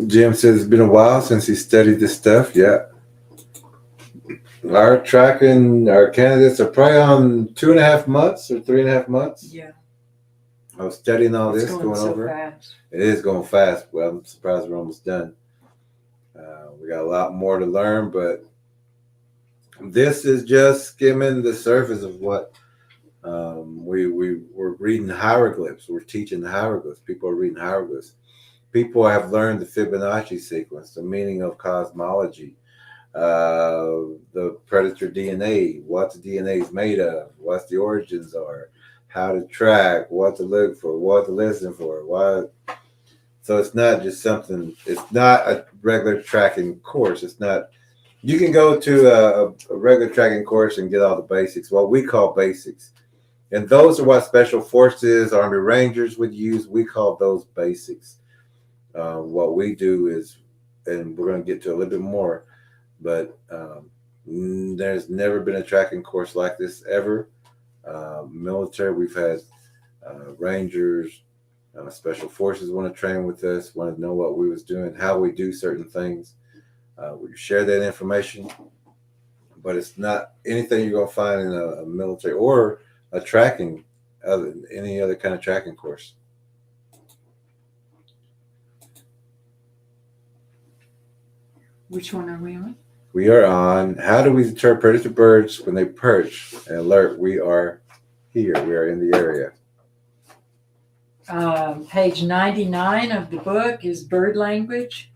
Jim says it's been a while since he studied this stuff. Yeah. Our candidates are probably on 2.5 months or 3.5 months. Yeah. I was studying all It's this, going so over. fast. It is going fast. Well, I'm surprised we're almost done. We got a lot more to learn, but this is just skimming the surface of what we're reading hieroglyphs. We're teaching the hieroglyphs. People are reading hieroglyphs. People have learned the Fibonacci sequence, the meaning of cosmology, the predator DNA, what the DNA is made of, what the origins are, how to track, what to look for, what to listen for, what. So it's not just something. It's not a regular tracking course. It's not. You can go to a regular tracking course and get all the basics, what we call basics, and those are what special forces, Army Rangers would use. We call those basics. What we do is, and we're going to get to a little bit more, but there's never been a tracking course like this ever. Military, we've had Rangers, special forces want to train with us, want to know what we was doing, how we do certain things. We share that information, but it's not anything you're going to find in a military or a tracking, any other kind of tracking course. Which one are we on? We are on how do we deter predator birds when they perch and alert we are here. We are in the area. Page 99 of the book is bird language.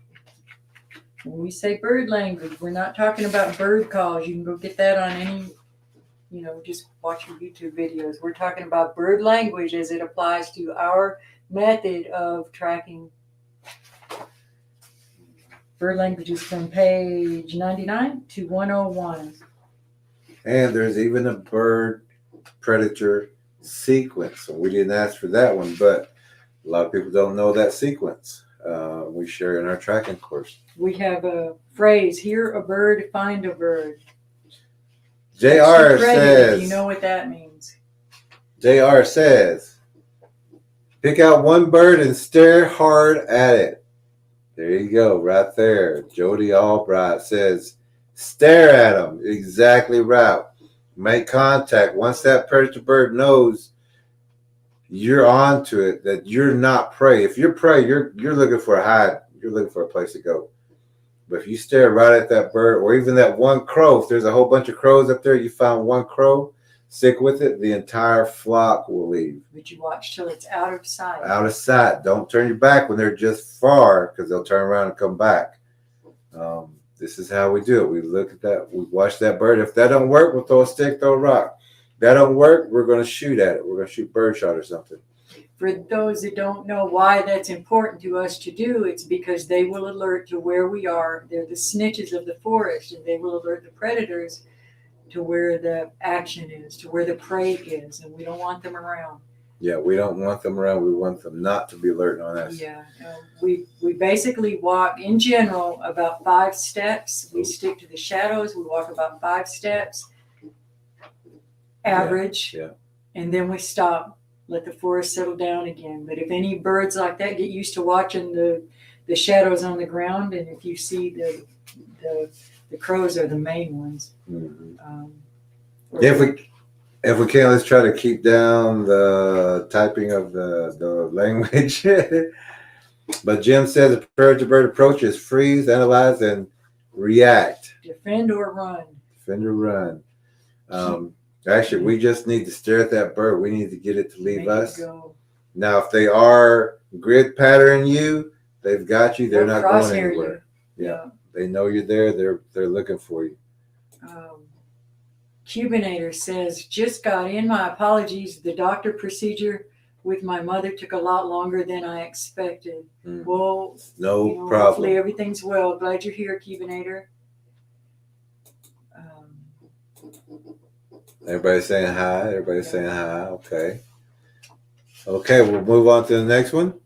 When we say bird language, we're not talking about bird calls. You can go get that on any, just watch your YouTube videos. We're talking about bird language as it applies to our method of tracking. Bird language is from page 99 to 101. And there's even a bird predator sequence. We didn't ask for that one, but a lot of people don't know that sequence. We share in our tracking course. We have a phrase, hear a bird, find a bird. JR says, you know what that means. JR says, pick out one bird and stare hard at it. There you go, right there. Jody Albright says, stare at them. Exactly right. Make contact. Once that predator bird knows you're onto it, that you're not prey. If you're prey, you're looking for a hide. You're looking for a place to go. But if you stare right at that bird, or even that one crow, if there's a whole bunch of crows up there, you found one crow, stick with it, the entire flock will leave. But you watch till it's out of sight. Out of sight. Don't turn your back when they're just far, because they'll turn around and come back. This is how we do it. We look at that. We watch that bird. If that don't work, we'll throw a stick, throw a rock. If that don't work, we're going to shoot at it. We're going to shoot birdshot or something. For those that don't know why that's important to us to do, it's because they will alert to where we are. They're the snitches of the forest, and they will alert the predators to where the action is, to where the prey is, and we don't want them around. Yeah, we don't want them around. We want them not to be alerting on us. Yeah, we basically walk, in general, about 5 steps. We stick to the shadows. We walk about 5 steps, average, Yeah. and then we stop let the forest settle down again. But if any birds like that get used to watching the shadows on the ground, and if you see the crows are the main ones. If we can, let's try to keep down the typing of the language. But Jim says the predator bird approaches, freeze, analyze, and react. Defend or run. Defend or run. Actually, we just need to stare at that bird. We need to get it to leave Make us. it go. Now, if they are grid pattern you, they've got you. They're Or not going crosshair anywhere. you. Yeah, they know you're there. They're looking for you. Cubinator says, just got in. My apologies. The doctor procedure with my mother took a lot longer than I expected. Well, No problem. problem. Hopefully everything's well. Glad you're here, Cubinator. Everybody's saying hi. Everybody's saying hi. Okay. Okay, we'll move on to the next one.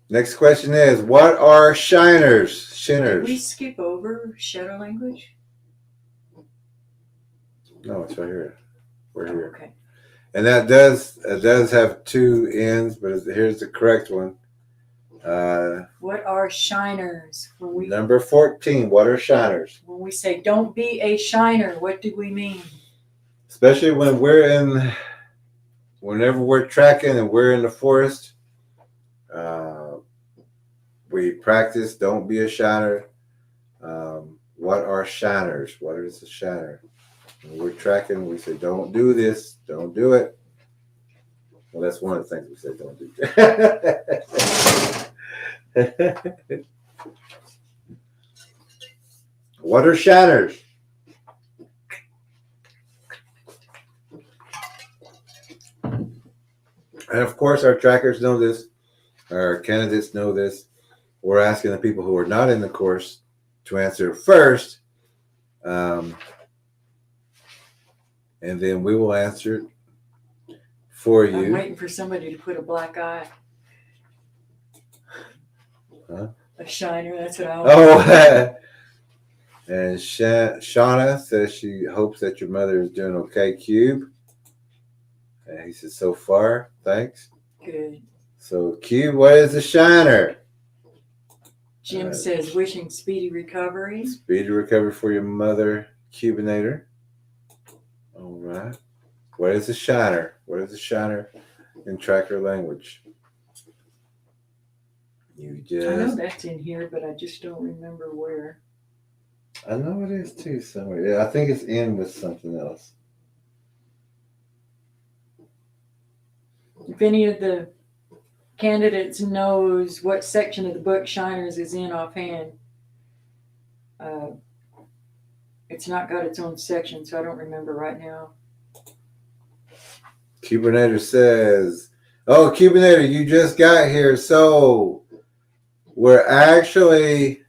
Next question is, what are shiners? Did we skip over shadow language? No, it's right here. We're here. Okay. And it does have two ends, but here's the correct one. What are shiners? Number 14, what are shiners? When we say don't be a shiner, what do we mean? Especially when whenever we're tracking and we're in the forest, we practice don't be a shiner. What are shiners? What is a shiner? When we're tracking, we say don't do this, don't do it. Well, that's one of the things we say don't do. What are shiners? And of course, our trackers know this. Our candidates know this. We're asking the people who are not in the course to answer first. And then we will answer it for you. I'm waiting for somebody to put a black eye. Huh? A shiner, that's what I want. Oh, and Shauna says she hopes that your mother is doing okay, Cube. And he says, so far, thanks. Good. So, Cube, what is a shiner? Jim says, wishing speedy recovery. Speedy recovery for your mother, Cubinator. All right. What is a shiner? What is a shiner in tracker language? You just... I know that's in here, but I just don't remember where. I know it is too somewhere. Yeah, I think it's in with something else. If any of the candidates knows what section of the book Shiners is in offhand, it's not got its own section, so I don't remember right now. Cubinator says, oh, Cubinator, you just got here, so we're actually,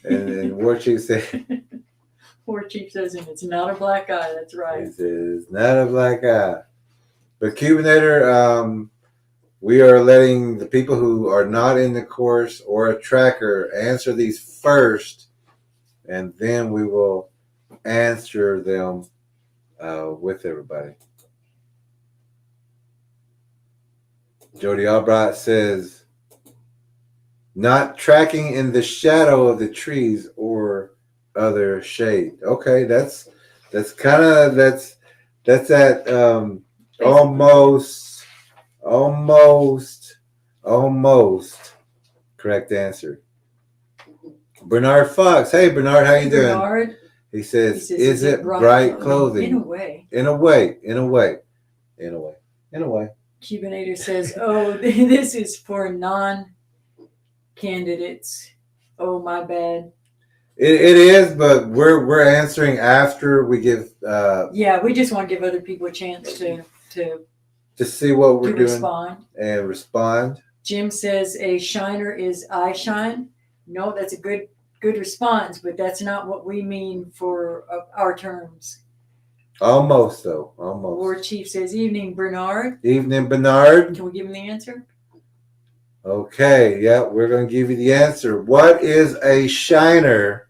and War Chief said, War Chief says, and it's not a black eye, that's right. He says, not a black eye. But Cubinator, we are letting the people who are not in the course or a tracker answer these first, and then we will answer them with everybody. Jody Albright says, not tracking in the shadow of the trees or other shade. Okay, that's that almost correct answer. Bernard Fox. Hey Bernard, how you doing? Bernard, he says is it bright clothing? In a way. In a way. Cubinator says, oh, this is for non-candidates. Oh, my bad. It is, but we're answering after we give. Yeah, we just want to give other people a chance to see what we're doing respond. And respond. Jim says a shiner is eye shine. No, that's a good response, but that's not what we mean for our terms. Almost though, almost. War Chief says, evening, Bernard. Evening, Bernard. Can we give him the answer? Okay, yeah, we're going to give you the answer. What is a shiner?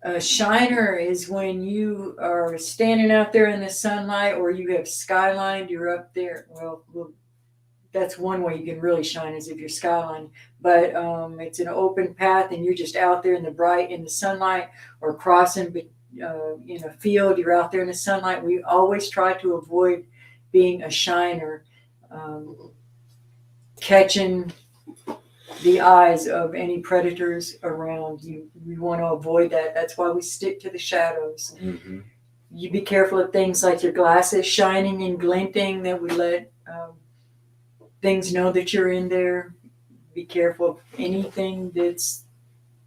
A shiner is when you are standing out there in the sunlight, or you have skylined, you're up there. Well, that's one way you can really shine, is if you're skylined. But it's an open path and you're just out there in the sunlight, or crossing in a field, you're out there in the sunlight. We always try to avoid being a shiner, catching the eyes of any predators around you. We want to avoid that. That's why we stick to the shadows. Mm-hmm. You be careful of things like your glasses shining and glinting, that we let things know that you're in there. Be careful of anything that's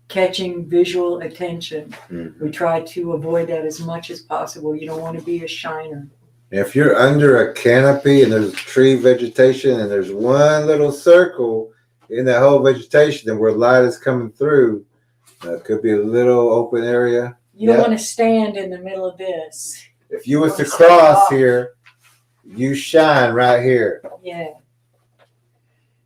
catching visual attention. Mm-hmm. We try to avoid that as much as possible. You don't want to be a shiner. If you're under a canopy and there's tree vegetation and there's one little circle in that whole vegetation, and where light is coming through, could be a little open area. You don't want to stand in the middle of this. If you was to cross here, you shine right here. Yeah.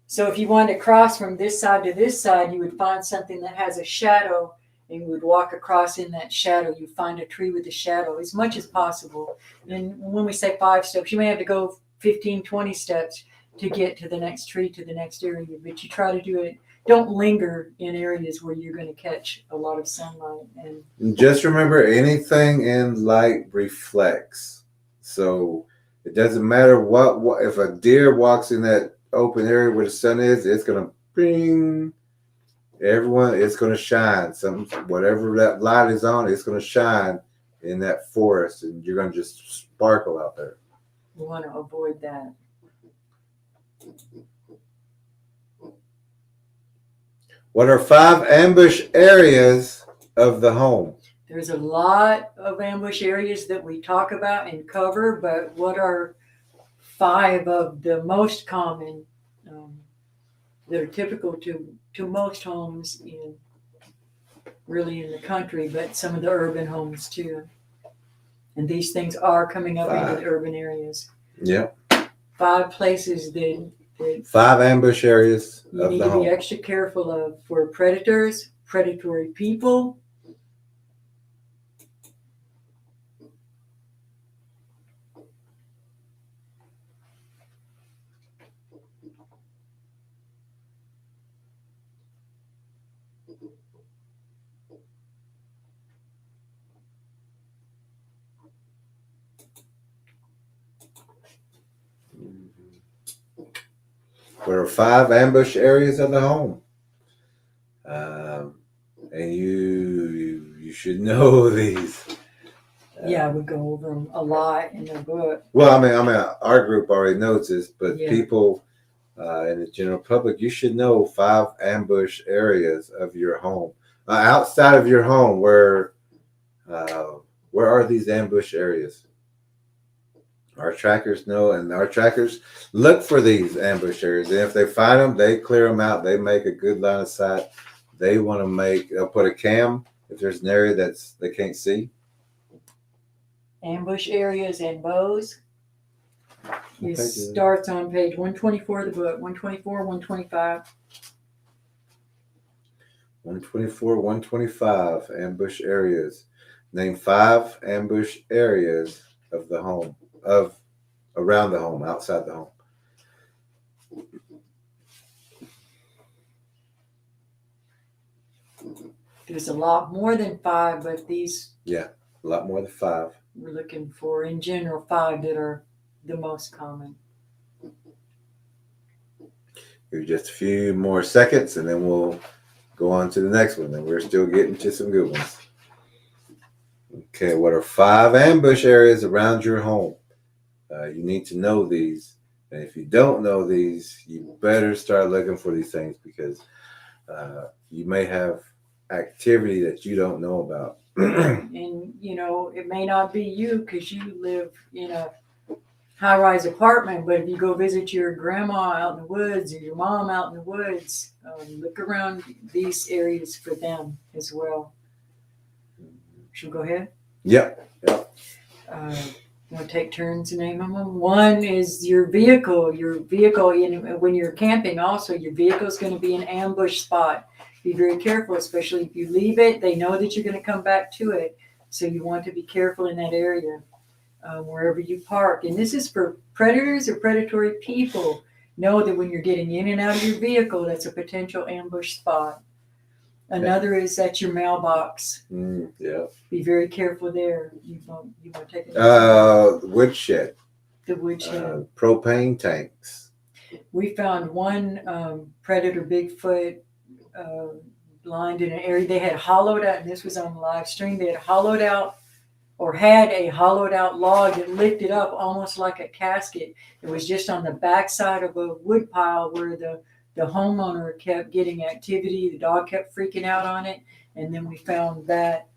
So if you wanted to cross from this side to this side, you would find something that has a shadow, and you would walk across in that shadow. You find a tree with a shadow as much as possible. And when we say 5 steps, you may have to go 15, 20 steps to get to the next tree, to the next area. But you try to do it. Don't linger in areas where you're going to catch a lot of sunlight. And just remember, anything in light reflects. So it doesn't matter what if a deer walks in that open area where the sun is, it's going to bring everyone. It's going to shine. Whatever that light is on, it's going to shine in that forest, and you're going to just sparkle out there. we want to avoid that. What are 5 ambush areas of the home? There's a lot of ambush areas that we talk about and cover, but what are 5 of the most common that are typical to most homes in the country, but some of the urban homes too. And these things are coming up into the urban areas. Yep. 5 places that 5 ambush areas you of need the to home. be extra careful of for predators, predatory people. There are 5 ambush areas of the home, and you should know these. Yeah, we go over them a lot in the book. Well, I mean, our group already knows this, but Yeah. people in the general public, you should know 5 ambush areas of your home. Outside of your home, where are these ambush areas? Our trackers know, and our trackers look for these ambush areas. And if they find them, they clear them out. They make a good line of sight. They want to they'll put a cam if there's an area they can't see. Ambush areas and bows. What It page is it? starts on page 124 of the book, 124, 125. 124, 125 ambush areas. Name 5 ambush areas of the home, around the home, outside the home. There's a lot more than 5, but these A lot more than 5. we're looking for, in general, 5 that are the most common. Give you just a few more seconds, and then we'll go on to the next one. And we're still getting to some good ones. Okay, what are 5 ambush areas around your home? You need to know these. And if you don't know these, you better start looking for these things, because you may have activity that you don't know about. And, it may not be you because you live in a high-rise apartment, but if you go visit your grandma out in the woods or your mom out in the woods, look around these areas for them as well. Should we go ahead? Yep. You want to take turns and name them? One is your vehicle. Your vehicle, when you're camping also, your vehicle is going to be an ambush spot. be very careful, especially if you leave it. They know that you're going to come back to it. So you want to be careful in that area, wherever you park. And this is for predators or predatory people. Know that when you're getting in and out of your vehicle, that's a potential ambush spot. Another is at your mailbox. Yeah. Be very careful there. You want to take it. Woodshed. The woodshed. Propane tanks. We found one predator Bigfoot blind in an area. They had hollowed out, and this was on live stream. They had hollowed out, or had a hollowed out log that lifted up almost like a casket. It was just on the backside of a wood pile where the homeowner kept getting activity. The dog kept freaking out on it. And then we found that,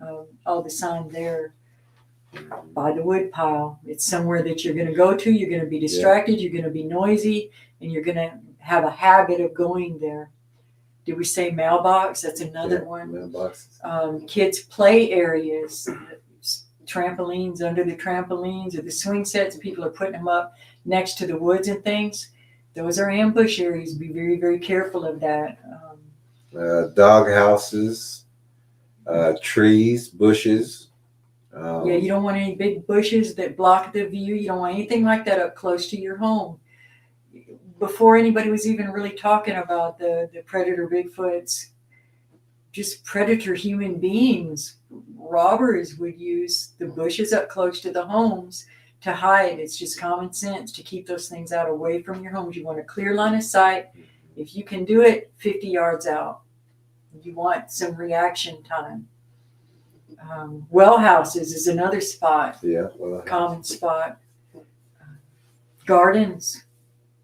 all the sign there by the wood pile. It's somewhere that you're going to go to. You're going to be distracted. You're going to be noisy. And you're going to have a habit of going there. Did we say mailbox? That's another one. Mailboxes. Kids' play areas. Trampolines, under the trampolines or the swing sets. People are putting them up next to the woods and things. Those are ambush areas. Be very, very careful of that. Dog houses, trees, bushes. You don't want any big bushes that block the view. You don't want anything like that up close to your home. Before anybody was even really talking about the predator Bigfoots, just predator human beings, robbers would use the bushes up close to the homes to hide. It's just common sense to keep those things out away from your homes. You want a clear line of sight. If you can do it, 50 yards out. You want some reaction time. Well houses is another spot. Yeah. Common spot. Gardens.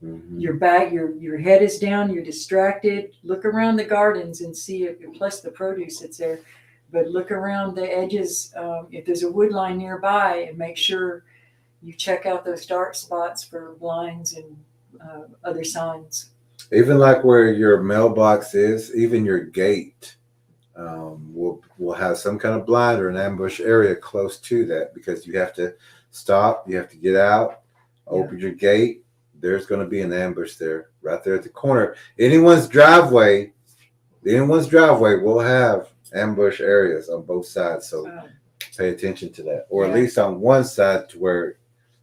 Mm-hmm. Your head is down, you're distracted. Look around the gardens and see if, plus the produce that's there. But look around the edges, if there's a wood line nearby, and make sure you check out those dark spots for blinds and other signs. Even like where your mailbox is, even your gate will have some kind of blind or an ambush area close to that, because you have to stop, you have to get out, open your gate. There's going to be an ambush there, right there at the corner. Anyone's driveway will have ambush areas on both sides. So pay attention to that, or at least on one side, to where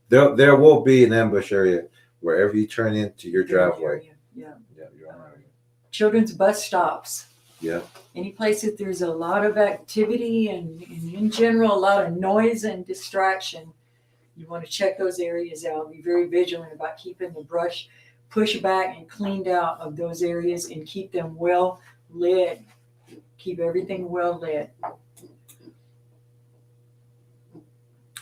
there will be an ambush area wherever you turn into your driveway. Yeah. Your own area. Children's bus stops. Yeah. Any place that there's a lot of activity and in general a lot of noise and distraction. You want to check those areas out. Be very vigilant about keeping the brush pushed back and cleaned out of those areas, and keep them well lit. Keep everything well lit.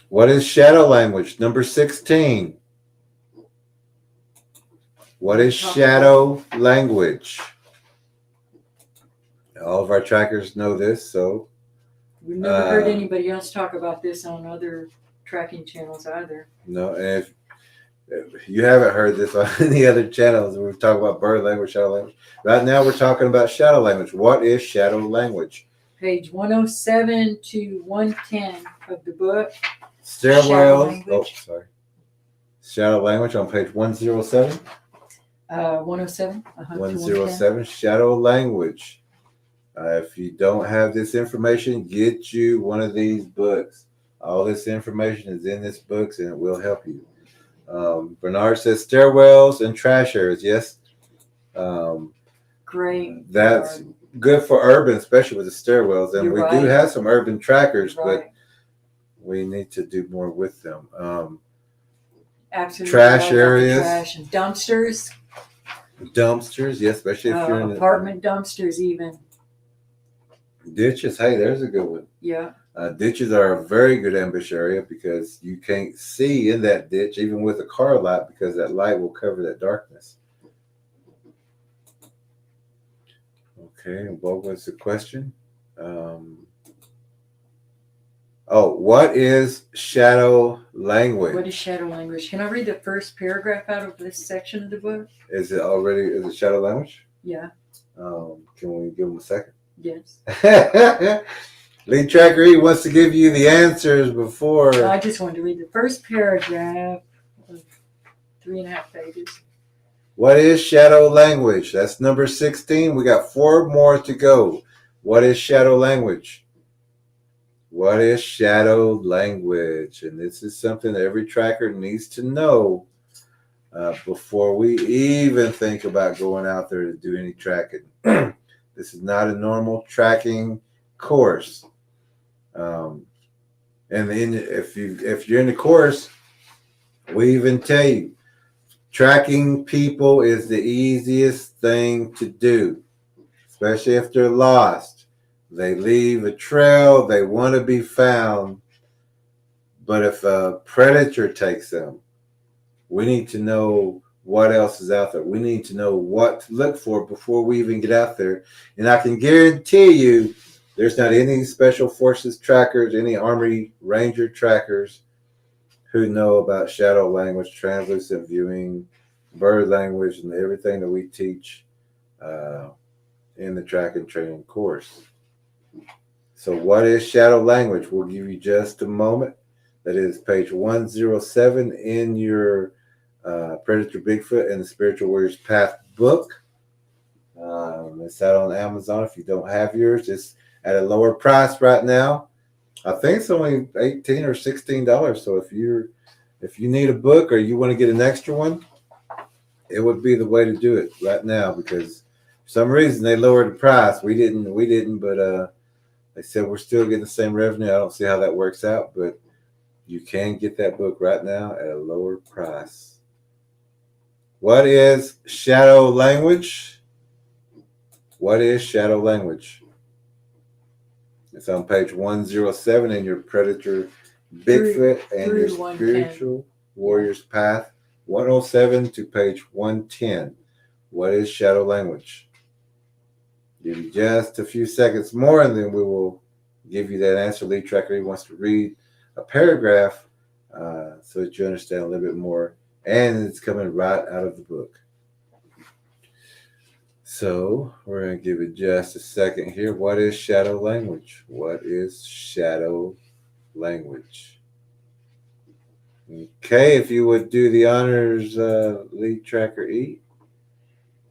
What is shadow language? Number 16. What is shadow language? All of our trackers know this, so. We've never heard anybody else talk about this on other tracking channels either. No, and if you haven't heard this on any other channels, we've talked about bird language, shadow language. Right now we're talking about shadow language. What is shadow language? Page 107 to 110 of the book. Stairwells. Oh, sorry. Shadow language on page 107. 107. 107. Shadow language. If you don't have this information, get you one of these books. All this information is in this book, and it will help you. Bernard says stairwells and trash areas. Yes. Great. That's good for urban, especially with the stairwells. And we do have some urban trackers, but we need to do more with them. Absolutely. Trash areas. Trash and dumpsters. Dumpsters, yes, especially if you're in apartment dumpsters even. Ditches. Hey, there's a good one. Yeah. Ditches are a very good ambush area, because you can't see in that ditch even with a car light, because that light will cover that darkness. Okay, and what was the question? What is shadow language? What is shadow language? Can I read the first paragraph out of this section of the book? Is it shadow language? Yeah. Can we give them a second? Yes. Lead Tracker E wants to give you the answers before. I just wanted to read the first paragraph of 3.5 pages. What is shadow language? That's number 16. We got 4 more to go. What is shadow language? What is shadow language? And this is something that every tracker needs to know before we even think about going out there to do any tracking. This is not a normal tracking course. And if you're in the course, we even tell you, tracking people is the easiest thing to do, especially if they're lost. They leave a trail, they want to be found, but if a predator takes them, we need to know what else is out there. We need to know what to look for before we even get out there. And I can guarantee you there's not any special forces trackers, any Army Ranger trackers who know about shadow language, translucent viewing, bird language, and everything that we teach in the track and training course. So what is shadow language? We'll give you just a moment. That is page 107 in your Predator Bigfoot and the Spiritual Warrior's Path book. It's out on Amazon. If you don't have yours, it's at a lower price right now. I think it's only $18 or $16. So if you need a book or you want to get an extra one, it would be the way to do it right now, because for some reason they lowered the price. We didn't, but they said we're still getting the same revenue. I don't see how that works out, but you can get that book right now at a lower price. What is shadow language? What is shadow language? It's on page 107 in your Predator Bigfoot and your Spiritual Warrior's Path, 107 to page 110. What is shadow language? Give you just a few seconds more, and then we will give you that answer. Lead tracker, he wants to read a paragraph so that you understand a little bit more, and it's coming right out of the book. So we're going to give it just a second here. What is shadow language? What is shadow language? Okay, if you would do the honors, Lead Tracker E.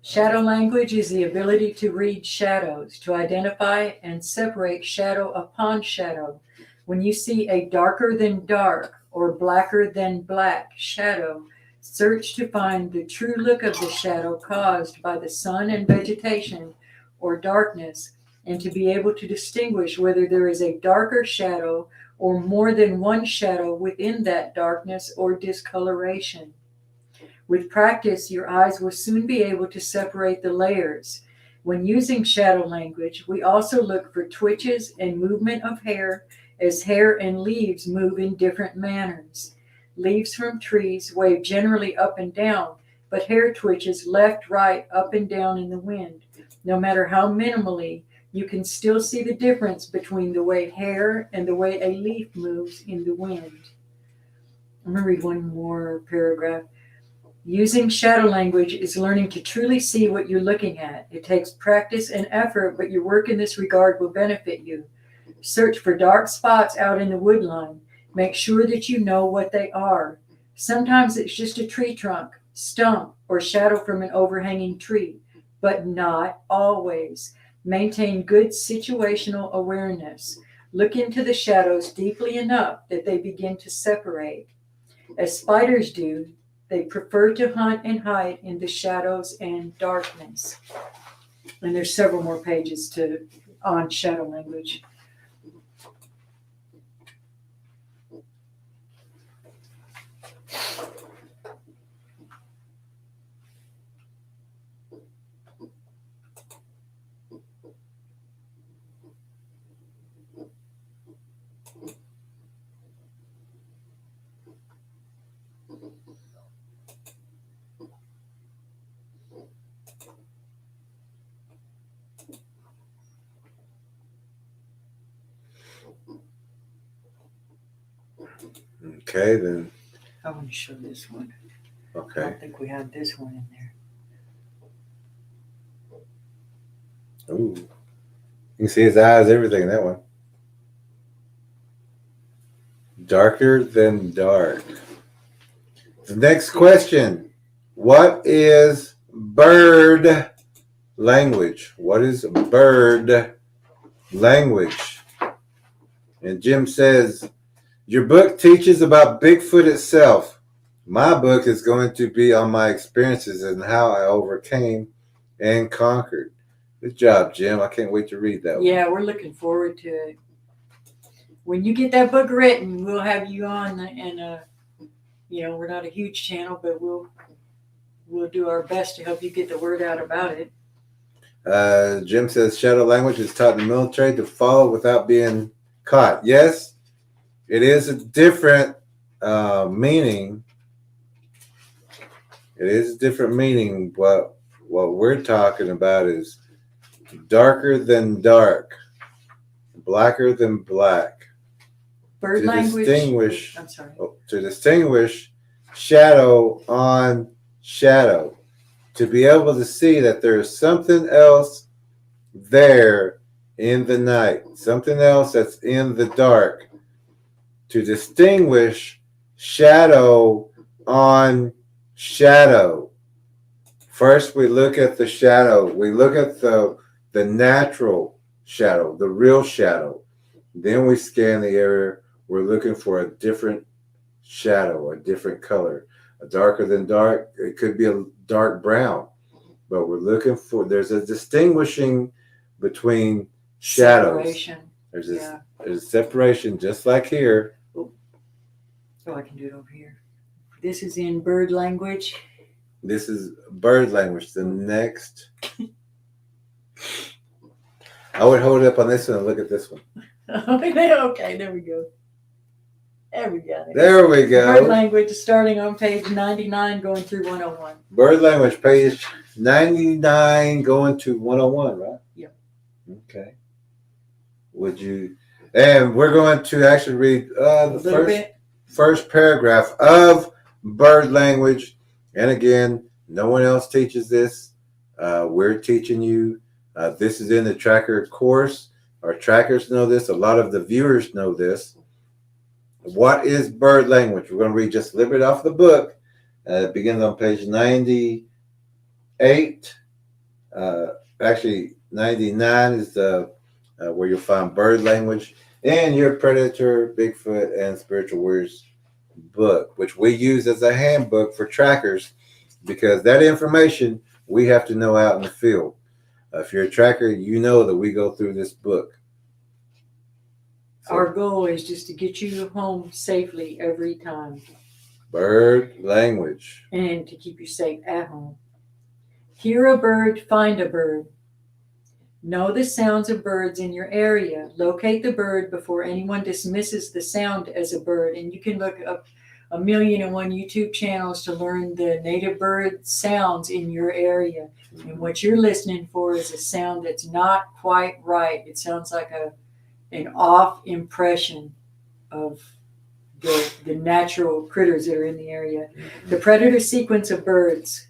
Shadow language is the ability to read shadows, to identify and separate shadow upon shadow. When you see a darker than dark or blacker than black shadow, search to find the true look of the shadow caused by the sun and vegetation or darkness, and to be able to distinguish whether there is a darker shadow or more than one shadow within that darkness or discoloration. With practice, your eyes will soon be able to separate the layers. When using shadow language, we also look for twitches and movement of hair, as hair and leaves move in different manners. Leaves from trees wave generally up and down, but hair twitches left, right, up and down in the wind. No matter how minimally, you can still see the difference between the way hair and the way a leaf moves in the wind. I'm going to read one more paragraph. Using shadow language is learning to truly see what you're looking at. It takes practice and effort, but your work in this regard will benefit you. Search for dark spots out in the woodline. Make sure that you know what they are. Sometimes it's just a tree trunk, stump, or shadow from an overhanging tree, but not always. Maintain good situational awareness. Look into the shadows deeply enough that they begin to separate. As spiders do, they prefer to hunt and hide in the shadows and darkness. And there's several more pages on shadow language. Okay, then. I want to show this one. Okay. I don't think we have this one in there. Ooh. You can see his eyes, everything in that one. Darker than dark. The next question. What is bird language. What is bird language? And Jim says, your book teaches about Bigfoot itself. My book is going to be on my experiences and how I overcame and conquered. Good job, Jim. I can't wait to read that one. Yeah, we're looking forward to it. When you get that book written, we'll have you on, and we're not a huge channel, but we'll do our best to help you get the word out about it. Jim says shadow language is taught in the military to follow without being caught. Yes, it is a different meaning. It is a different meaning, but what we're talking about is darker than dark, blacker than black. Bird language. I'm sorry. To distinguish shadow on shadow. To be able to see that there's something else there in the night, something else that's in the dark. To distinguish shadow on shadow. First, we look at the shadow. We look at the natural shadow, the real shadow. Then we scan the area. We're looking for a different shadow, a different color. A darker than dark, it could be a dark brown. But we're looking for, there's a distinguishing between shadows. Separation. There's a separation, just like here. Oh, I can do it over here. This is in bird language. This is bird language. The next, I would hold it up on this one and look at this one. Okay, there we go. There we go. There we go. Bird language starting on page 99 going through 101. Bird language, page 99 going to 101, right? Yep. Okay. And we're going to actually read the first paragraph of bird language. And again, no one else teaches this. We're teaching you. This is in the tracker course. Our trackers know this. A lot of the viewers know this. What is bird language? We're going to read just a little bit off the book. It begins on page 98. Actually, 99 is the where you'll find bird language in your Predator, Bigfoot, and Spiritual Warriors book, which we use as a handbook for trackers because that information we have to know out in the field. If you're a tracker, you know that we go through this book. So, our goal is just to get you home safely every time. Bird language. And to keep you safe at home. Hear a bird, find a bird. Know the sounds of birds in your area. Locate the bird before anyone dismisses the sound as a bird. And you can look up 1,000,001 YouTube channels to learn the native bird sounds in your area. And what you're listening for is a sound that's not quite right. It sounds like an off impression of the natural critters that are in the area. The predator sequence of birds: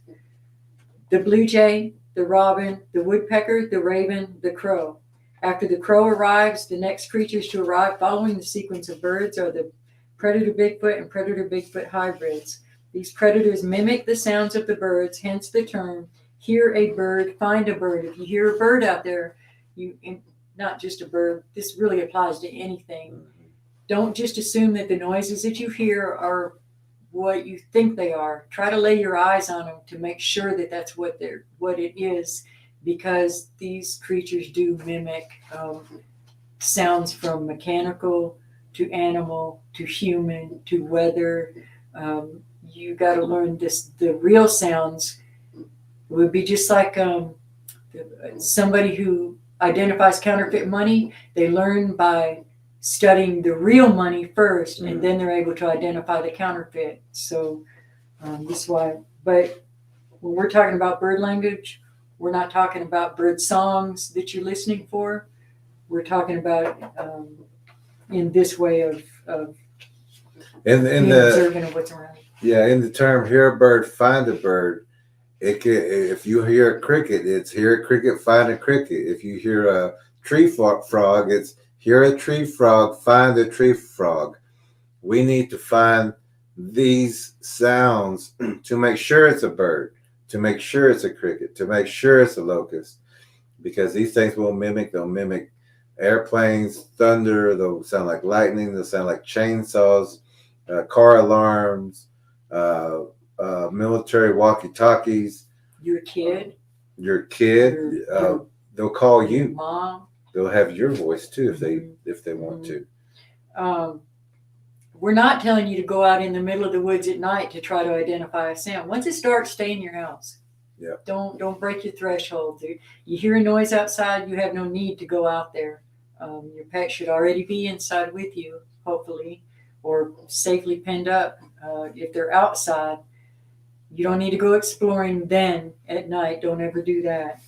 the blue jay, the robin, the woodpecker, the raven, the crow. After the crow arrives, the next creatures to arrive following the sequence of birds are the predator Bigfoot and predator Bigfoot hybrids. These predators mimic the sounds of the birds, hence the term hear a bird, find a bird. If you hear a bird out there, not just a bird, this really applies to anything. Don't just assume that the noises that you hear are what you think they are. Try to lay your eyes on them to make sure that that's what it is, because these creatures do mimic sounds from mechanical to animal to human to weather. You got to learn this. The real sounds would be just like somebody who identifies counterfeit money. They learn by studying the real money first, and then they're able to identify the counterfeit. So this is why. But when we're talking about bird language, we're not talking about bird songs that you're listening for. We're talking about in this way of observing of what's around. Yeah, in the term "hear a bird, find a bird," if you hear a cricket, it's hear a cricket, find a cricket. If you hear a tree frog, it's hear a tree frog, find a tree frog. We need to find these sounds to make sure it's a bird. to make sure it's a cricket, to make sure it's a locust, because these things will mimic. They'll mimic airplanes, thunder. They'll sound like lightning. They'll sound like chainsaws, car alarms, military walkie-talkies. Your kid. Your kid. They'll call Your you. mom. They'll have your voice too if they want to. We're not telling you to go out in the middle of the woods at night to try to identify a sound. Once it's dark, stay in your house. Yeah. Don't break your threshold. You hear a noise outside, you have no need to go out there. Your pet should already be inside with you, hopefully, or safely pinned up. If they're outside, you don't need to go exploring then at night. Don't ever do that.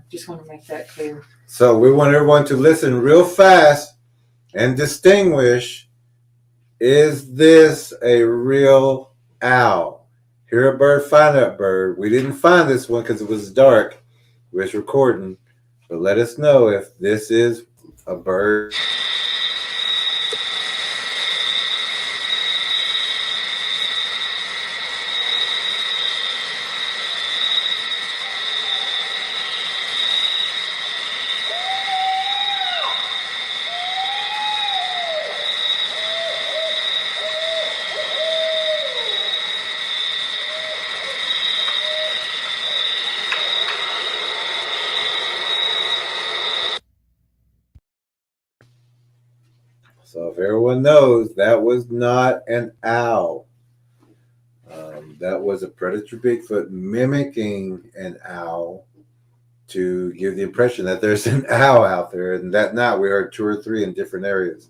Just want to make that clear. So we want everyone to listen real fast and distinguish, is this a real owl? Hear a bird, find that bird. We didn't find this one because it was dark. We was recording. But let us know if this is a bird. So if everyone knows, that was not an owl. That was a predator Bigfoot mimicking an owl to give the impression that there's an owl out there. And that night we heard 2 or 3 in different areas.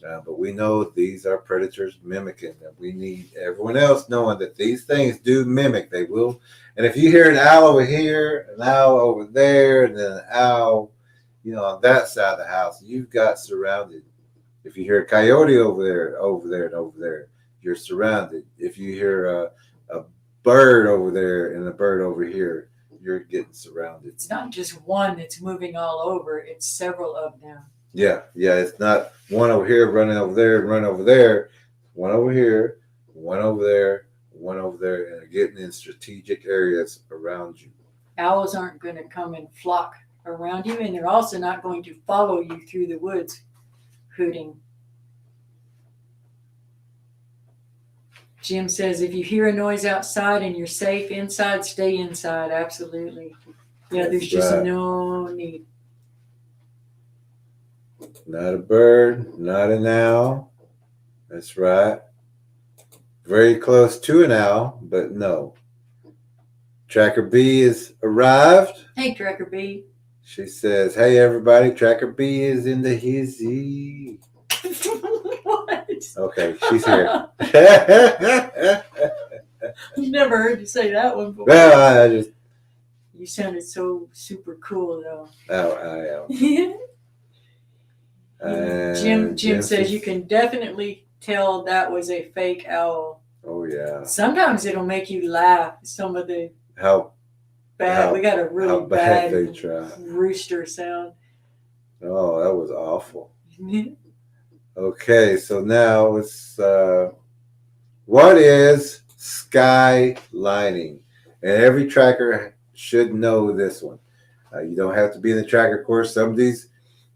But we know these are predators mimicking. And we need everyone else knowing that these things do mimic. They will. And if you hear an owl over here, an owl over there, and then an owl, on that side of the house, you've got surrounded. If you hear a coyote over there, and over there, you're surrounded. If you hear a bird over there and a bird over here, you're getting surrounded. It's not just one that's moving all over. It's several of them. Yeah. It's not one over here running over there and run over there. One over here, one over there, one over there, and they're getting in strategic areas around you. Owls aren't going to come and flock around you, and they're also not going to follow you through the woods hooting. Jim says, if you hear a noise outside and you're safe inside, stay inside. Absolutely. Yeah, there's just no need. Not a bird, not an owl. That's right. Very close to an owl, but no. Tracker B has arrived. Hey, Tracker B. She says, hey, everybody, Tracker B is in the hizzy. What? Okay, she's here. Never heard you say that one before. Well, I just... You sounded so super cool, though. Oh, I am. Jim says you can definitely tell that was a fake owl. Oh, yeah. Sometimes it'll make you laugh. Some of the we got a really bad rooster sound. Oh, that was awful. Okay, so now it's what is sky lining? And every tracker should know this one. You don't have to be in the tracker course.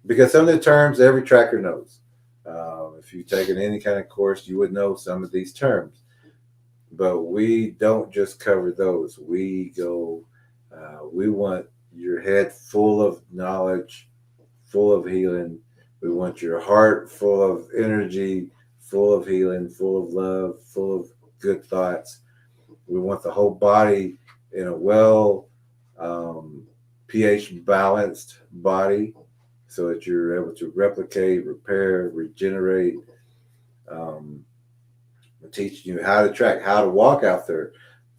Because some of the terms every tracker knows. If you've taken any kind of course, you would know some of these terms. But we don't just cover those. We go, we want your head full of knowledge, full of healing. We want your heart full of energy, full of healing, full of love, full of good thoughts. We want the whole body in a well pH balanced body so that you're able to replicate, repair, regenerate. We're teaching you how to track, how to walk out there.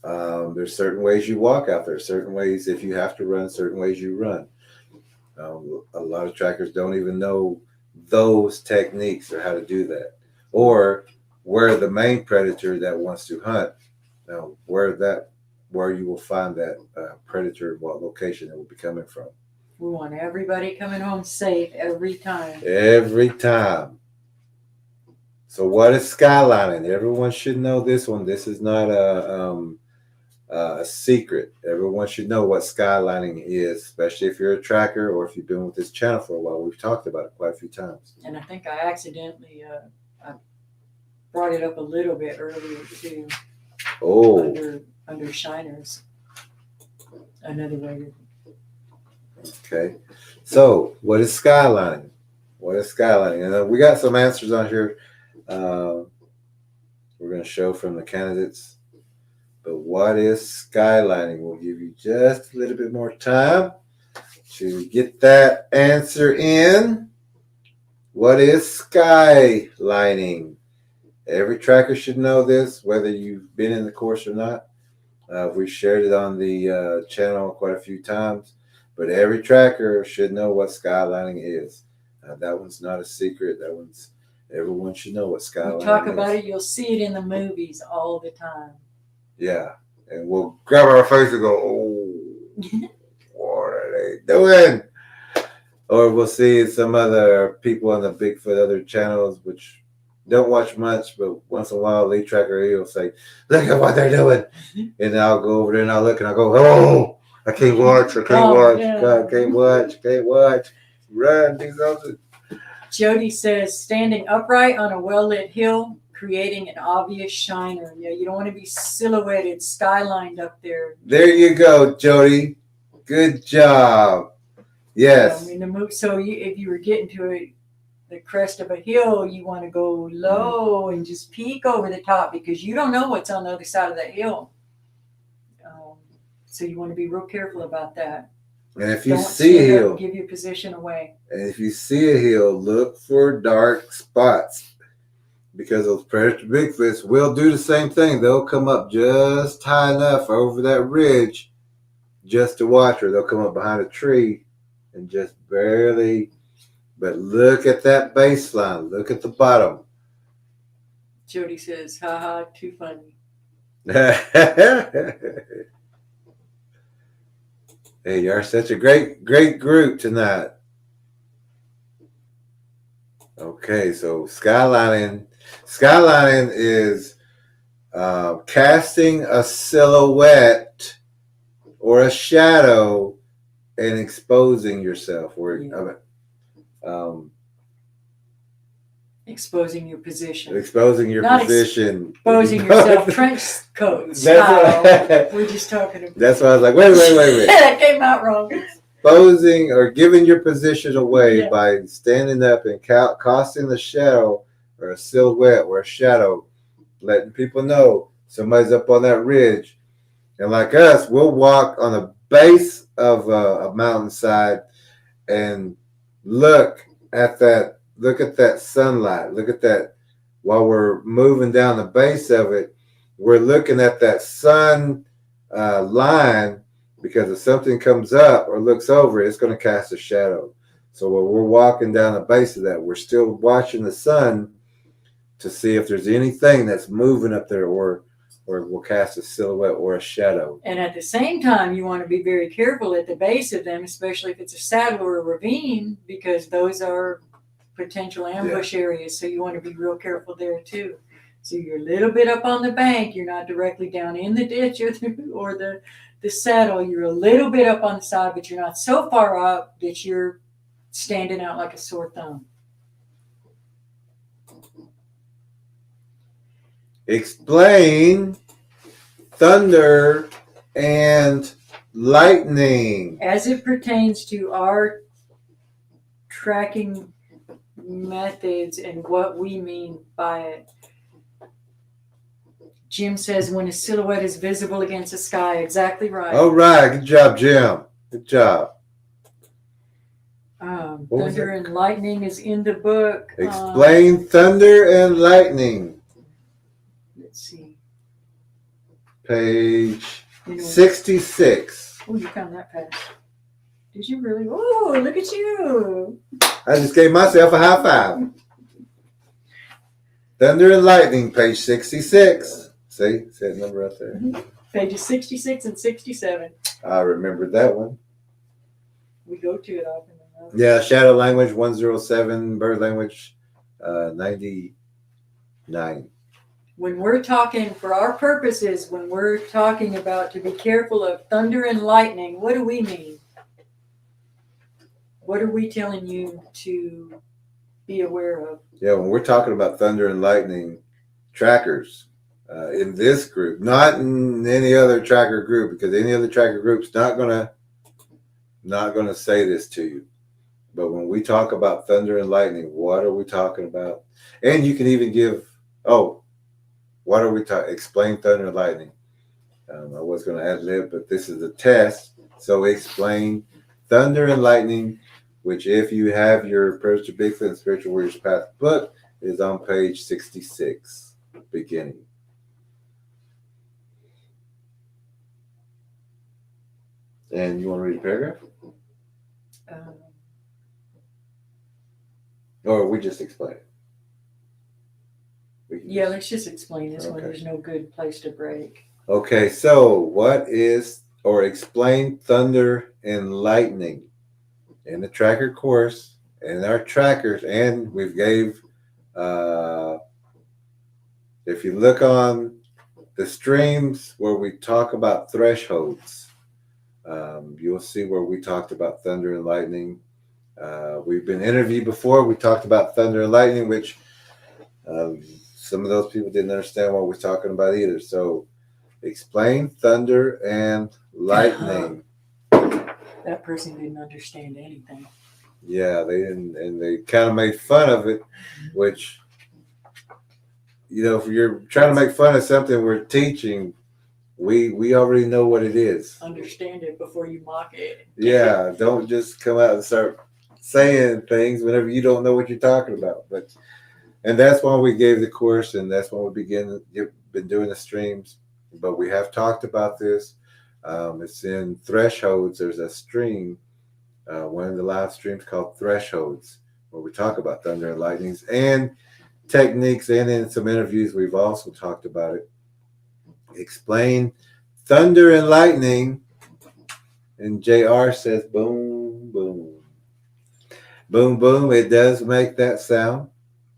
There's certain ways you walk out there, certain ways if you have to run, certain ways you run. A lot of trackers don't even know those techniques or how to do that, or where the main predator that wants to hunt. Now, where you will find that predator, what location it will be coming from. We want everybody coming home safe every time. Every time. So what is skylining? Everyone should know this one. This is not a secret. Everyone should know what skylining is, especially if you're a tracker or if you've been with this channel for a while. We've talked about it quite a few times. And I think I accidentally I brought it up a little bit earlier too. Oh, Under shiners. Another way to. okay. So, what is skylining? What is skylining? And we got some answers on here. We're going to show from the candidates. But what is skylining? We'll give you just a little bit more time to get that answer in. What is skylining? Every tracker should know this, whether you've been in the course or not. We've shared it on the channel quite a few times. But every tracker should know what skylining is. That one's not a secret. That one's, everyone should know what skylining is. You talk about it, you'll see it in the movies all the time. Yeah. And we'll grab our face and go, oh, what are they doing? Or we'll see some other people on the Bigfoot other channels, which don't watch much, but once in a while, Lee Tracker, he'll say, look at what they're doing. And then I'll go over there and I'll look and I'll go, oh, I can't watch. I can't watch. Yeah. God, can't watch. Can't watch. Run, do something. Jody says, standing upright on a well-lit hill, creating an obvious shiner. Yeah, you don't want to be silhouetted, skylined up there. There you go, Jody. Good job. Yes. I mean, so if you were getting to the crest of a hill, you want to go low and just peek over the top because you don't know what's on the other side of that hill. So you want to be real careful about that. And if you Don't see a hill, give your position away. and if you see a hill, look for dark spots because those predator Bigfoots will do the same thing. They'll come up just high enough over that ridge just to watch her. They'll come up behind a tree and just barely. But look at that baseline. Look at the bottom. Jody says, haha, too funny. Hey, you are such a great group tonight. Okay, so skylining is casting a silhouette or a shadow and exposing yourself. Exposing your position. Exposing your Not position. Exposing yourself, trench coat style. We're just talking about. That's why I was like, wait. That came out wrong. Exposing or giving your position away Yeah. by standing up and casting the shadow or a silhouette or a shadow, letting people know somebody's up on that ridge. And like us, we'll walk on the base of a mountainside and look at that sunlight. Look at that while we're moving down the base of it. We're looking at that sun line because if something comes up or looks over it, it's going to cast a shadow. So when we're walking down the base of that, we're still watching the sun to see if there's anything that's moving up there or will cast a silhouette or a shadow. And at the same time, you want to be very careful at the base of them, especially if it's a saddle or a ravine, because those are potential ambush areas. So you want to be real careful there too. So you're a little bit up on the bank. You're not directly down in the ditch or the saddle. You're a little bit up on the side, but you're not so far up that you're standing out like a sore thumb. Explain thunder and lightning. As it pertains to our tracking methods and what we mean by it. Jim says when a silhouette is visible against the sky. Exactly right. All right. Good job, Jim. Good job. Thunder and lightning is in the book. Explain thunder and lightning. Let's see. Page 66. Oh, you found that fast. Did you really? Oh, look at you. I just gave myself a high five. Thunder and lightning, page 66. See that number right there. Pages 66 and 67. I remembered that one. We go to it often enough. Yeah, shadow language 107, bird language 99. when we're talking, for our purposes, when we're talking about to be careful of thunder and lightning, what do we mean? What are we telling you to be aware of? Yeah, when we're talking about thunder and lightning trackers in this group, not in any other tracker group, because any other tracker group's not gonna say this to you. But when we talk about thunder and lightning, what are we talking about? And you can even give, what are we talking? Explain thunder and lightning. I was going to ad lib, but this is a test. So explain thunder and lightning, which if you have your Predator Bigfoot and Spiritual Warriors Path book, is on page 66, beginning. And you want to read the paragraph? Or we just explain it? Yeah, let's just explain this one. Okay. There's no good place to break. Okay, so what is, or explain thunder and lightning in the tracker course and our trackers, and we've gave, if you look on the streams where we talk about thresholds, you'll see where we talked about thunder and lightning. We've been interviewed before. We talked about thunder and lightning, which some of those people didn't understand what we're talking about either. So explain thunder and lightning. That person didn't understand anything. Yeah, they didn't, and they kind of made fun of it, which, you know, if you're trying to make fun of something we're teaching, we already know what it is. Understand it before you mock it. Yeah, don't just come out and start saying things whenever you don't know what you're talking about. And that's why we gave the course, and that's why we been doing the streams. But we have talked about this. It's in Thresholds. There's a stream, one of the live streams called Thresholds, where we talk about thunder and lightnings and techniques. And in some interviews, we've also talked about it. Explain thunder and lightning. And JR says, boom, boom. Boom, boom. It does make that sound.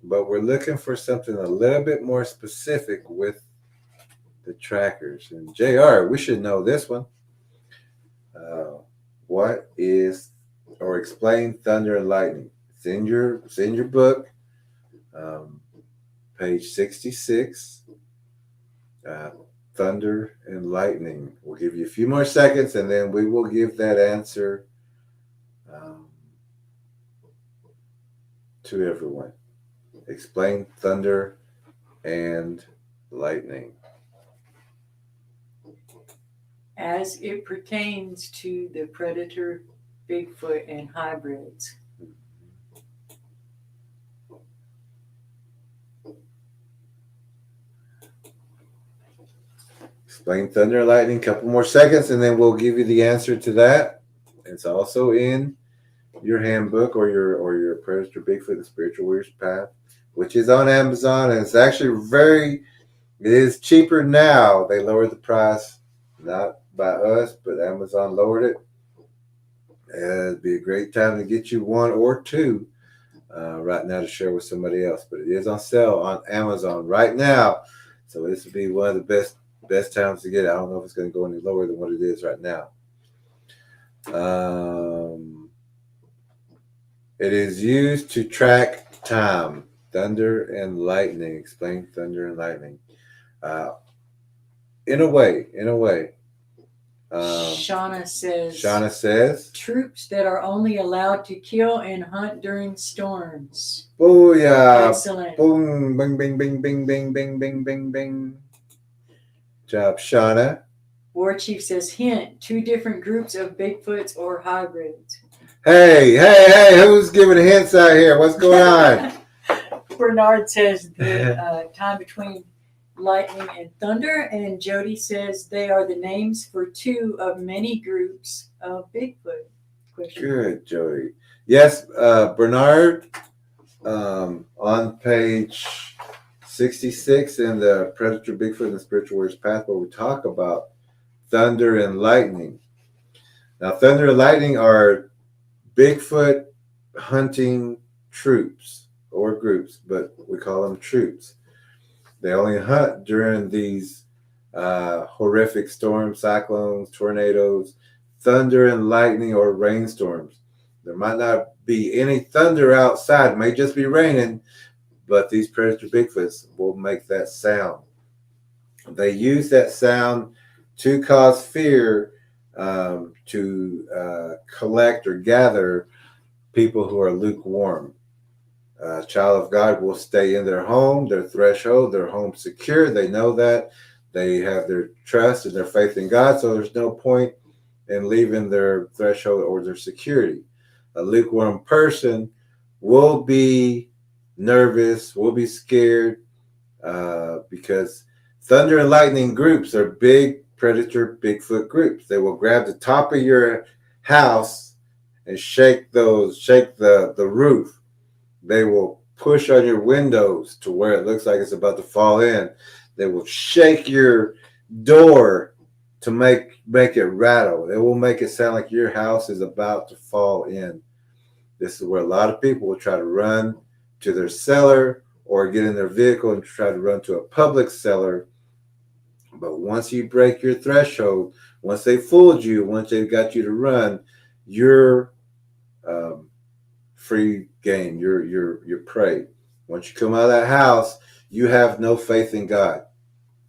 But we're looking for something a little bit more specific with the trackers. And JR, we should know this one. What is, or explain thunder and lightning? It's in your book, page 66. Thunder and lightning. We'll give you a few more seconds, and then we will give that answer to everyone. Explain thunder and lightning As it pertains to the predator, Bigfoot, and hybrids. Explain thunder and lightning. Couple more seconds, and then we'll give you the answer to that. It's also in your handbook or your Predator Bigfoot and Spiritual Warriors Path, which is on Amazon, and it's actually it is cheaper now. They lowered the price, not by us, but Amazon lowered it. It'd be a great time to get you one or two right now to share with somebody else. But it is on sale on Amazon right now, so this would be one of the best times to get it. I don't know if it's going to go any lower than what it is right now. It is used to track time. Thunder and lightning. Explain thunder and lightning. In a way. Shauna says troops that are only allowed to kill and hunt during storms. Booyah. Excellent. Boom. Bing, bing, bing, bing, bing, bing, bing, bing, bing. Job, Shauna. War Chief says, hint, 2 different groups of Bigfoots or hybrids. Hey, who's giving hints out here? What's going on? Bernard says the time between lightning and thunder, and Jody says they are the names for 2 of many groups of Bigfoot. Good, Jody. Yes, Bernard, on page 66 in the Predator Bigfoot and Spiritual Warriors Path, where we talk about thunder and lightning. Now, thunder and lightning are Bigfoot hunting troops or groups, but we call them troops. They only hunt during these horrific storms, cyclones, tornadoes, thunder and lightning, or rainstorms. There might not be any thunder outside, it may just be raining, but these predator Bigfoots will make that sound. They use that sound to cause fear, to collect or gather people who are lukewarm. A child of God will stay in their home, their threshold, their home secure. They know that. They have their trust and their faith in God, so there's no point in leaving their threshold or their security. A lukewarm person will be nervous, will be scared, because thunder and lightning groups are big predator Bigfoot groups. They will grab the top of your house and shake the roof. They will push on your windows to where it looks like it's about to fall in. They will shake your door to make it rattle. It will make it sound like your house is about to fall in. This is where a lot of people will try to run to their cellar or get in their vehicle and try to run to a public cellar. But once you break your threshold, once they fooled you, once they've got you to run, you're free game. You're prey. Once you come out of that house, you have no faith in God.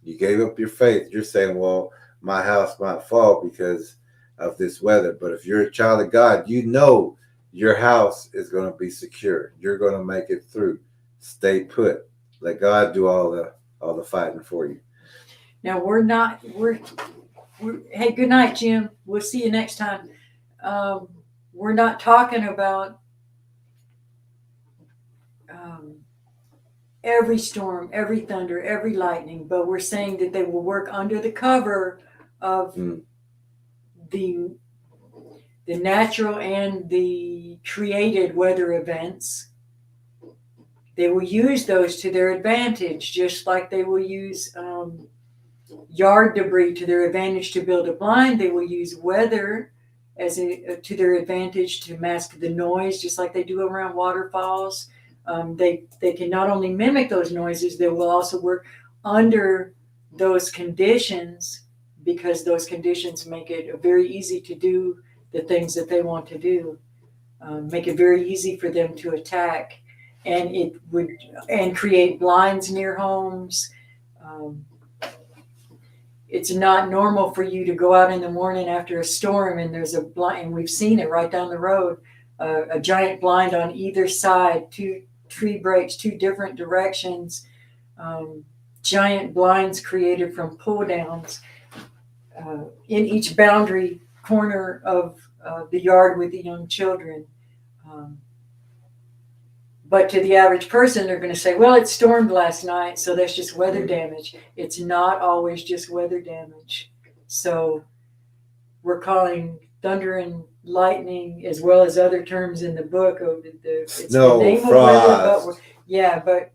You gave up your faith. You're saying, well, my house might fall because of this weather. But if you're a child of God, you know your house is going to be secure. You're going to make it through. Stay put. Let God do all the fighting for you. Now we're hey, good night, Jim. We'll see you next time. We're not talking about every storm, every thunder, every lightning, but we're saying that they will work under the cover of the natural and the created weather events. They will use those to their advantage, just like they will use yard debris to their advantage to build a blind. They will use weather to their advantage to mask the noise, just like they do around waterfalls. They can not only mimic those noises, they will also work under those conditions, because those conditions make it very easy to do the things that they want to do, make it very easy for them to attack, and create blinds near homes. It's not normal for you to go out in the morning after a storm and there's a blind, and we've seen it right down the road, a giant blind on either side, two tree breaks, two different directions, giant blinds created from pull downs in each boundary corner of the yard with the young children. But to the average person, they're going to say, well, it stormed last night, so that's just weather damage. It's not always just weather damage. So we're calling thunder and lightning, as well as other terms in the book, it's Snow, the name frost. of weather, but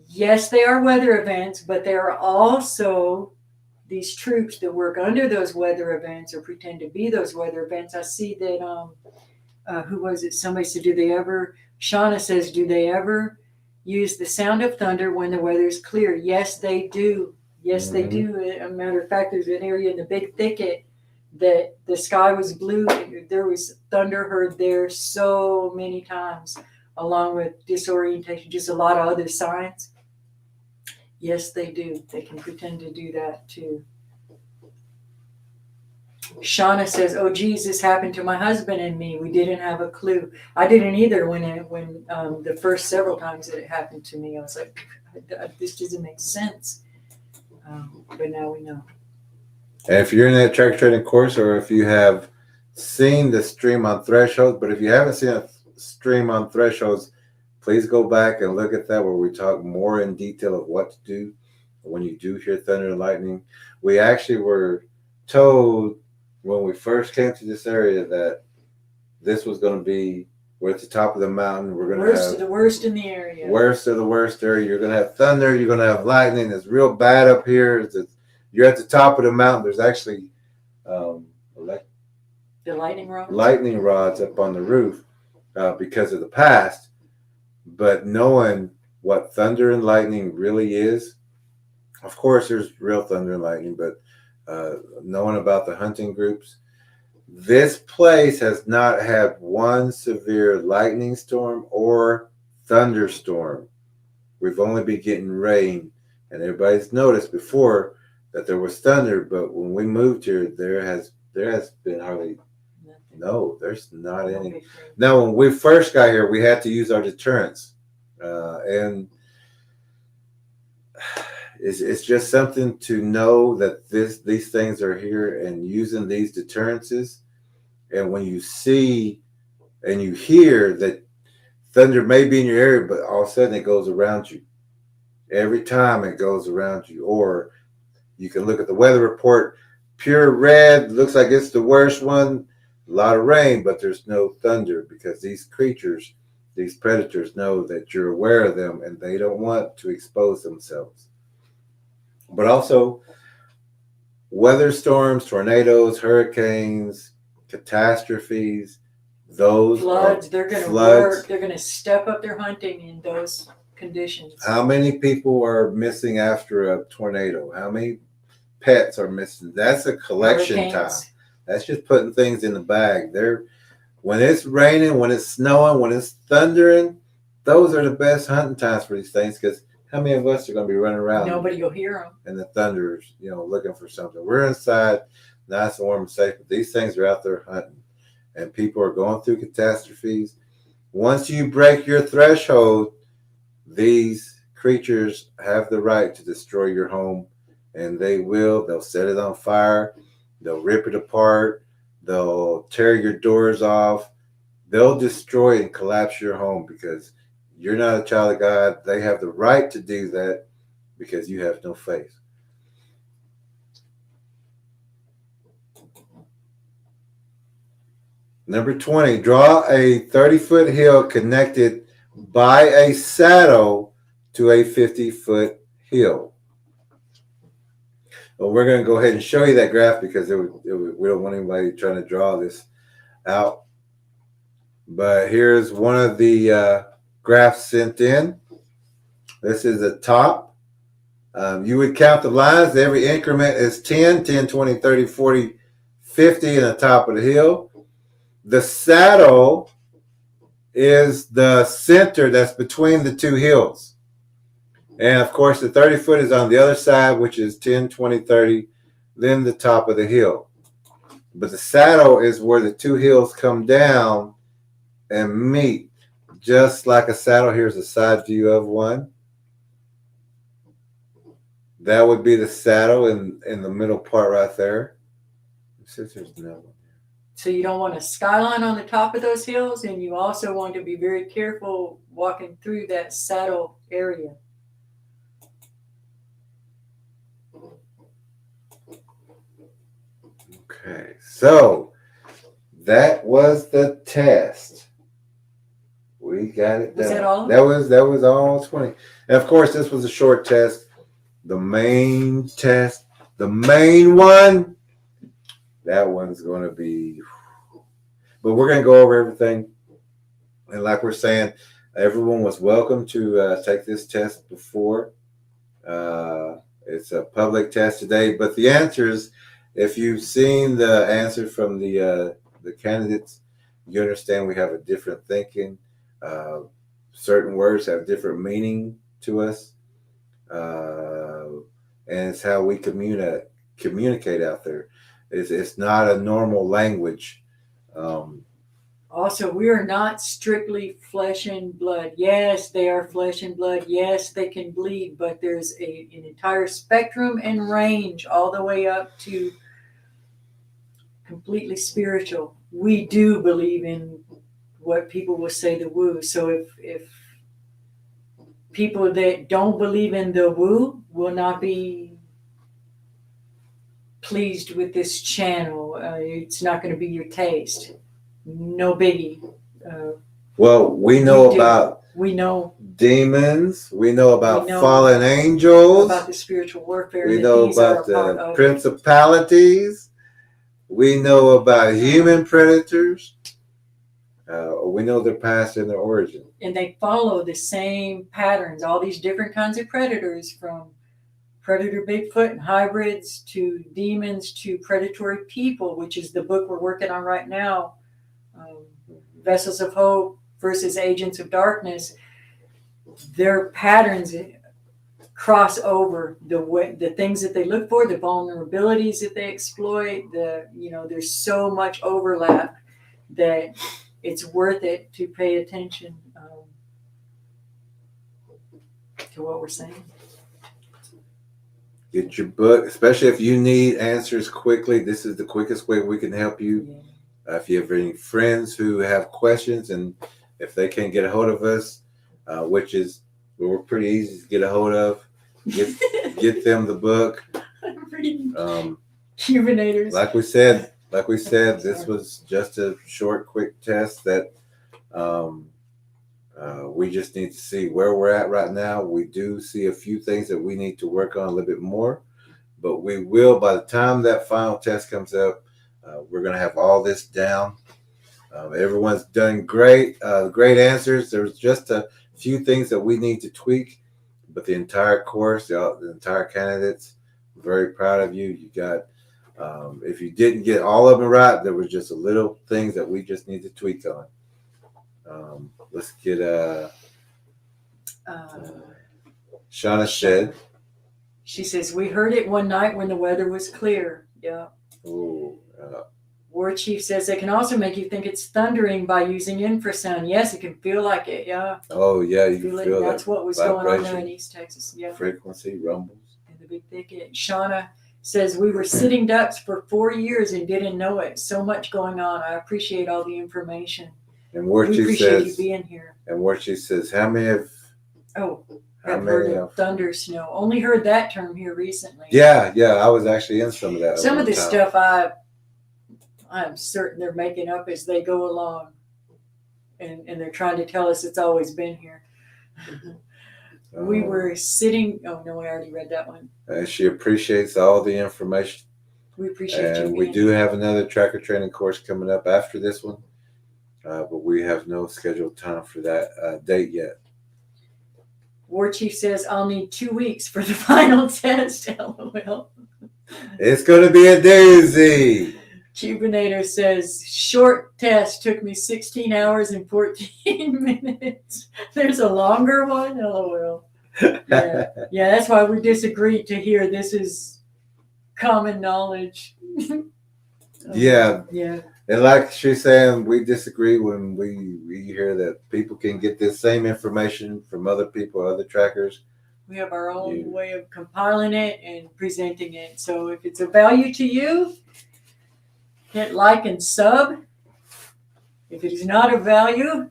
yes, they are weather events, but they are also these troops that work under those weather events or pretend to be those weather events. I see that, who was it? Somebody said, Shauna says, do they ever use the sound of thunder when the weather's clear? Yes, they do. Yes, they do. As a matter of fact, there's an area in the big thicket that the sky was blue. There was thunder heard there so many times, along with disorientation, just a lot of other signs. Yes, they do. They can pretend to do that too. Shauna says, oh, geez, this happened to my husband and me. We didn't have a clue. I didn't either when the first several times that it happened to me. I was like, this doesn't make sense. But now we know. And if you're in that track training course, or if you have seen the stream on thresholds, but if you haven't seen a stream on thresholds, please go back and look at that, where we talk more in detail of what to do when you do hear thunder and lightning. We actually were told when we first came to this area that this was going to be, we're at the top of the mountain. We're going to have the worst in the area. Worst of the worst area. You're going to have thunder. You're going to have lightning. It's real bad up here. You're at the top of the mountain. There's actually the lightning rods. Lightning rods up on the roof because of the past. But knowing what thunder and lightning really is. Of course, there's real thunder and lightning, but knowing about the hunting groups, this place has not had one severe lightning storm or thunderstorm. We've only been getting rain, and everybody's noticed before that there was thunder, but when we moved here, there has been hardly. No, there's not any. Now, when we first got here, we had to use our deterrents, and it's just something to know that these things are here and using these deterrences. And when you see and you hear that thunder may be in your area, but all of a sudden it goes around you. Every time it goes around you, or you can look at the weather report, pure red, looks like it's the worst one. A lot of rain, but there's no thunder, because these creatures, these predators, know that you're aware of them and they don't want to expose themselves. But also, weather storms, tornadoes, hurricanes, catastrophes, those floods, they're going to work. They're going to step up their hunting in those conditions. How many people are missing after a tornado? How many pets are missing? That's a collection time. That's just putting things in the bag. When it's raining, when it's snowing, when it's thundering, those are the best hunting times for these things, because how many of us are going to be running around? Nobody will hear them. And the thunder's, looking for something. We're inside, nice and warm and safe, but these things are out there hunting. And people are going through catastrophes. Once you break your threshold, these creatures have the right to destroy your home, and they will. They'll set it on fire. They'll rip it apart. They'll tear your doors off. They'll destroy and collapse your home, because you're not a child of God. They have the right to do that because you have no faith. Number 20, draw a 30-foot hill connected by a saddle to a 50-foot hill. Well, we're going to go ahead and show you that graph, because we don't want anybody trying to draw this out. But here's one of the graphs sent in. This is the top. You would count the lines. Every increment is 10, 10, 20, 30, 40, 50 in the top of the hill. The saddle is the center that's between the two hills. And of course, the 30-foot is on the other side, which is 10, 20, 30, then the top of the hill. But the saddle is where the two hills come down and meet. Just like a saddle, here's a side view of one. That would be the saddle in the middle part right there. Since there's no one. So you don't want a skyline on the top of those hills, and you also want to be very careful walking through that saddle area. Okay, so that was the test. We got it done. Was that all? That was all 20. And of course, this was a short test. The main test, the main one, that one's going to be. But we're going to go over everything. And like we're saying, everyone was welcome to take this test before. It's a public test today, but the answers, if you've seen the answer from the candidates, you understand we have a different thinking. Certain words have different meaning to us, and it's how we communicate out there. It's not a normal language. Also, we are not strictly flesh and blood. Yes, they are flesh and blood. Yes, they can bleed, but there's an entire spectrum and range all the way up to completely spiritual. We do believe in what people will say the woo. So if people that don't believe in the woo will not be pleased with this channel, it's not going to be your taste. No biggie. Well, we know about demons. We know about fallen angels. About the spiritual warfare. We know about the principalities. We know about human predators. We know their past and their origin. And they follow the same patterns, all these different kinds of predators, from predator Bigfoot and hybrids to demons to predatory people, which is the book we're working on right now, Vessels of Hope versus Agents of Darkness. Their patterns cross over the things that they look for, the vulnerabilities that they exploit. There's so much overlap that it's worth it to pay attention to what we're saying. Get your book, especially if you need answers quickly. This is the quickest way we can help you. Yeah. If you have any friends who have questions, and if they can't get a hold of us, which is we're pretty easy to get a hold of, get them the book. Cubanators. Like we said, this was just a short, quick test that we just need to see where we're at right now. We do see a few things that we need to work on a little bit more, but we will, by the time that final test comes up, we're going to have all this down. Everyone's done great, great answers. There's just a few things that we need to tweak, but the entire course, the entire candidates, very proud of you. You got, if you didn't get all of them right, there was just a little things that we just need to tweak on. Let's get Shauna said. She says, we heard it one night when the weather was clear. Yeah. Ooh, War Chief says they can also make you think it's thundering by using infrasound. Yes, it can feel like it. Yeah. Oh yeah, you can feel that's what was going on there in East Texas. Yeah. Frequency rumbles. And the big thicket. Shauna says we were sitting ducks for 4 years and didn't know it. So much going on. I appreciate all the information. And War we Chief appreciate says, you being here. And War Chief says, how many have? I've heard of thunder snow. Only heard that term here recently. Yeah, I was actually in some of that. Some of this stuff I'm certain they're making up as they go along, and they're trying to tell us it's always been here. We were sitting. Oh no, I already read that one. She appreciates all the information. We appreciate you. And we do have another tracker training course coming up after this one, but we have no scheduled time for that date yet. War Chief says I'll need 2 weeks for the final test. LOL. It's going to be a doozy. Cubanator says short test took me 16 hours and 14 minutes. There's a longer one. LOL. Yeah, that's why we disagreed to hear this is common knowledge. Yeah. Yeah. And like she's saying, we disagree when we hear that people can get this same information from other people, other trackers. We have our own way of compiling it and presenting it. So if it's of value to you, hit like and sub. If it is not of value,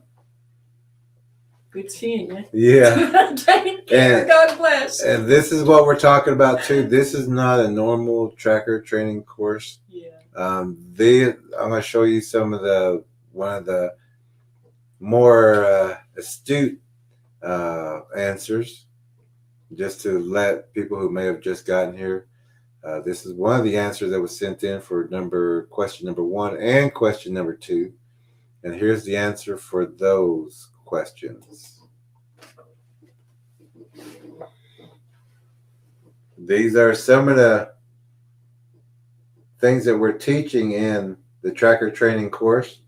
good seeing you. Yeah. Take care. God bless. And this is what we're talking about too. This is not a normal tracker training course. Yeah. I'm going to show you some of one of the more astute answers, just to let people who may have just gotten here. This is one of the answers that was sent in for question number 1 and question number 2. And here's the answer for those questions. These are some of the things that we're teaching in the tracker training course.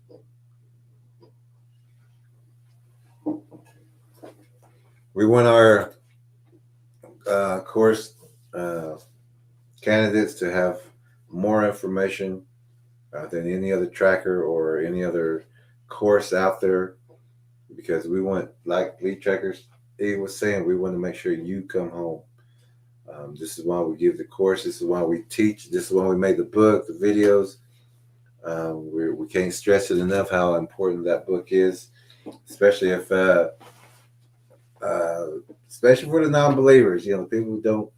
We want our course candidates to have more information than any other tracker or any other course out there, because we want, like Lead Trackers he was saying, we want to make sure you come home. This is why we give the course. This is why we teach. This is why we made the book, the videos. We can't stress it enough how important that book is, especially if, especially for the non-believers. You know, people who don't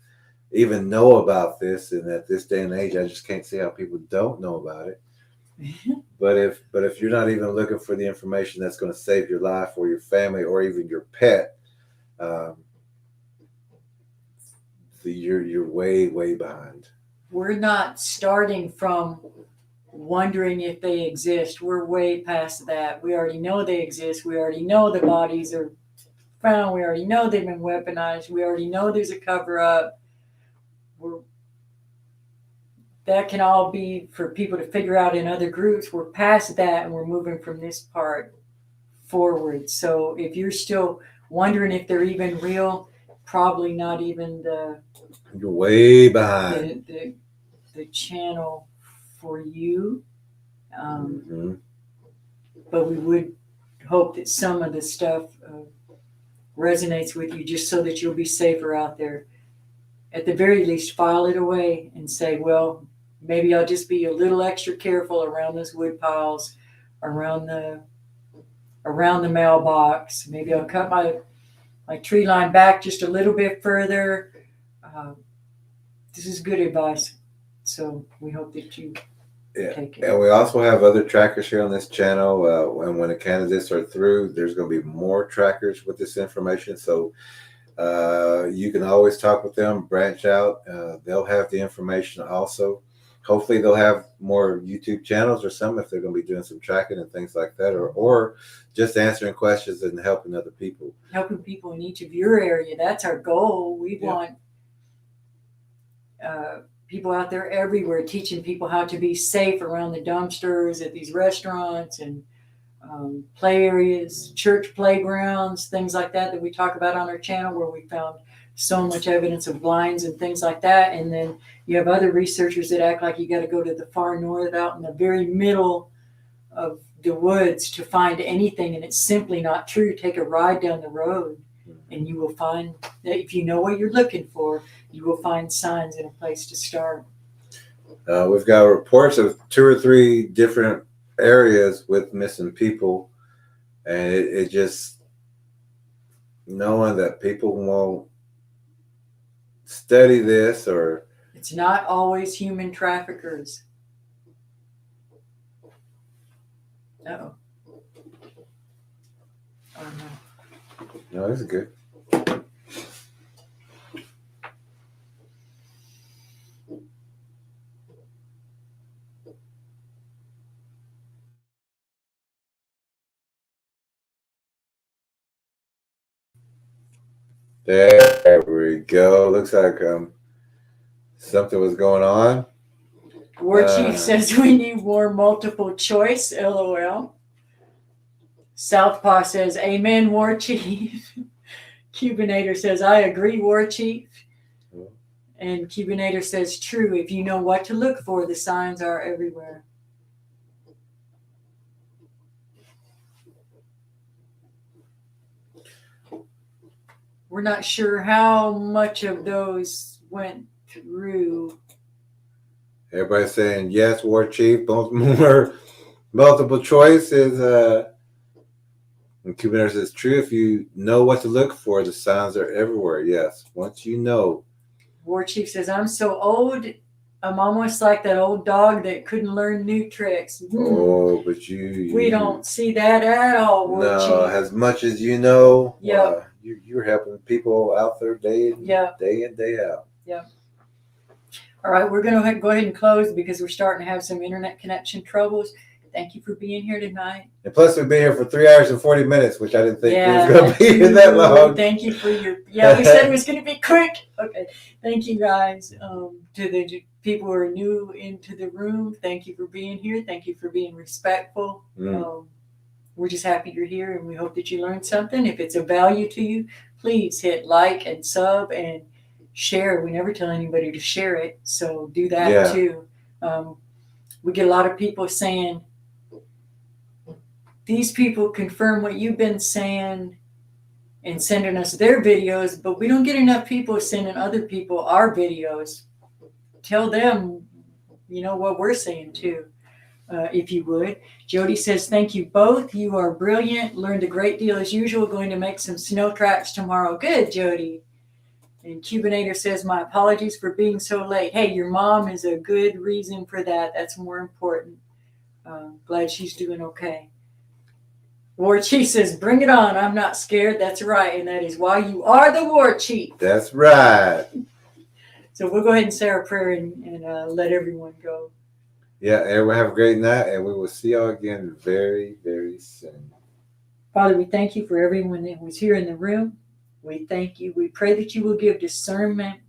even know about this, and at this day and age, I just can't see how people don't know about it. But if you're not even looking for the information that's going to save your life or your family or even your pet, you're way behind. We're not starting from wondering if they exist. We're way past that. We already know they exist. We already know the bodies are found. We already know they've been weaponized. We already know there's a cover-up. That can all be for people to figure out in other groups. We're past that, and we're moving from this part forward. So if you're still wondering if they're even real, probably not even You're way behind. the channel for you. Mm-hmm. But we would hope that some of the stuff resonates with you, just so that you'll be safer out there. At the very least, file it away and say, well, maybe I'll just be a little extra careful around those wood piles, around the mailbox. Maybe I'll cut my tree line back just a little bit further. This is good advice. So we hope that you take it. And we also have other trackers here on this channel. And when the candidates are through, there's going to be more trackers with this information. So you can always talk with them, branch out. They'll have the information also. Hopefully they'll have more YouTube channels or something if they're going to be doing some tracking and things like that, or just answering questions and helping other people. Helping people in each of your area. That's our goal. We want people out there everywhere teaching people how to be safe around the dumpsters at these restaurants and play areas, church playgrounds, things like that we talk about on our channel, where we found so much evidence of blinds and things like that. And then you have other researchers that act like you got to go to the far north, out in the very middle of the woods to find anything, and it's simply not true. Take a ride down the road and you will find that if you know what you're looking for, you will find signs and a place to start. We've got reports of 2 or 3 different areas with missing people, and it just knowing that people won't study this, or it's not always human traffickers. Uh-oh. Oh no. No, this is good. There we go. Looks like something was going on. War Chief says we need more multiple choice. LOL. Southpaw says, amen, War Chief. Cubanator says, I agree, War Chief. And Cubanator says, true. If you know what to look for, the signs are everywhere. We're not sure how much of those went through. Everybody's saying yes, War Chief. More multiple choice is and Cubanator says true. If you know what to look for, the signs are everywhere. Yes, once you know. War Chief says, I'm so old, I'm almost like that old dog that couldn't learn new tricks. Oh, but we don't see that at all, War No, Chief. as much as you know, Yep. You're helping people out there day in, day out. Yeah. All right, we're going to go ahead and close because we're starting to have some internet connection troubles. Thank you for being here tonight. And plus, we've been here for 3 hours and 40 minutes, which I didn't think it was going to be here that long. Thank you for your. Yeah, we said it was going to be quick. Okay. Thank you, guys. To the people who are new into the room, thank you for being here. Thank you for being respectful. We're just happy you're here, and we hope that you learned something. If it's of value to you, please hit like and sub and share. We never tell anybody to share it, so do that too. We get a lot of people saying, these people confirm what you've been saying and sending us their videos, but we don't get enough people sending other people our videos. Tell them, what we're saying too, if you would. Jody says, thank you both. You are brilliant. Learned a great deal as usual. Going to make some snow tracks tomorrow. Good, Jody. And Cubanator says, my apologies for being so late. Hey, your mom is a good reason for that. That's more important. Glad she's doing okay. War Chief says, bring it on. I'm not scared. That's right. And that is why you are the War Chief. That's right. So we'll go ahead and say our prayer and let everyone go. Yeah, everyone have a great night, and we will see y'all again very, very soon. Father, we thank you for everyone that was here in the room. We thank you. We pray that you will give discernment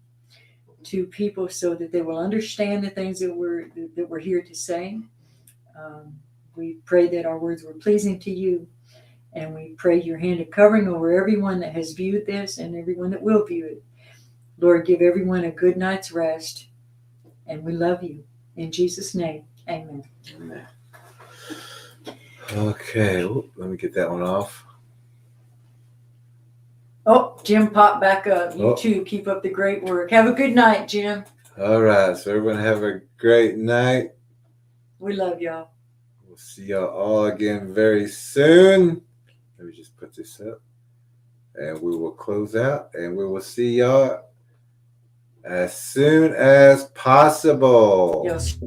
to people so that they will understand the things that we're here to say. We pray that our words were pleasing to you, and we pray your hand of covering over everyone that has viewed this and everyone that will view it. Lord, give everyone a good night's rest, and we love you. In Jesus' name, amen. Amen. Okay, let me get that one off. Oh, Jim popped back up. You too. Keep up the great work. Have a good night, Jim. All right, so everyone have a great night. We love y'all. We'll see y'all all again very soon. Let me just put this up. And we will close out, and we will see y'all as soon as possible. Yes.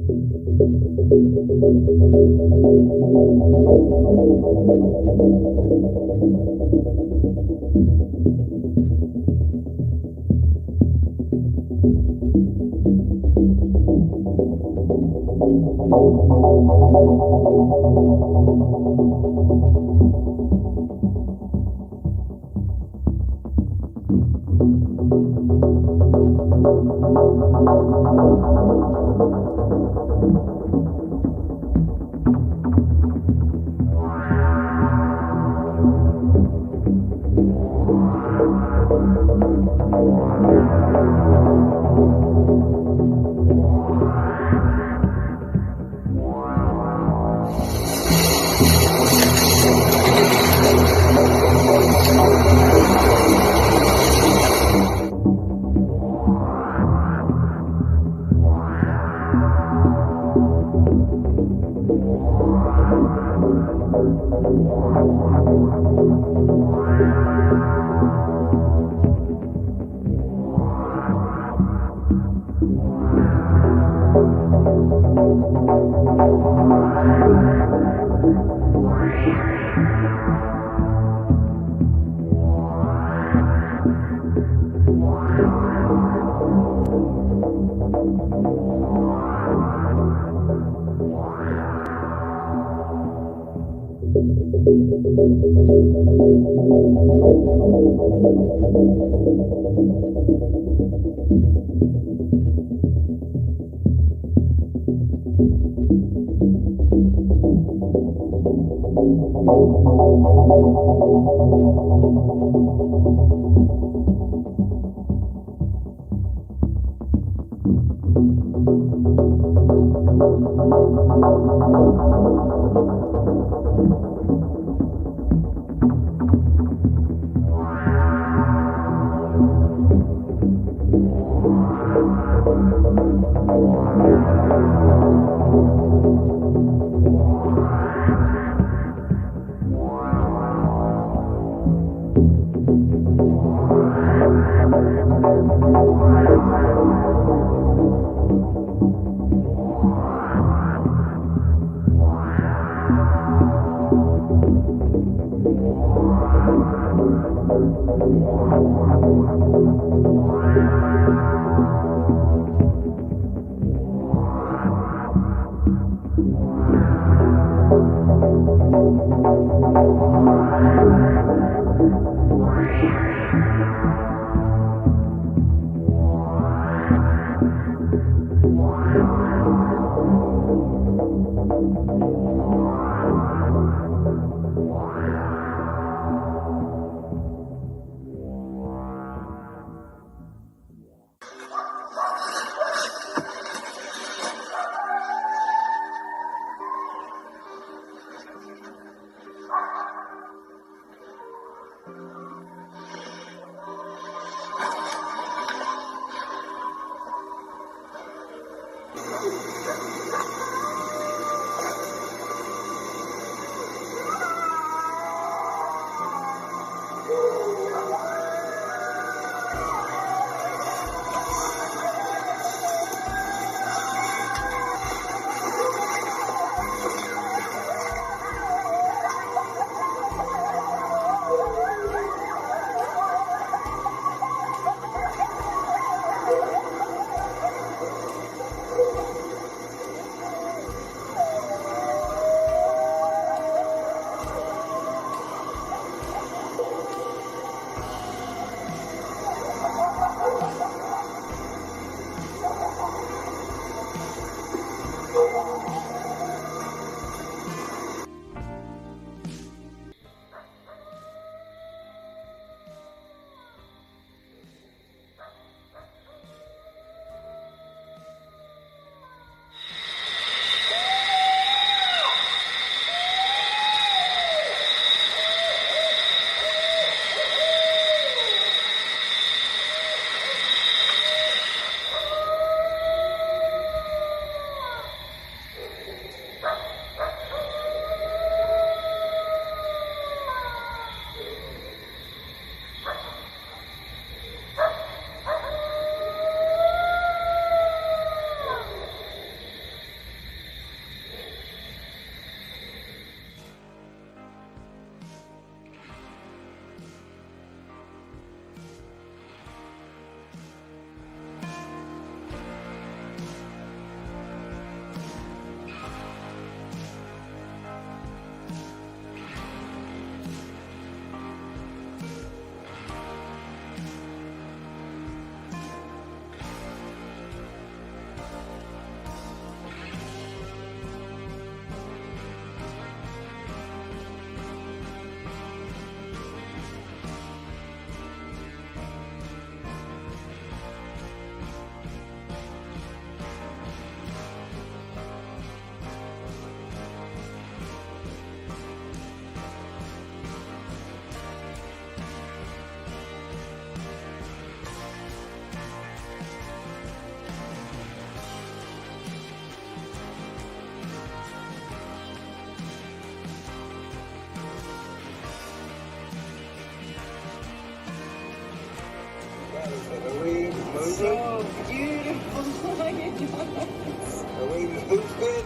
Are we in the booth bed?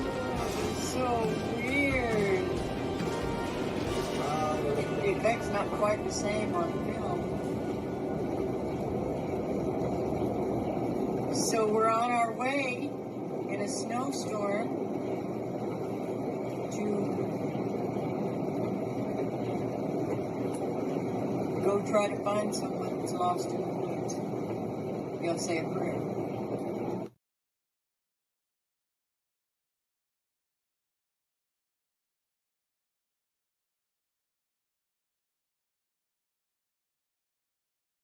So weird. The effect's not quite the same on film. So we're on our way in a snowstorm to go try to find someone who's lost in the woods. You'll say a prayer.